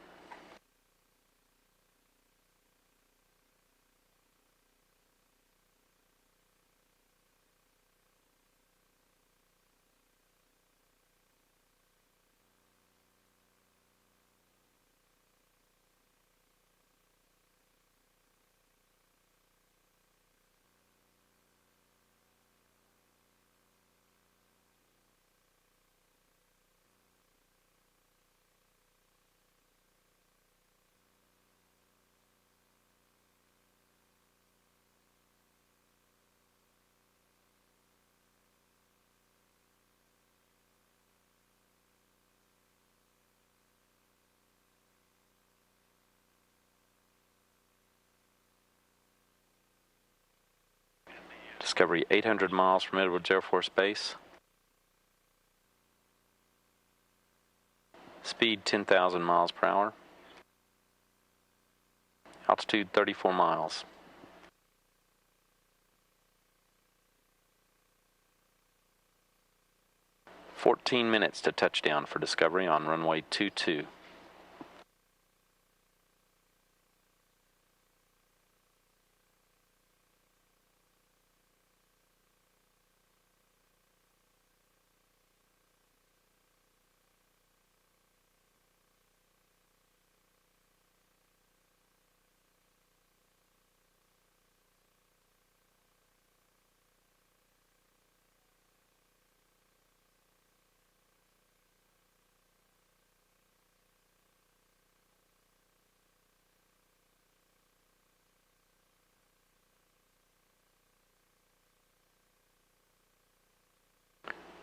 Discovery 800 miles from Edwards Air Force Base. Speed 10,000 miles per hour. Altitude 34 miles. "14 minutes to touchdown for Discovery on runway 22.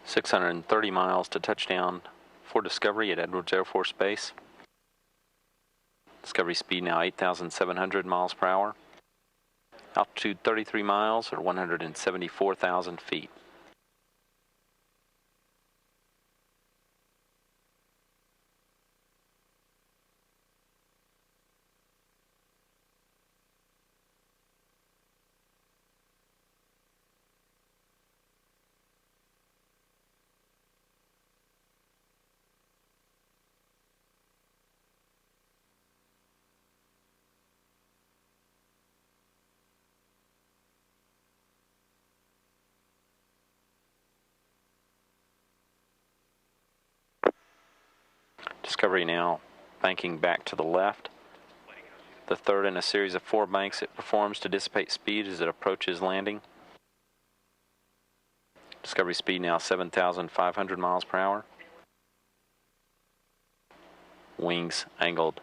"630 miles to touchdown for Discovery at Edwards Air Force Base. Discovery speed now 8,700 miles per hour. Altitude 33 miles or 174,000 feet. Discovery now banking back to the left. The third in a series of 4 banks it performs to dissipate speed as it approaches landing. Discovery speed now 7,500 miles per hour. Wings angled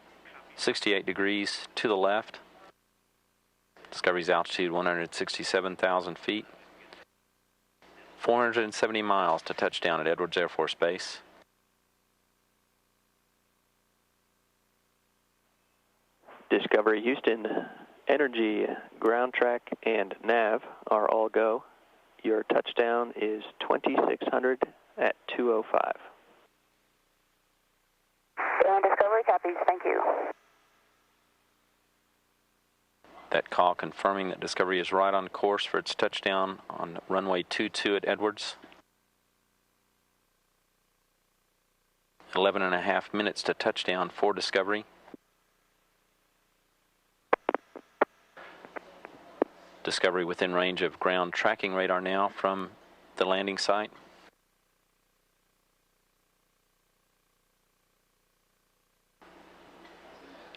68 degrees to the left. Discovery's altitude 167,000 feet. 470 miles to touchdown at Edwards Air Force Base. Discovery Houston, energy, ground track, and nav are all go. Your touchdown is 2,600 at 2:05. And Discovery copies, thank you. That call confirming that Discovery is right on course for its touchdown on runway 22 at Edwards. 11.5 minutes to touchdown for Discovery. Discovery within range of ground tracking radar now from the landing site.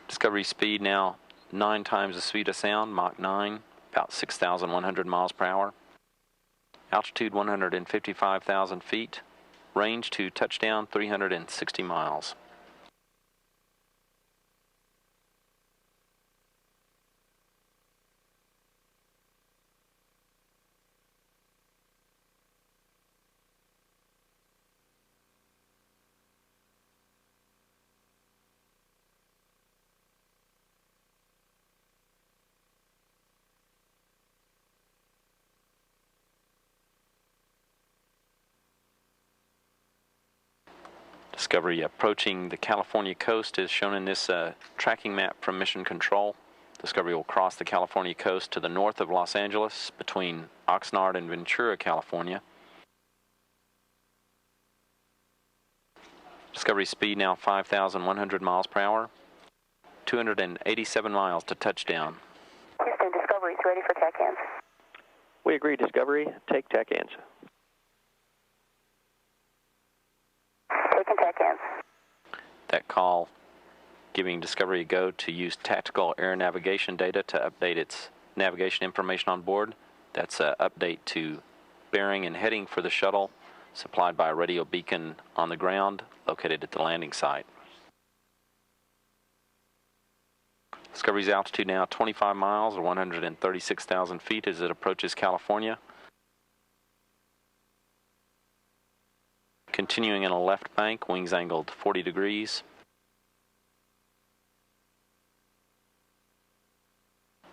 Discovery speed now 9 times the speed of sound, Mach 9, about 6,100 miles per hour. Altitude 155,000 feet. Range to touchdown 360 miles. Discovery approaching the California coast is shown in this tracking map from Mission Control. Discovery will cross the California coast to the north of Los Angeles between Oxnard and Ventura, California. Discovery speed now 5,100 miles per hour. 287 miles to touchdown. Houston, Discovery is ready for TACANS. We agree, Discovery. Take TACANS. Taking TACANS. That call giving Discovery a go to use tactical air navigation data to update its navigation information on board. That's an update to bearing and heading for the shuttle, supplied by a radio beacon on the ground located at the landing site. Discovery's altitude now 25 miles or 136,000 feet as it approaches California. Continuing in a left bank, wings angled 40 degrees.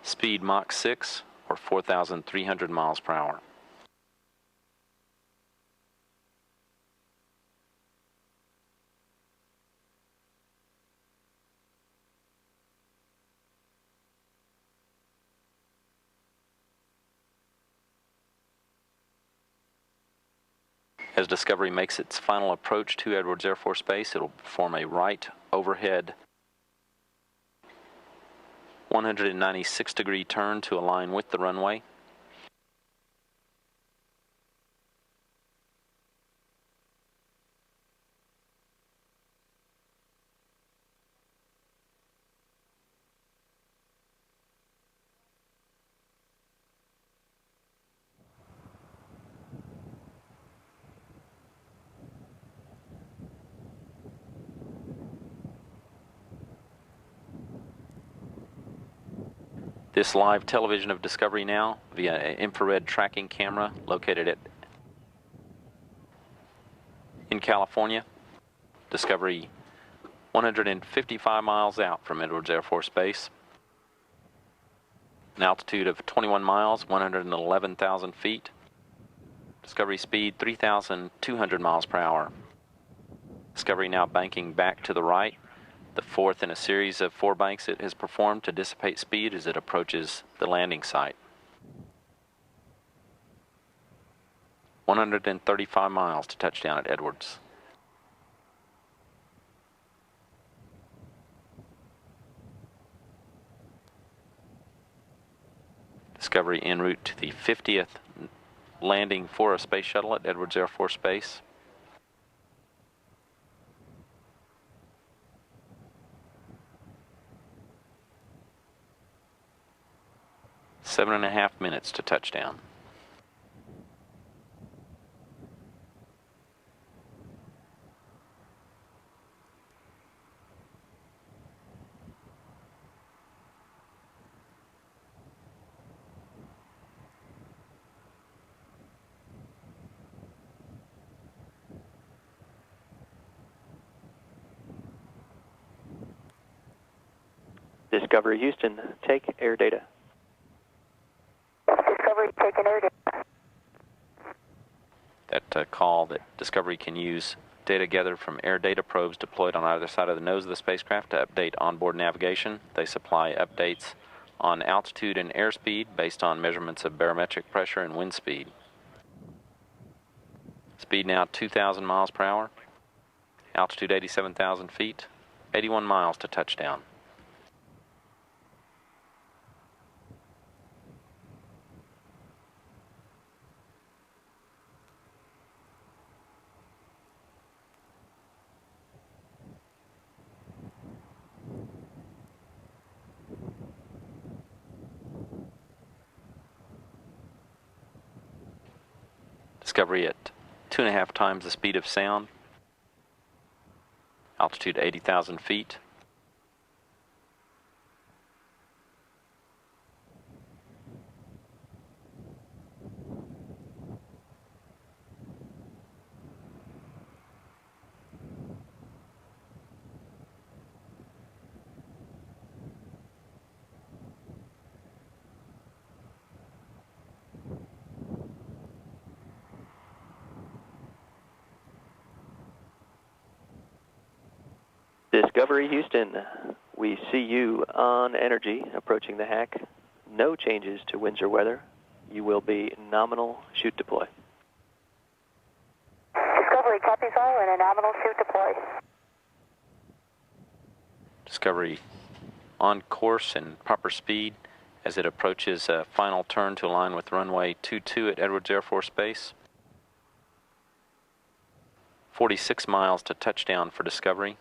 Speed Mach 6 or 4,300 miles per hour. As Discovery makes its final approach to Edwards Air Force Base, it will perform a right overhead 196-degree turn to align with the runway. This live television of Discovery now via an infrared tracking camera located in California. Discovery 155 miles out from Edwards Air Force Base. An altitude of 21 miles, 111,000 feet. Discovery speed 3,200 miles per hour. Discovery now banking back to the right. The fourth in a series of 4 banks it has performed to dissipate speed as it approaches the landing site. 135 miles to touchdown at Edwards. Discovery en route to the 50th landing for a space shuttle at Edwards Air Force Base. Seven and a half minutes to touchdown. Discovery Houston, take air data. Discovery, taking air data. That call that Discovery can use data gathered from air data probes deployed on either side of the nose of the spacecraft to update onboard navigation. They supply updates on altitude and airspeed based on measurements of barometric pressure and wind speed. Speed now 2,000 miles per hour. Altitude 87,000 feet. 81 miles to touchdown. Discovery at 2.5 times the speed of sound. Altitude 80,000 feet. Discovery Houston, we see you on energy approaching the hack. No changes to winds or weather. You will be nominal shoot deploy. Discovery, copies all, and a nominal shoot deploy. Discovery on course and proper speed as it approaches a final turn to align with runway 22 at Edwards Air Force Base. 46 miles to touchdown for Discovery.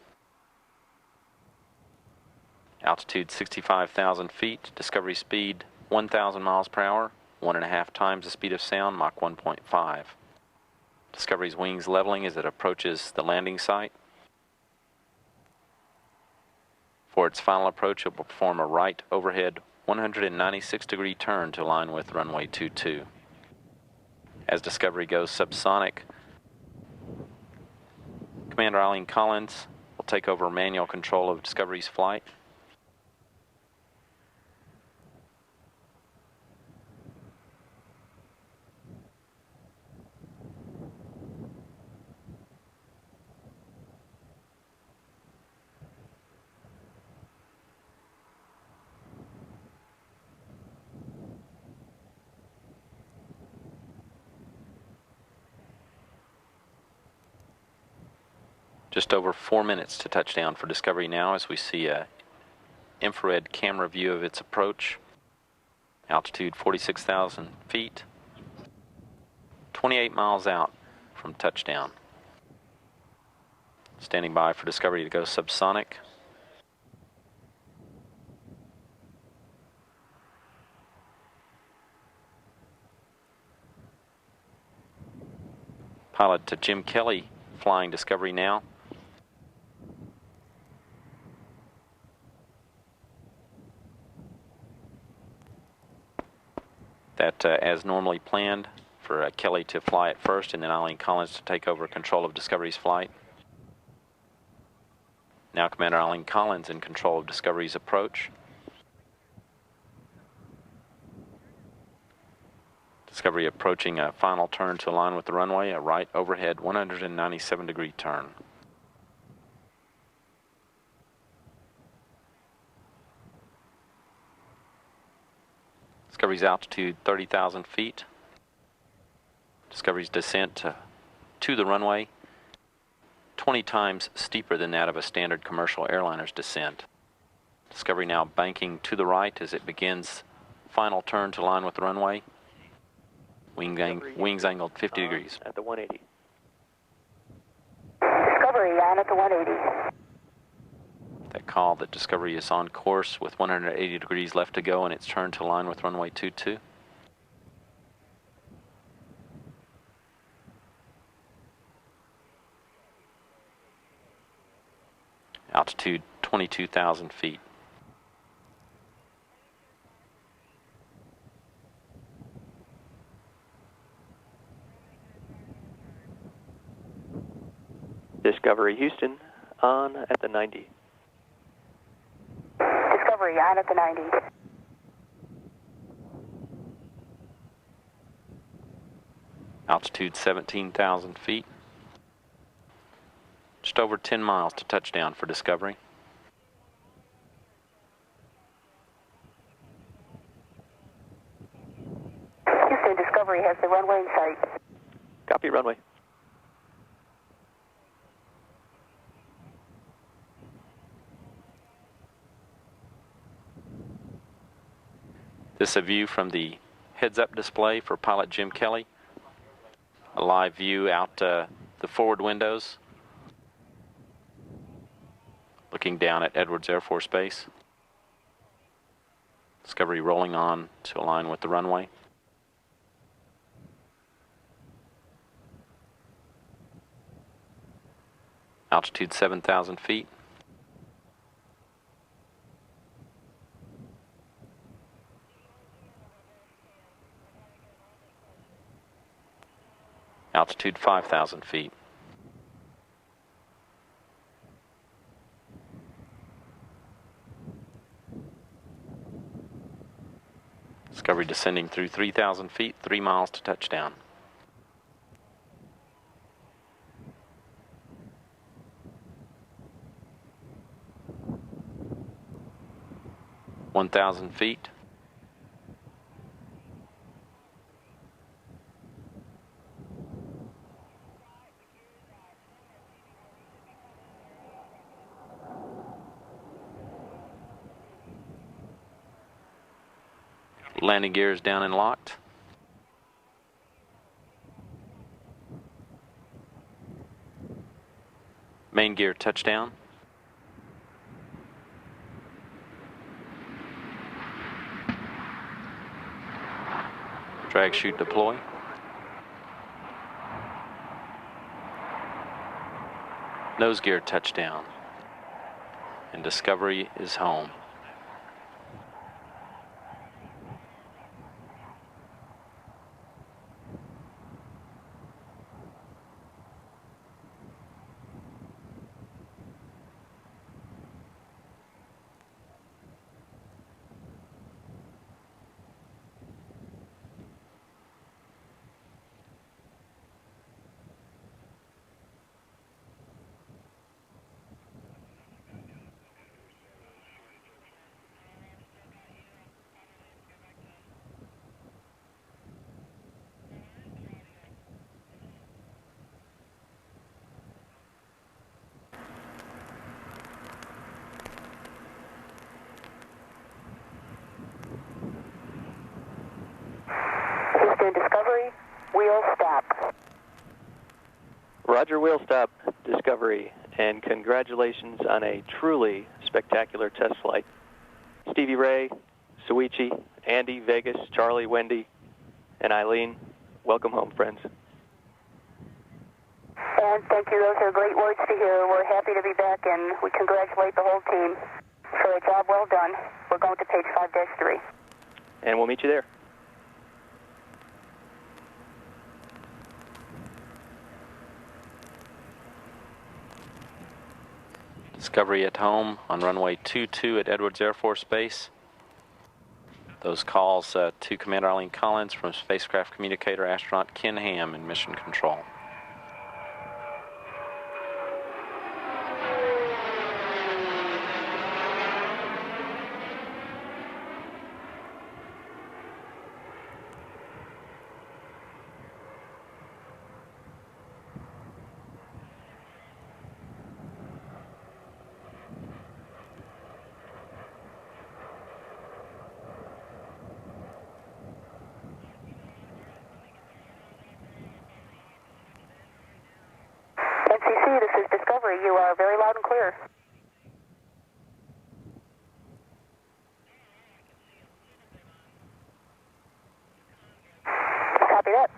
Altitude 65,000 feet. Discovery speed 1,000 miles per hour. 1.5 times the speed of sound, Mach 1.5. Discovery's wings leveling as it approaches the landing site. For its final approach, it will perform a right overhead 196-degree turn to align with runway 22. As Discovery goes subsonic, Commander Eileen Collins will take over manual control of Discovery's flight. Just over 4 minutes to touchdown for Discovery now as we see a infrared camera view of its approach. Altitude 46,000 feet. 28 miles out from touchdown. Standing by for Discovery to go subsonic. Pilot to Jim Kelly flying Discovery now. That as normally planned for Kelly to fly it first and then Eileen Collins to take over control of Discovery's flight. Now Commander Eileen Collins in control of Discovery's approach. Discovery approaching a final turn to align with the runway, a right overhead 197-degree turn. Discovery's altitude 30,000 feet. Discovery's descent to the runway 20 times steeper than that of a standard commercial airliner's descent. Discovery now banking to the right as it begins final turn to line with the runway. Wings angled 50 degrees. At the 180. Discovery on at the 180. That call that Discovery is on course with 180 degrees left to go and it's turn to line with runway 22. Altitude 22,000 feet. Discovery Houston on at the 90. Discovery on at the 90. Altitude 17,000 feet. Just over 10 miles to touchdown for Discovery. Houston, Discovery has the runway in sight. Copy runway. This is a view from the heads-up display for pilot Jim Kelly. A live view out the forward windows, looking down at Edwards Air Force Base. Discovery rolling on to align with the runway. Altitude 7,000 feet. Altitude 5,000 feet. Discovery descending through 3,000 feet, 3 miles to touchdown. (1,000 feet). Landing gears down and locked. Main gear touchdown. Drag chute deploy. Nose gear touchdown. And Discovery is home. Houston, Discovery, wheel stop. Roger, wheel stop, Discovery, and congratulations on a truly spectacular test flight. Stevie Ray, Soichi, Andy, Vegas, Charlie, Wendy, and Eileen, welcome home, friends. And thank you. Those are great words to hear. We're happy to be back, and we congratulate the whole team for a job well done. We're going to page 5-3. And we'll meet you there. Discovery at home on runway 22 at Edwards Air Force Base. Those calls to Commander Eileen Collins from spacecraft communicator astronaut Ken Ham in mission control. NCC, this is Discovery. You are very loud and clear. Copy that.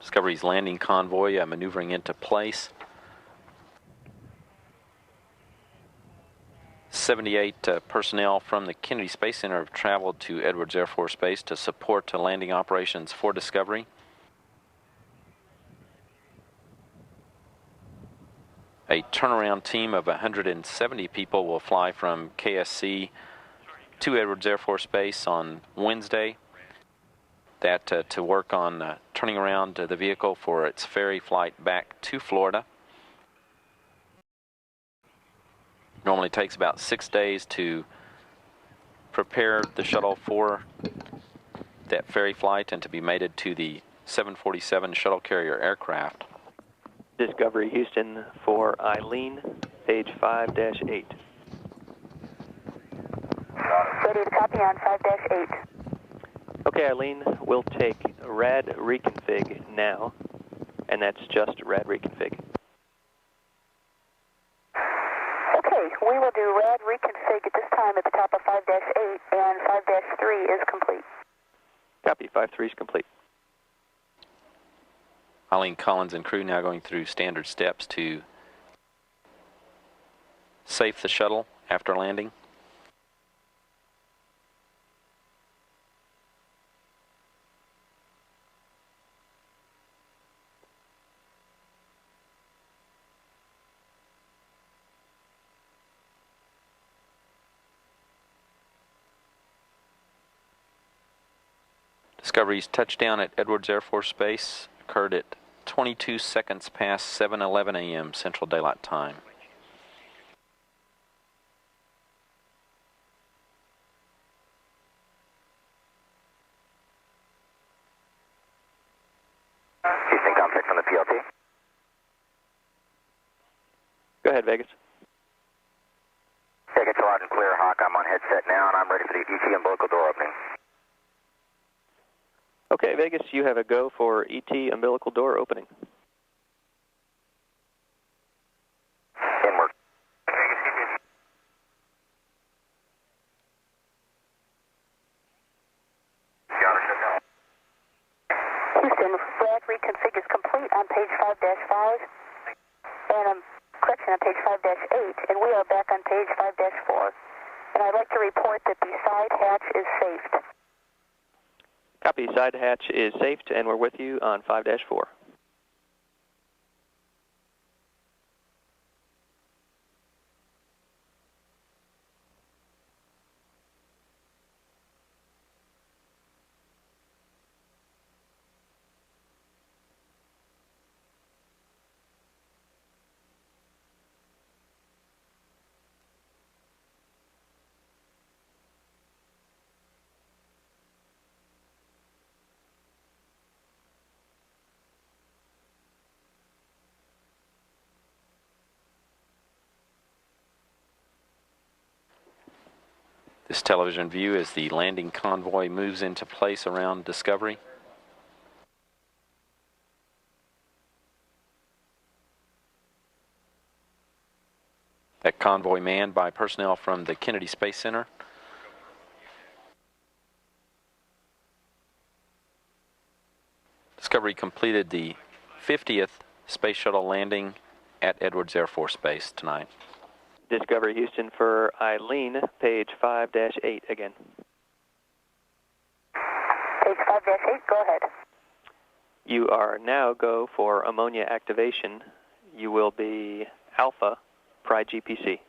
Discovery's landing convoy maneuvering into place. 78 personnel from the Kennedy Space Center have traveled to Edwards Air Force Base to support landing operations for Discovery. A turnaround team of 170 people will fly from KSC to Edwards Air Force Base on Wednesday. That to work on turning around the vehicle for its ferry flight back to Florida. Normally takes about 6 days to prepare the shuttle for that ferry flight and to be mated to the 747 shuttle carrier aircraft. Discovery Houston for Eileen, page 5-8. Ready to copy on 5-8. Okay, Eileen, we'll take rad reconfig now, and that's just rad reconfig. Okay, we will do rad reconfig at this time at the top of 5-8, and 5-3 is complete. Copy, 5-3 is complete. Eileen Collins and crew now going through standard steps to safe the shuttle after landing. Discovery's touchdown at Edwards Air Force Base occurred at 22 seconds past 7:11 a.m. Central Daylight Time. Houston, contact from the PLT. Go ahead, Vegas. Yeah, get you loud and clear, Hawk. I'm on headset now, and I'm ready for the ET umbilical door opening. Okay, Vegas, you have a go for ET umbilical door opening. Inward. Houston, rad reconfig is complete on page 5-5, and correction on page 5-8, and we are back on page 5-4. And I'd like to report that the side hatch is safed. Copy, side hatch is safed, and we're with you on 5-4. This television view as the landing convoy moves into place around Discovery. That convoy manned by personnel from the Kennedy Space Center. Discovery completed the 50th Space Shuttle landing at Edwards Air Force Base tonight. Discovery Houston for Eileen, page 5-8 again. Page 5-8, go ahead. You are now go for ammonia activation. You will be Alpha, Pri GPC.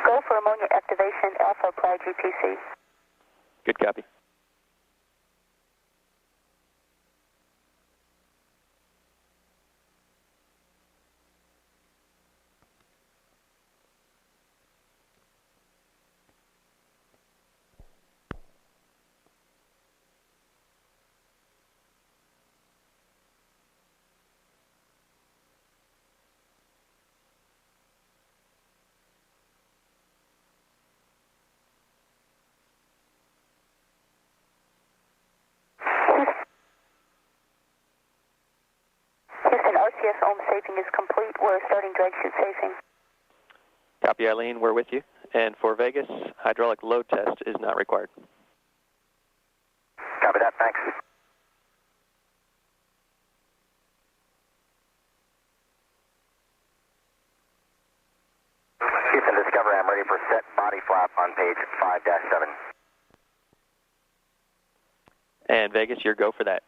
Go for ammonia activation, Alpha, Pri GPC. Good copy. STS ohm safing is complete. We're starting drag chute safing. Copy, Eileen. We're with you. And for Vegas, hydraulic load test is not required. Copy that. Thanks. Houston Discovery, I'm ready for set body flap on page 5-7. And Vegas, your go for that.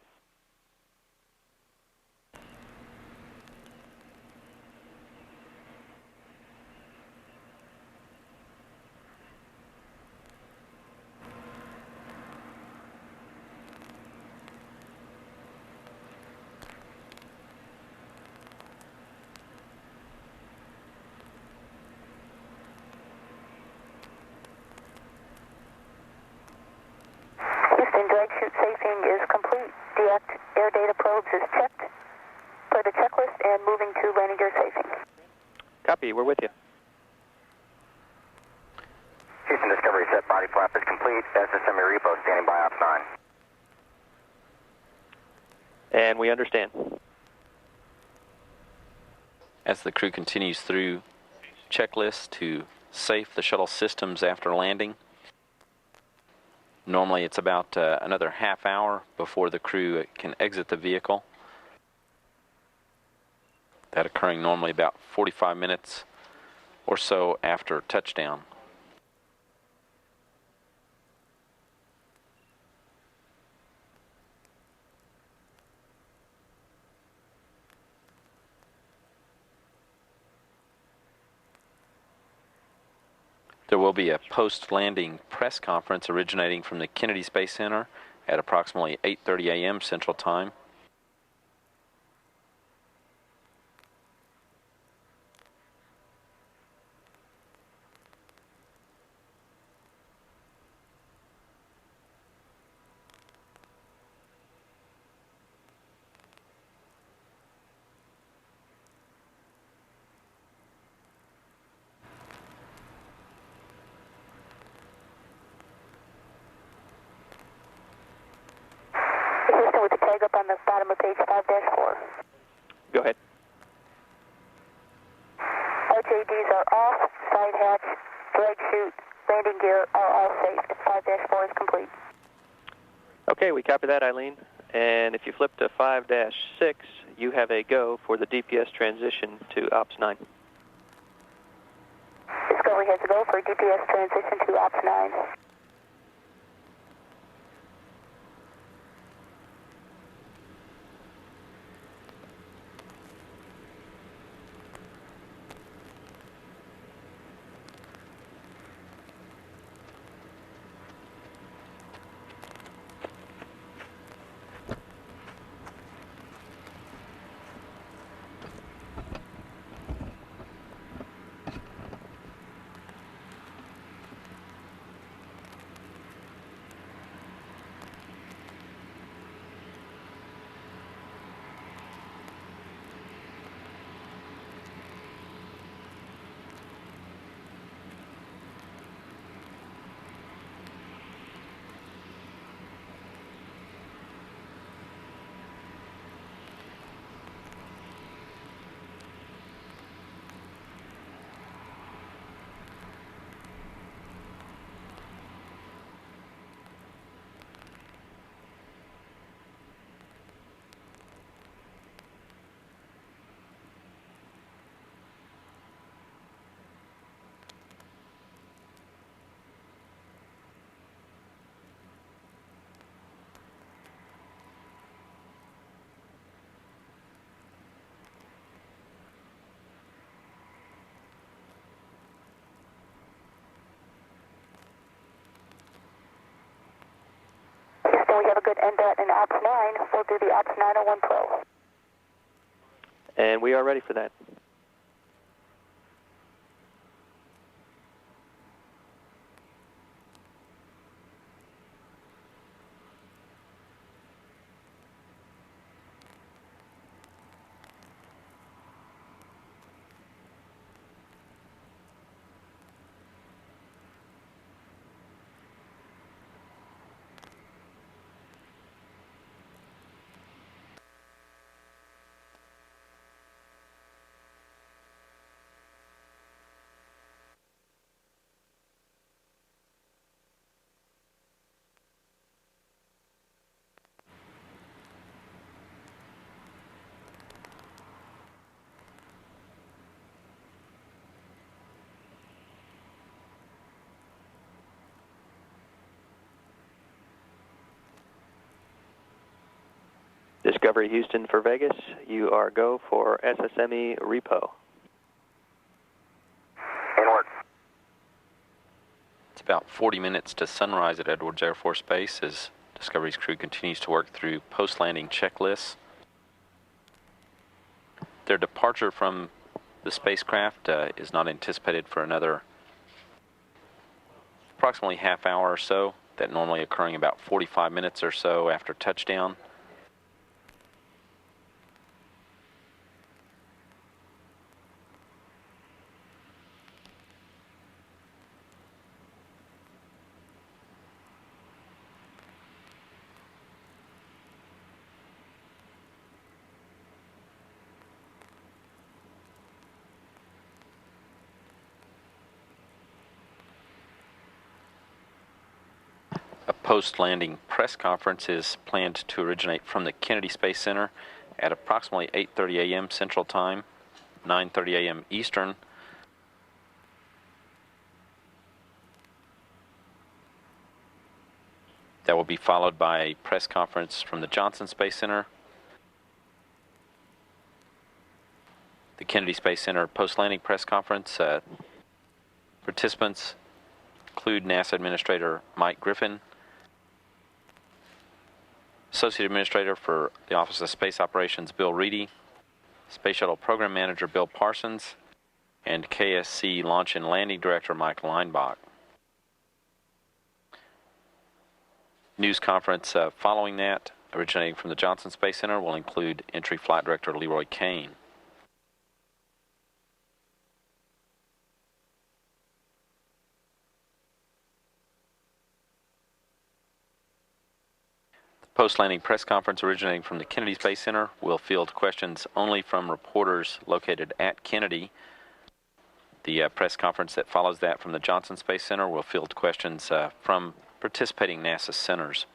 Houston, drag chute safing is complete. Deact air data probes is checked per the checklist and moving to landing gear safing. Copy, we're with you. Houston Discovery, set body flap is complete. SSM repo standing by Ops 9. And we understand. As the crew continues through checklists to safe the shuttle systems after landing, normally it's about another half hour before the crew can exit the vehicle. That occurring normally about 45 minutes or so after touchdown. There will be a post-landing press conference originating from the Kennedy Space Center at approximately 8:30 a.m. Central Time. Houston with the tag up on the bottom of page 5-4. Go ahead. RJDs are off, side hatch, drag chute, landing gear are all safe. 5-4 is complete. Okay, we copy that, Eileen. And if you flip to 5-6, you have a go for the DPS transition to Ops 9. Discovery has a go for DPS transition to Ops 9. Houston, we have a good NDAT and Ops 9. We'll do the Ops 901 Pro. And we are ready for that. Discovery Houston for Vegas, you are go for SSME repo. Inward. It's about 40 minutes to sunrise at Edwards Air Force Base as Discovery's crew continues to work through post-landing checklists. Their departure from the spacecraft is not anticipated for another approximately half hour or so, that normally occurring about 45 minutes or so after touchdown. A post-landing press conference is planned to originate from the Kennedy Space Center at approximately 8:30 a.m. Central Time, 9:30 a.m. Eastern. That will be followed by a press conference from the Johnson Space Center. The Kennedy Space Center post-landing press conference. Participants include NASA Administrator Mike Griffin, Associate Administrator for the Office of Space Operations Bill Reedy, Space Shuttle Program Manager Bill Parsons, and KSC Launch and Landing Director Mike Leinbach. News conference following that, originating from the Johnson Space Center, will include Entry Flight Director Leroy Kane. Post-landing press conference originating from the Kennedy Space Center will field questions only from reporters located at Kennedy. The press conference that follows that from the Johnson Space Center will field questions from participating NASA centers.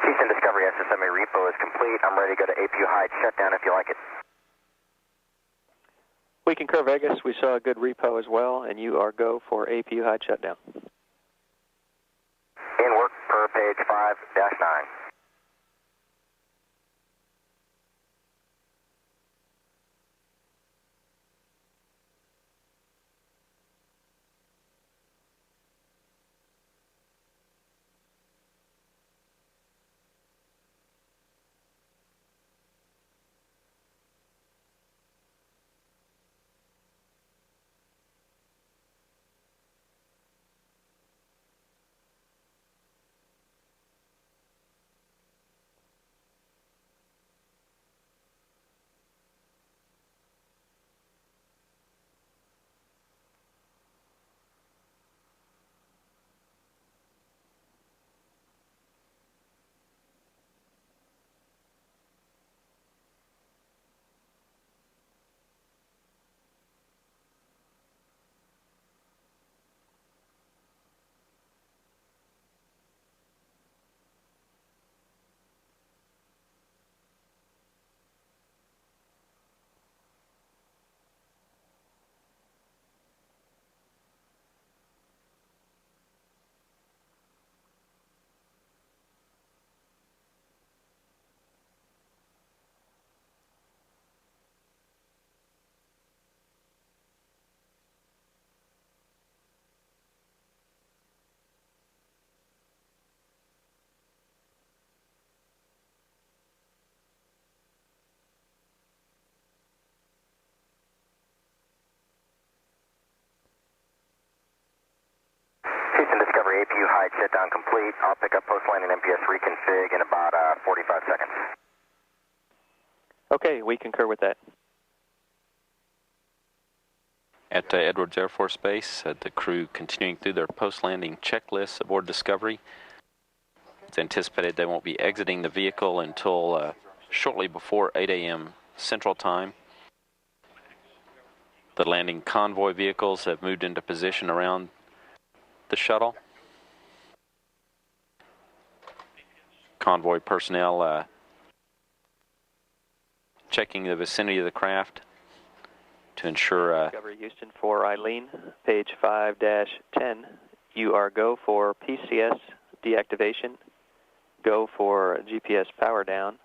Houston Discovery SSMA repo is complete. I'm ready to go to APU hide shutdown if you like it. We concur, Vegas. We saw a good repo as well, and you are go for APU hide shutdown. In work per page 5-9. Discovery, APU hide shutdown complete. I'll pick up post-landing MPS reconfig in about 45 seconds. Okay, we concur with that. At Edwards Air Force Base, the crew continuing through their post-landing checklists aboard Discovery. It's anticipated they won't be exiting the vehicle until shortly before 8 a.m. Central Time. The landing convoy vehicles have moved into position around the shuttle. Convoy personnel checking the vicinity of the craft to ensure... Discovery Houston for Eileen, page 5-10. You are go for PCS deactivation, go for GPS power down,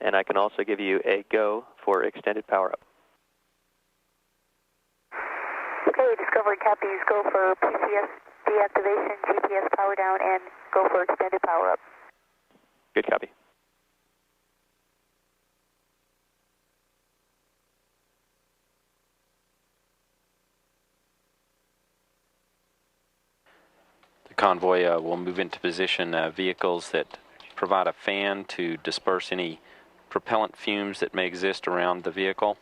and I can also give you a go for extended power up. Okay, Discovery copies, go for PCS deactivation, GPS power down, and go for extended power up. Good copy. The convoy will move into position vehicles that provide a fan to disperse any propellant fumes that may exist around the vehicle.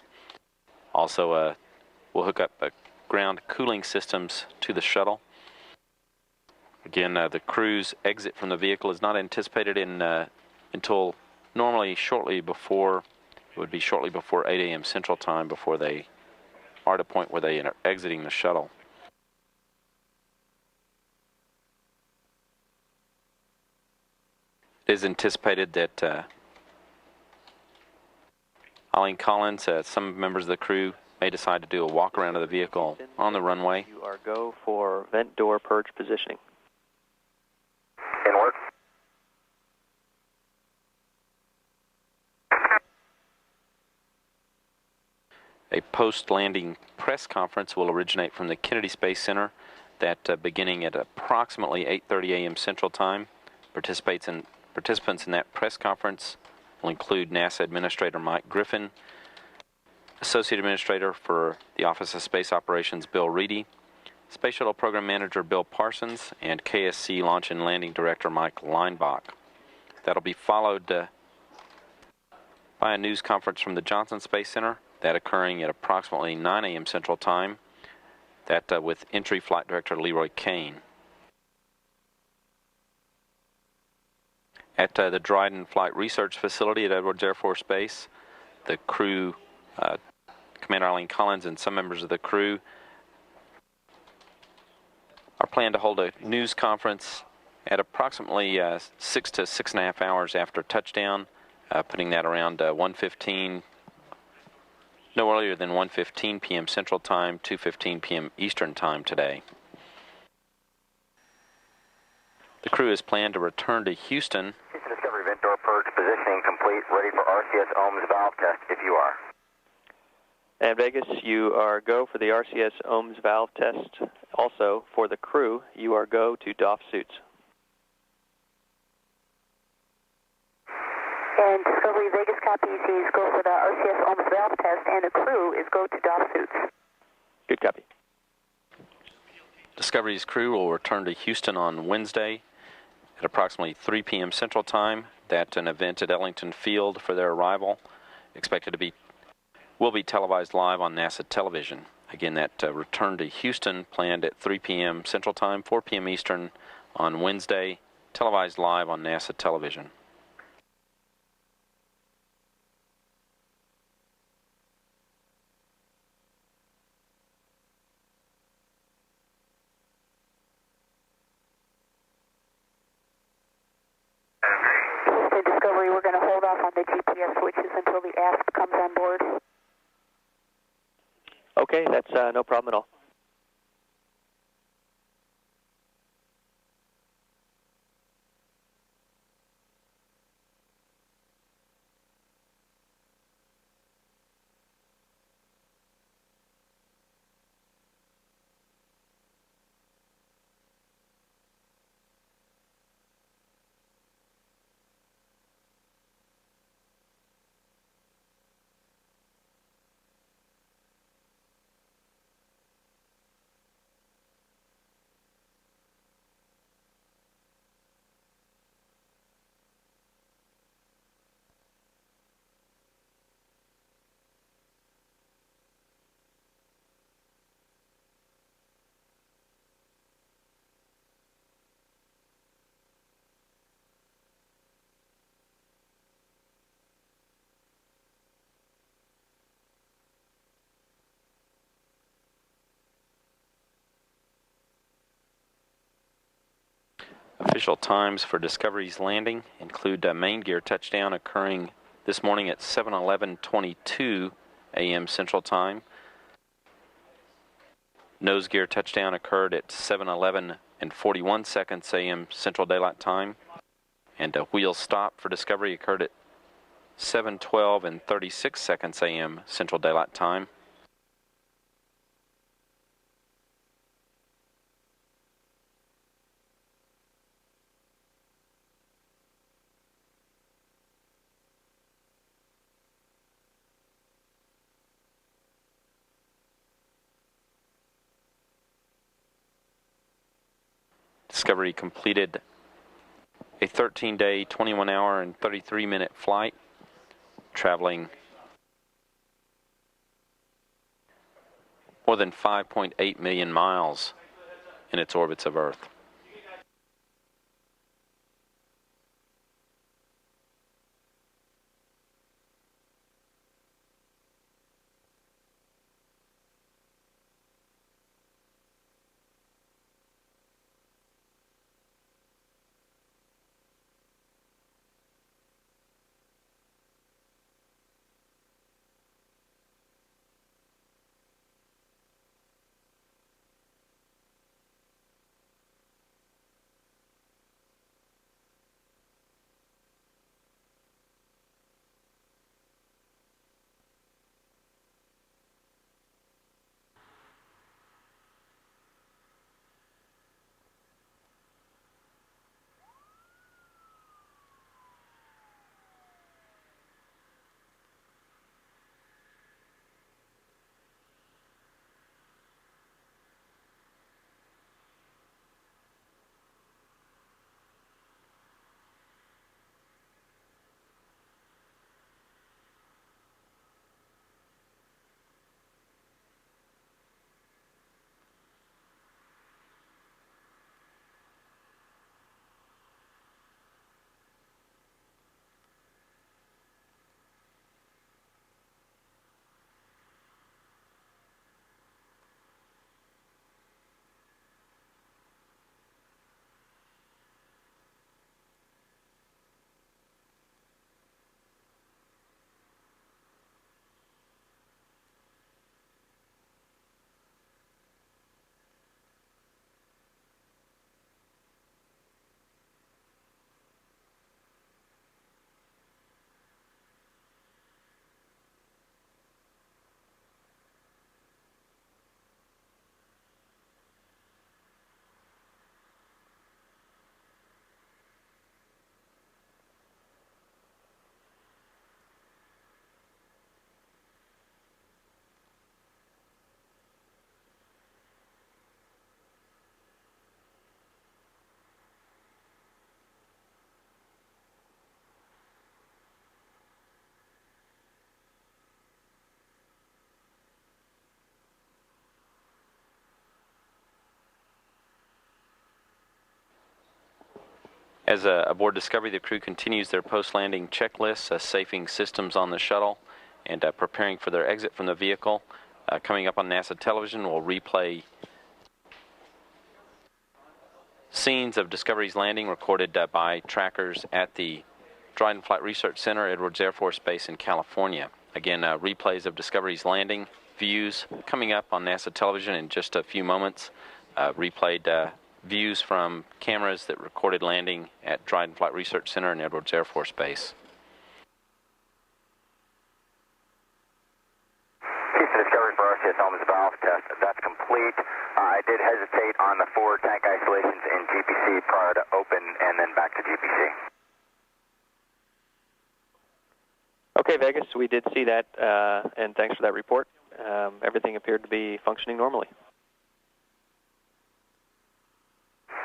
Also, we'll hook up ground cooling systems to the shuttle. Again, the crew's exit from the vehicle is not anticipated until normally shortly before 8 a.m. Central Time before they are at a point where they are exiting the shuttle. It is anticipated that Eileen Collins, some members of the crew may decide to do a walk around of the vehicle on the runway. You are go for vent door purge positioning. In work. A post-landing press conference will originate from the Kennedy Space Center that beginning at approximately 8:30 a.m. Central Time. Participants in that press conference will include NASA Administrator Mike Griffin, Associate Administrator for the Office of Space Operations Bill Reedy, Space Shuttle Program Manager Bill Parsons, and KSC Launch and Landing Director Mike Leinbach. That'll be followed by a news conference from the Johnson Space Center, that occurring at approximately 9 a.m. Central Time, that with Entry Flight Director Leroy Kane. At the Dryden Flight Research Facility at Edwards Air Force Base, the crew, Commander Eileen Collins and some members of the crew are planned to hold a news conference at approximately 6 to 6.5 hours after touchdown, putting that around 1:15, no earlier than 1:15 p.m. Central Time, 2:15 p.m. Eastern Time today. The crew is planned to return to Houston. Houston Discovery vent door purge positioning complete, ready for RCS ohms valve test if you are. And Vegas, you are go for the RCS ohms valve test. Also, for the crew, you are go to doff suits. And Discovery Vegas copies, he's go for the RCS ohms valve test, and the crew is go to doff suits. Good copy. Discovery's crew will return to Houston on Wednesday at approximately 3 p.m. Central Time. That's an event at Ellington Field for their arrival, will be televised live on NASA television. Again, that return to Houston planned at 3 p.m. Central Time, 4 p.m. Eastern on Wednesday, televised live on NASA television. Discovery, we're going to hold off on the GPS switches until the ASP comes on board. Okay, that's no problem at all. Official times for Discovery's landing include main gear touchdown occurring this morning at 7:11:22 a.m. Central Time. Nose gear touchdown occurred at 7:11:41 a.m. Central Daylight Time. And a wheel stop for Discovery occurred at 7:12:36 a.m. Central Daylight Time. Discovery completed a 13-day, 21-hour, and 33-minute flight, traveling more than 5.8 million miles in its orbits of Earth. As aboard Discovery, the crew continues their post-landing checklists, safing systems on the shuttle, and preparing for their exit from the vehicle. Coming up on NASA television, we'll replay scenes of Discovery's landing recorded by trackers at the Dryden Flight Research Center, Edwards Air Force Base in California. Again, replays of Discovery's landing views coming up on NASA television in just a few moments. Replayed views from cameras that recorded landing at Dryden Flight Research Center and Edwards Air Force Base. Houston Discovery for RCS Helmets valve test. That's complete. I did hesitate on the forward tank isolations in GPC prior to open and then back to GPC. Okay, Vegas, we did see that, and thanks for that report. Everything appeared to be functioning normally.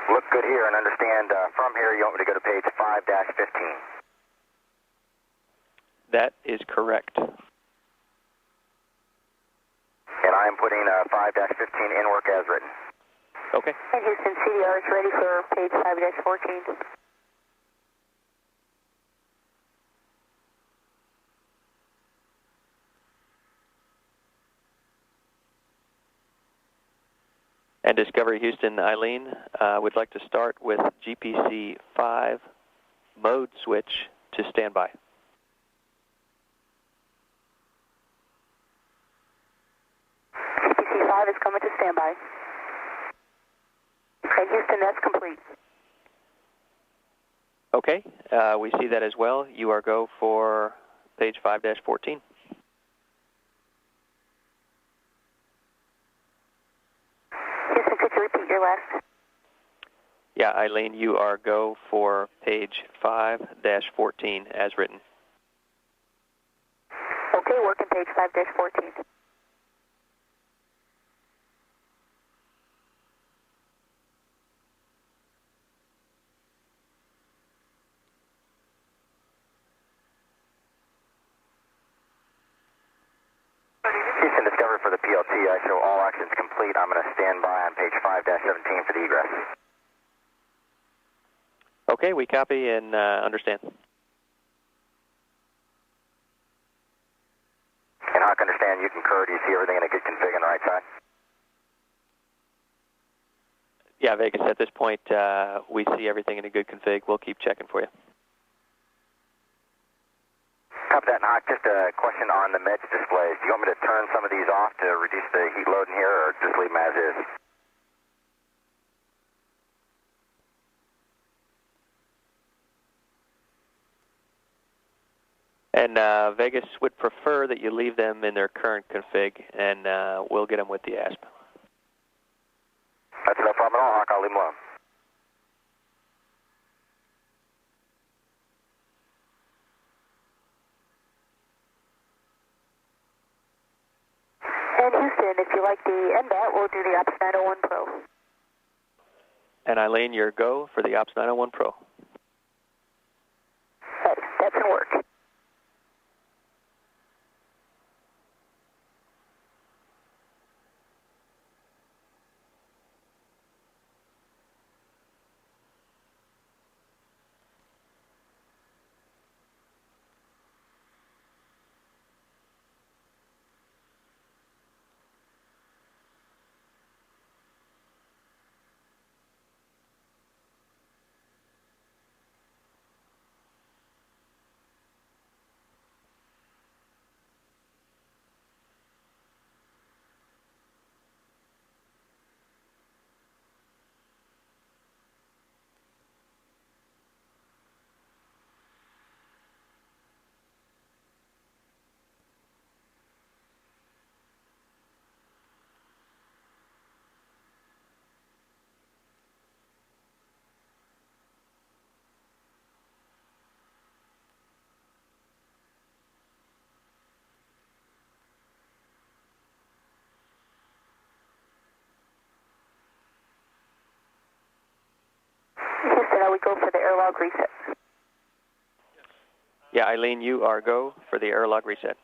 Look good here, and understand from here you want me to go to page 5-15. That is correct. And I am putting 5-15 in work as written. Okay. And Houston, CDR is ready for page 5-14. And Discovery Houston, Eileen, would like to start with GPC 5 mode switch to standby. GPC 5 is coming to standby. Okay, Houston, that's complete. Okay, we see that as well. You are go for page 5-14. Houston, could you repeat your last? Yeah, Eileen, you are go for page 5-14 as written. Okay, working page 5-14. Houston, Discovery for the PLT. I show all actions complete. I'm going to stand by on page 5-17 for the egress. Okay, we copy and understand. And Hawk, understand you concur. Do you see everything in a good config on the right side? Yeah, Vegas, at this point, we see everything in a good config. We'll keep checking for you. Copy that, Hawk. Just a question on the MEDS displays. Do you want me to turn some of these off to reduce the heat load in here, or just leave them as is? And Vegas would prefer that you leave them in their current config, and we'll get them with the ASP. That's no problem at all, Hawk. I'll leave them alone. And Houston, if you like the NDAT, we'll do the Ops 901 Pro. And Eileen, your go for the Ops 901 Pro. That's going to work. Houston, I would go for the airlog reset. Yeah, Eileen, you are go for the airlock reset.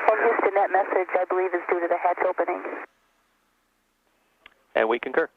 And Houston, that message, I believe, is due to the hatch opening. And we concur.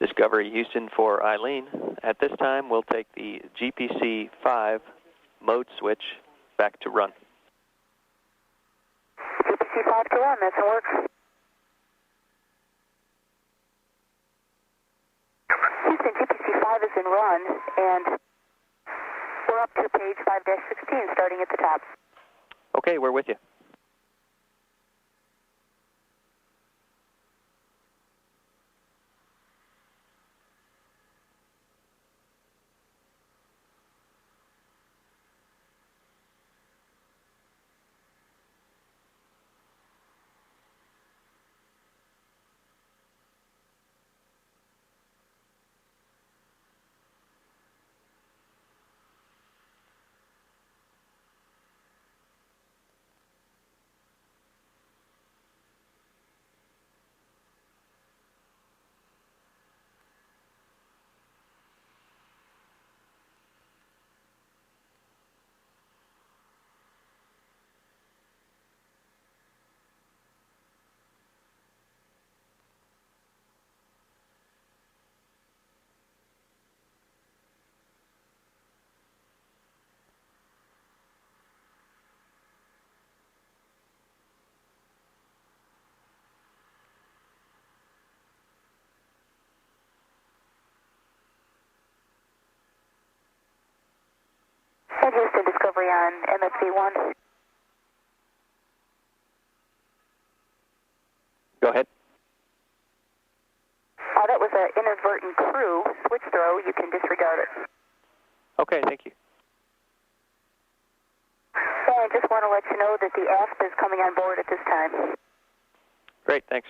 Discovery Houston for Eileen. At this time, we'll take the GPC-5 mode switch back to run. GPC-5 to run, that's in work. Houston, GPC-5 is in run, and we're up to page 5-16, starting at the top. Okay, we're with you. And Houston, Discovery on MSV-1. Go ahead. That was an inadvertent crew switch throw. You can disregard it. Okay, thank you. And I just want to let you know that the aft is coming on board at this time. Great, thanks.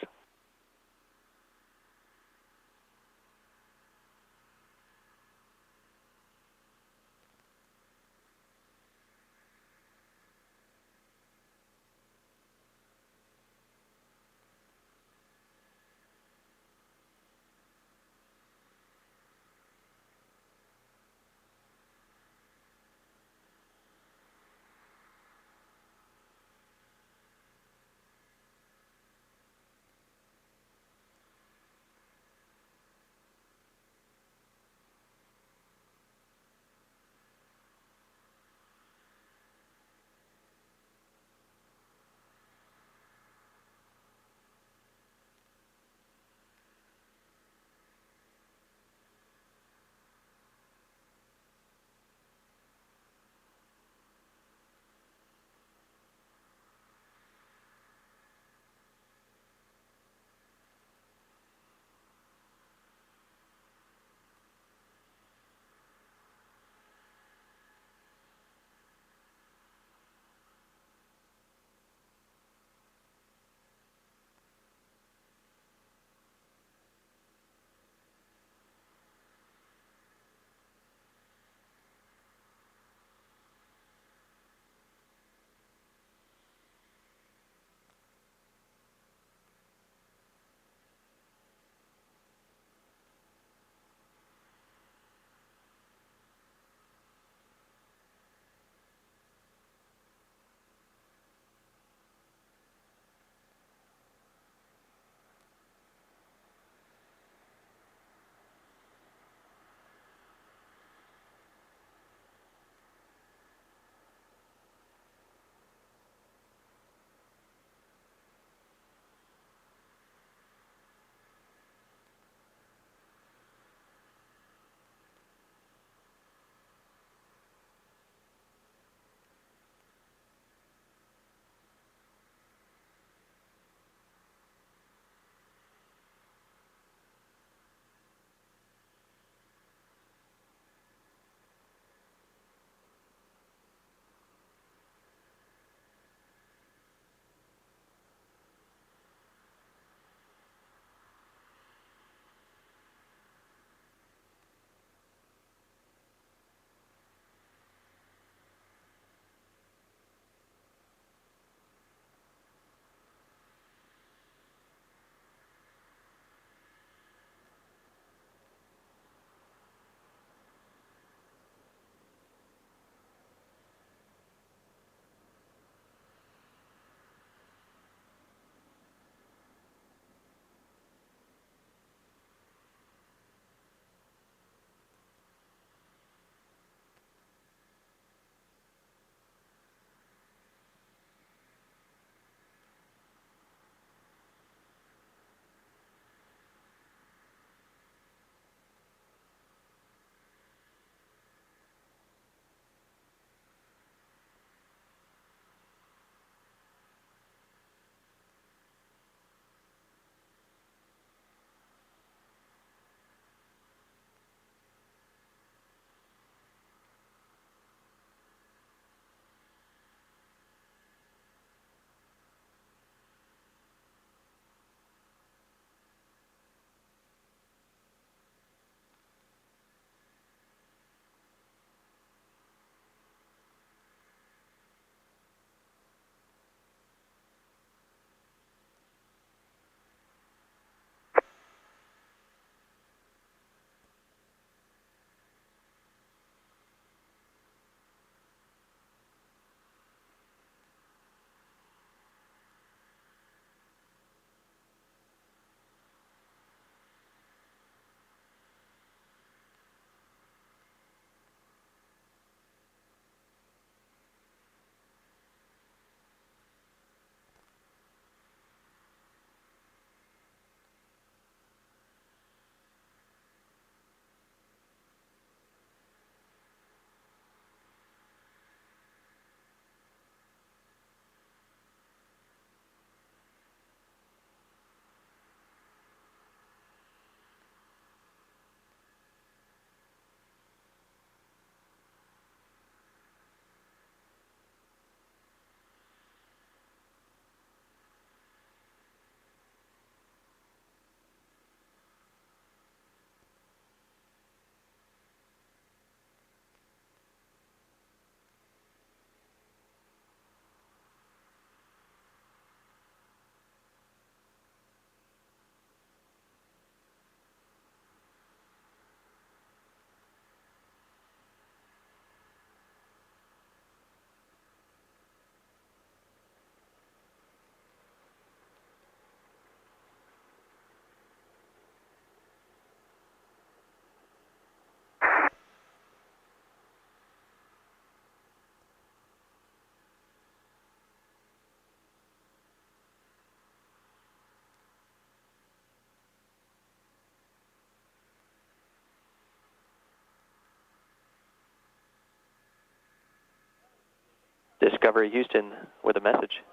Discovery Houston with a message.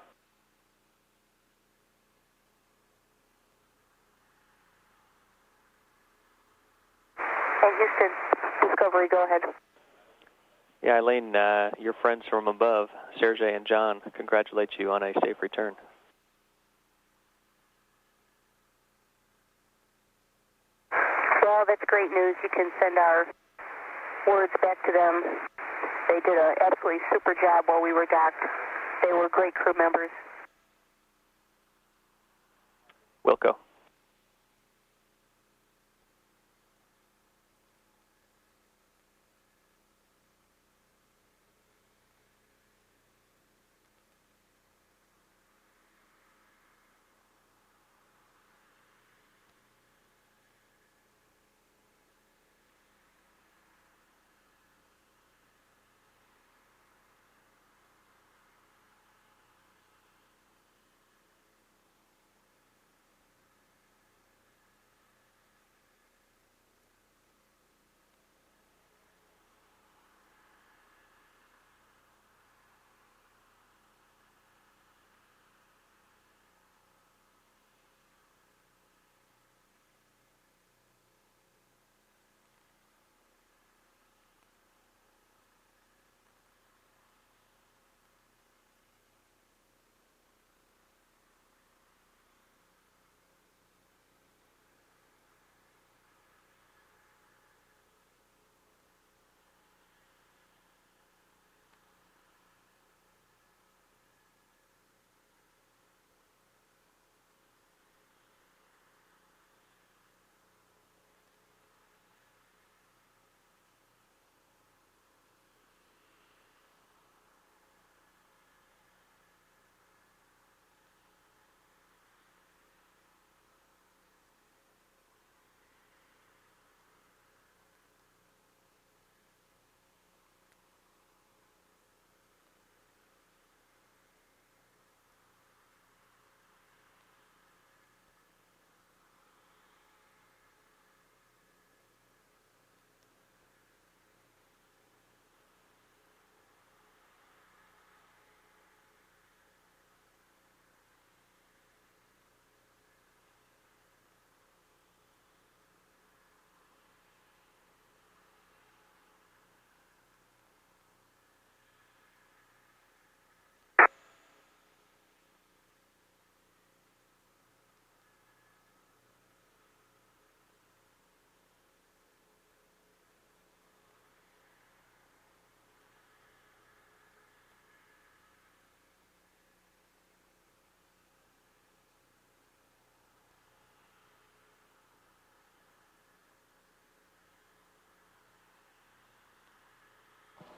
Hey, Houston, Discovery, go ahead. Yeah, Eileen, your friends from above, Sergey and John, congratulate you on a safe return. Well, that's great news. You can send our words back to them. They did an absolutely super job while we were docked. They were great crew members. Wilco.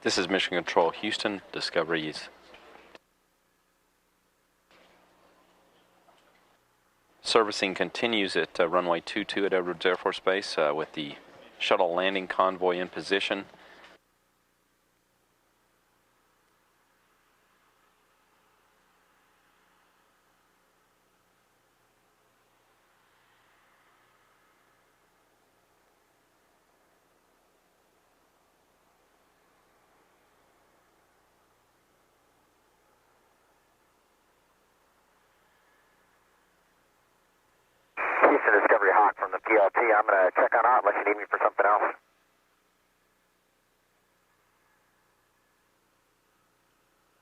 This is Mission Control Houston, Discovery's. Servicing continues at runway 22 at Edwards Air Force Base with the shuttle landing convoy in position. Houston Discovery Hawk from the PLT. I'm going to check on out unless you need me for something else.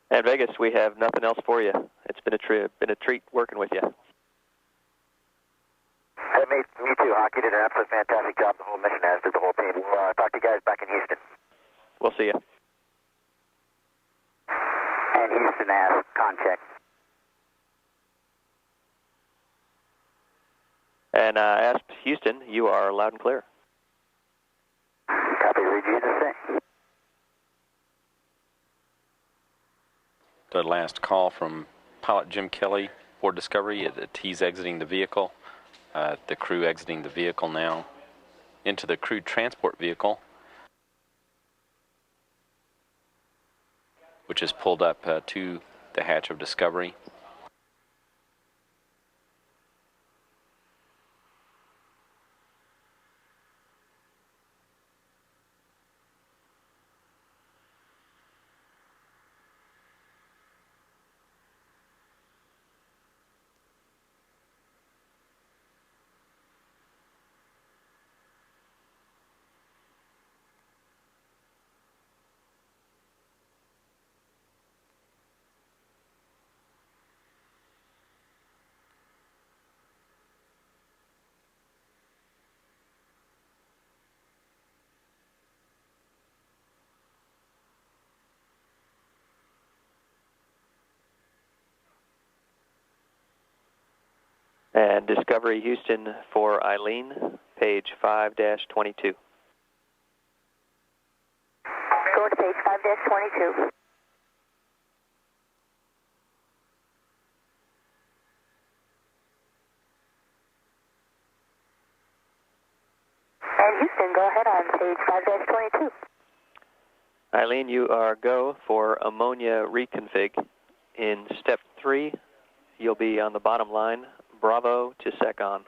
And Vegas, we have nothing else for you. It's been a treat working with you. Hey, me too, Hawk. You did an absolutely fantastic job. The whole mission has, did the whole team. We'll talk to you guys back in Houston. We'll see you. And Houston has con check. And ask Houston, you are loud and clear. Copy, read you the same. The last call from pilot Jim Kelly, aboard Discovery. He's exiting the vehicle. The crew exiting the vehicle now into the crew transport vehicle, which is pulled up to the hatch of Discovery. And Discovery Houston for Eileen, page 5-22. Go to page 5-22. And Houston, go ahead on page 5-22. Eileen, you are go for ammonia reconfig. In step 3, you'll be on the bottom line, Bravo to SECON.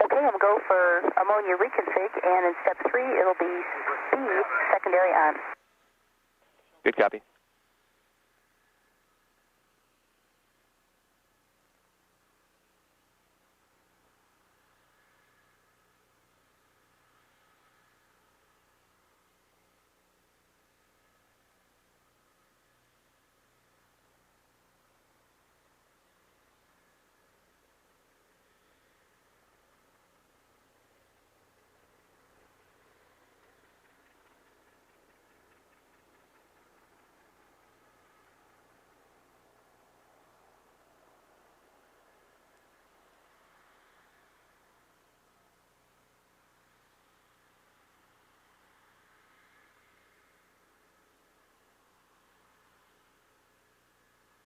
Okay, I'm go for ammonia reconfig, and in step 3, it'll be B, secondary on. Good copy.